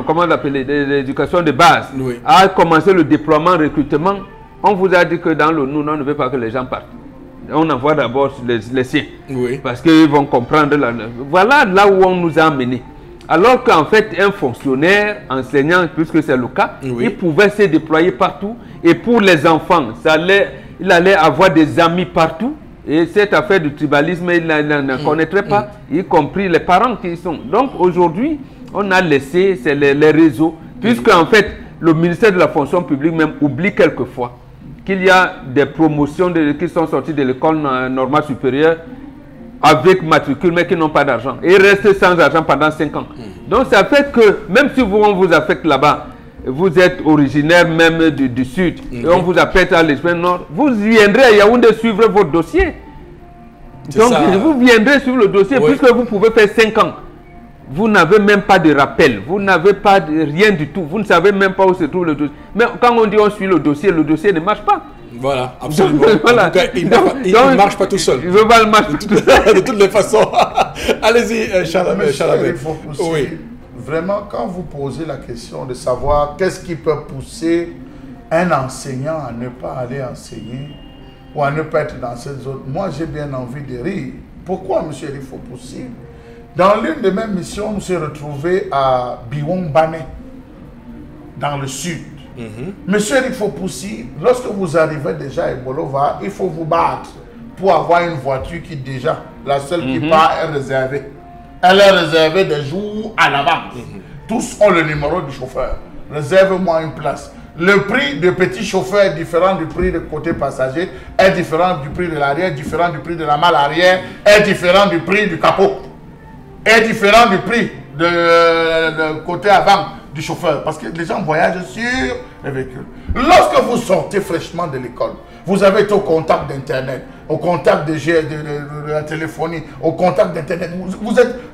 comment on l'appelle, de l'éducation de base, a commencé le déploiement, recrutement, on vous a dit que dans le nous, on ne veut pas que les gens partent. On envoie d'abord les siens. Oui. Parce qu'ils vont comprendre. Voilà là où on nous a amenés. Alors qu'en fait, un fonctionnaire, enseignant, puisque c'est le cas, il pouvait se déployer partout. Et pour les enfants, il allait avoir des amis partout. Et cette affaire du tribalisme, il ne connaîtrait pas, y compris les parents qui y sont. Donc aujourd'hui, on a laissé les réseaux, puisque en fait, le ministère de la fonction publique même oublie quelquefois qu'il y a des promotions qui sont sorties de l'école normale supérieure avec matricule, mais qui n'ont pas d'argent. Et ils restent sans argent pendant 5 ans. Donc ça fait que, même si on vous affecte là-bas, vous êtes originaire même du sud, et on vous appelle à l'extrême nord, vous viendrez à Yaoundé suivre votre dossier. Donc vous viendrez suivre le dossier, puisque vous pouvez faire 5 ans. Vous n'avez même pas de rappel, vous n'avez pas de rien du tout, vous ne savez même pas où se trouve le dossier. Mais quand on dit on suit le dossier ne marche pas. Voilà, absolument. Voilà. En tout cas, il ne marche pas tout seul. Il ne pas le marcher tout seul. De toutes les façons. Allez-y, Charabé. Oui. Vraiment, quand vous posez la question de savoir qu'est-ce qui peut pousser un enseignant à ne pas aller enseigner ou à ne pas être dans cette zone, moi j'ai bien envie de rire. Pourquoi, monsieur Rifopoussi? Dans l'une de mes missions, on s'est retrouvé à Biwombane, dans le sud. Monsieur Rifopoussi, lorsque vous arrivez déjà à Ebolova, il faut vous battre pour avoir une voiture qui déjà, la seule qui part est réservée. Elle est réservée des jours à l'avance. Tous ont le numéro du chauffeur. Réserve-moi une place. Le prix de petit chauffeur est différent du prix de côté passager, est différent du prix de l'arrière, différent du prix de la malle arrière, est différent du prix du capot, est différent du prix de côté avant du chauffeur. Parce que les gens voyagent sur les véhicules. Lorsque vous sortez fraîchement de l'école, vous avez été au contact d'Internet, au contact de la téléphonie, au contact d'Internet. Vous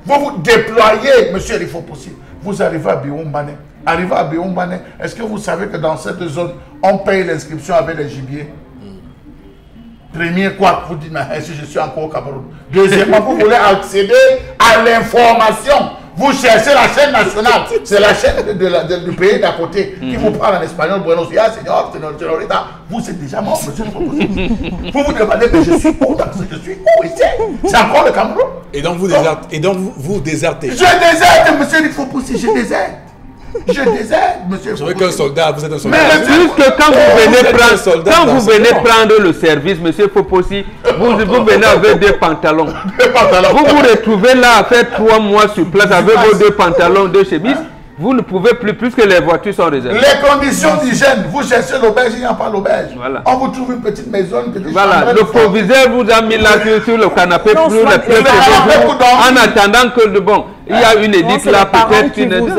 vous déployez, monsieur Rifopoussi. Vous arrivez à Biwombane. Arrivé à Biwombane, est-ce que vous savez que dans cette zone, on paye l'inscription avec les gibiers? Premier, quoi, vous dites, mais si je suis encore au Cameroun. Deuxièmement, vous voulez accéder à l'information. Vous cherchez la chaîne nationale. C'est la chaîne du pays d'à côté qui vous parle en espagnol. Buenos días, señor, señorita. Vous êtes déjà mort, monsieur. Vous vous demandez, mais je suis où? Je suis où ici? C'est encore le Cameroun. Et donc vous désertez. Et donc vous désertez. Je déserte, monsieur Rifopoussi, je déserte. Je déserte, monsieur. Vous savez qu'un soldat, vous êtes un soldat. Mais puisque quand vous venez prendre le service, monsieur Fopossi, vous venez avec 2 pantalons. Vous vous retrouvez là à faire 3 mois sur place avec vos 2 pantalons, 2 chemises. Vous ne pouvez plus, puisque les voitures sont réservées. Les conditions d'hygiène, vous cherchez l'auberge, il n'y a pas l'auberge. Voilà. On vous trouve une petite maison, une petite chambre. Le proviseur vous a mis là sur le canapé en attendant que le bon. Il y a une édite là, peut-être une édite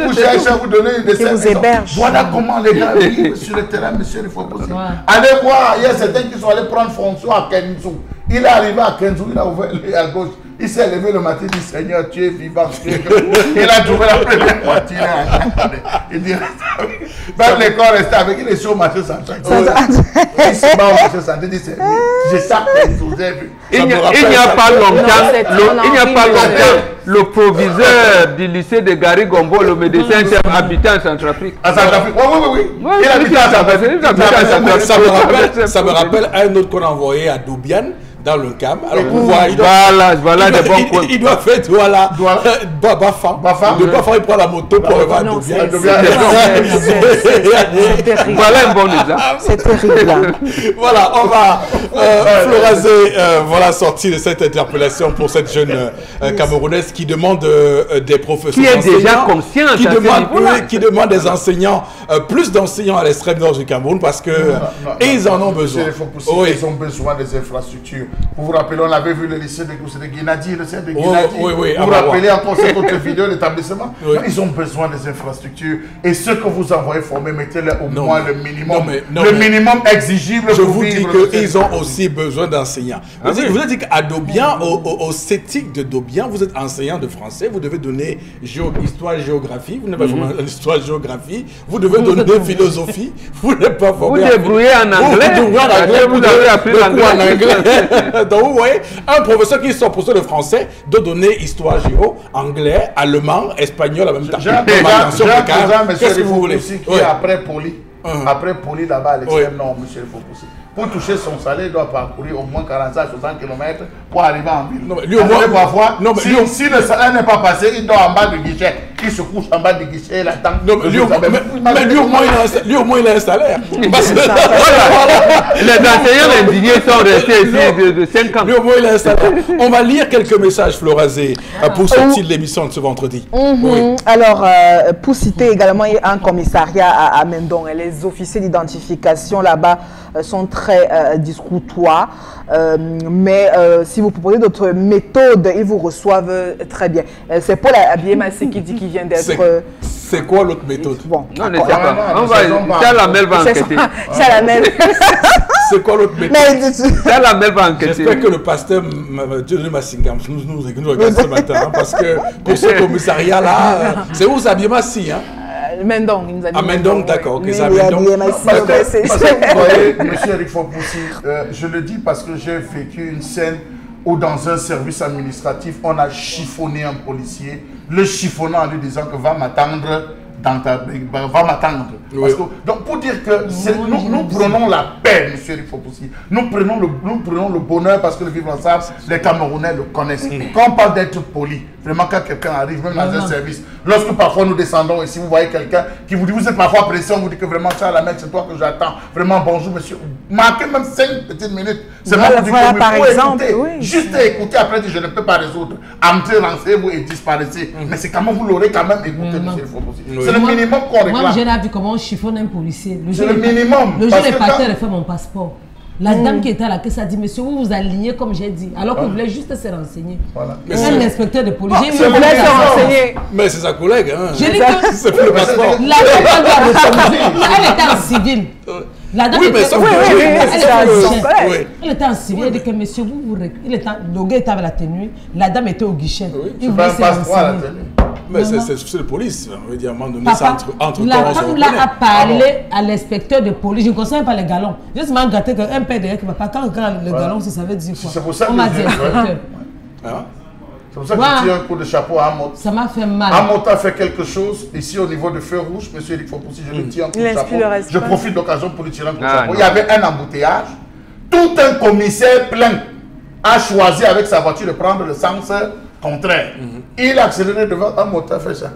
pour chercher à vous donner une héberge. Voilà comment les gars vivent sur le terrain, monsieur Rifopoussi. Allez voir, il y a certains qui sont allés prendre fonction à Kenzou. Il est arrivé à Kenzou, il a ouvert l'œil à gauche. Il s'est levé le matin, il dit Seigneur, tu es vivant. Il a trouvé la première voiture. Il dit dans l'école, rester avec il est sur le marché central. Il se bat au marché central. Il dit je sais que vous avez vu. Il n'y a pas longtemps, le proviseur du lycée de Gary Gombo, le médecin chef habitait en Centrafrique. En Centrafrique, oui. Il habitait en Centrafrique. Ça me rappelle un autre qu'on a envoyé à Doubiane. Dans le CAM. Alors, voilà des bons coins. Il doit faire, voilà, Bafa. De Bafa, il prend la moto pour aller à Doubiane. Voilà un bon exemple. C'est terrible. Voilà, on va Florazé, voilà, sortir de cette interpellation pour cette jeune Camerounaise qui demande des professeurs. Qui est déjà consciente. Qui demande des enseignants, plus d'enseignants à l'extrême nord du Cameroun parce que ils en ont besoin. Ils ont besoin des infrastructures. Vous vous rappelez, on avait vu le lycée de Guinadi, le lycée de Guinadi. Oui, vous vous rappelez encore cette autre vidéo, l'établissement. Oui. Ils ont besoin des infrastructures. Et ceux que vous envoyez former, mettez-le au moins le minimum. Le minimum exigible. Je vous dis qu'ils ont aussi besoin d'enseignants. Vous avez dit qu'à Dobian, au CETIC de Dobian, vous êtes enseignant de français, vous devez donner histoire-géographie, vous n'avez pas formé en histoire-géographie, vous devez donner philosophie, vous n'êtes pas formé. Vous débrouillez en anglais. Vous avez appris l'anglais. Donc vous voyez, un professeur qui sort pour ça de français doit donner histoire-géo, anglais, allemand, espagnol en même temps. J'ai un cousin, monsieur Fopoussi, qui est après Poli. Après Poli, là-bas, à l'extrême nord, monsieur Fopoussi. Pour toucher son salaire, il doit parcourir au moins 45-60 km pour arriver en ville. Non, mais lui, au moins, parfois, si le salaire n'est pas passé, il dort en bas du guichet. Il se couche en bas du guichet, il attend. Non, mais lui, au moins, il a un salaire. Parce que, les enseignants indignés sont restés ici de 5 ans. Lui, au moins, il a un salaire. On va lire quelques messages, Florazé, pour sortir l'émission de ce vendredi. Oui. Alors, pour citer également un commissariat à Mendong, les officiers d'identification là-bas sont très discoutois, mais si vous proposez d'autres méthodes, ils vous reçoivent très bien. C'est Paul Abiemasi qui dit qu'il vient d'être... C'est quoi l'autre méthode? Bon, non, ne sais pas. On va... Chalamel va enquêter. Chalamel. C'est quoi l'autre méthode? Chalamel va enquêter. J'espère que le pasteur Dieu Massingam nous regarde ce matin, hein, parce que pour ce commissariat-là, c'est où Abiemasi, hein? Mendong, il nous a dit. Ah, Mendong, d'accord. Okay, ça, Mendong. Parce que vous voyez, monsieur Eric Fopoussi, je le dis parce que j'ai vécu une scène où dans un service administratif, on a chiffonné un policier, le chiffonnant en lui disant que va m'attendre dans ta brique, va m'attendre. Oui. Donc pour dire que nous prenons la paix, monsieur Eric Fopoussi, nous prenons le bonheur parce que le vivre ensemble, les Camerounais le connaissent. Quand on parle d'être poli, vraiment quand quelqu'un arrive, même dans un service, lorsque parfois nous descendons ici, vous voyez quelqu'un qui vous dit, vous êtes parfois pressé, on vous dit que vraiment ça, la mec, c'est toi que j'attends. Vraiment bonjour monsieur. Marquez même 5 petites minutes. C'est moi qui dis que par exemple, écouter, juste écouter, après je ne peux pas résoudre. Entrez, lancez-vous et disparaissez. Mais c'est quand même, vous l'aurez quand même écouté, monsieur Fopoussi. C'est le minimum qu'on réclame. Moi, j'ai vu comment on chiffonne un policier. C'est le minimum. Le jour est parti, elle a fait mon passeport. La dame qui était à la caisse a dit, monsieur, vous vous alignez comme j'ai dit, alors qu'on voulait juste se renseigner. Voilà. C'est l'inspecteur de police. Je voulais se renseigner. Mais c'est sa collègue. Hein. J'ai dit que c'est plus le passeport. La dame doit recevoir. Elle était en civil. La dame elle était en civil. Elle dit que monsieur, le gars était avec la tenue. La dame était au guichet. Il voulait se renseigner. Mais c'est le police, on veut dire, à un moment donné, entre la femme là a parlé à l'inspecteur de police, je ne conseille pas les galons. Juste m'a gâté qu'un père derrière qui va pas, quand le galon, ça veut dire quoi? C'est pour ça que on m'a dit inspecteur. C'est pour ça que je tire un coup de chapeau à Amot. Ça m'a fait mal. Amot a fait quelque chose ici au niveau de feu rouge, monsieur Eric Fopoussi, je lui tire un coup de chapeau. Je profite de l'occasion pour lui tirer un coup de chapeau. Il y avait un embouteillage. Tout un commissaire plein a choisi avec sa voiture de prendre le sens contraire. Il a accéléré devant un moteur, fait ça.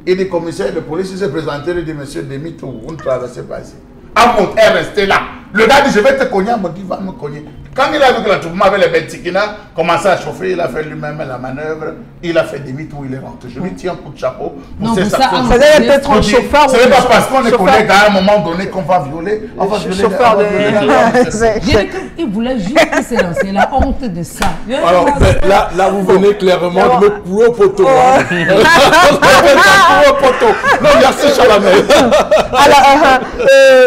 Et le commissaire de police s'est présenté, il dit, monsieur, demi-tour, vous ne traversez pas ici. Un moteur est resté là. Le gars dit, je vais te cogner, il m'a dit, va me cogner. Quand il a vu que l'attroupement avec les Bentikina commençait à chauffer, il a fait lui-même la manœuvre, il a fait demi-tour, il est rentré. Je lui tiens un coup de chapeau pour ces actions. Ça devait être un chauffeur. Ce n'est pas parce qu'on est collègue à un moment donné qu'on va violer. On va violer. Chauffeur de... Il voulait juste se lancer, la honte de ça. Alors, là, vous venez clairement de me couler au poteau. Non, merci Chalamel. Alors,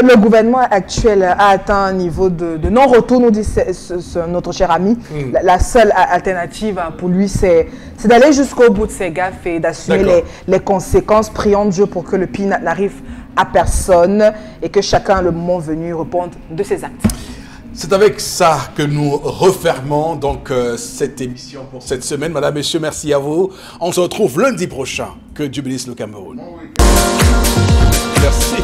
le gouvernement actuel a atteint un niveau de non-retour, nous dit notre cher ami. La seule alternative pour lui, c'est d'aller jusqu'au bout de ses gaffes et d'assumer les conséquences. Prions Dieu pour que le pire n'arrive à personne et que chacun, le moment venu, réponde de ses actes. C'est avec ça que nous refermons donc cette émission pour cette semaine. Madame, messieurs, merci à vous. On se retrouve lundi prochain. Que Dieu bénisse le Cameroun. Merci.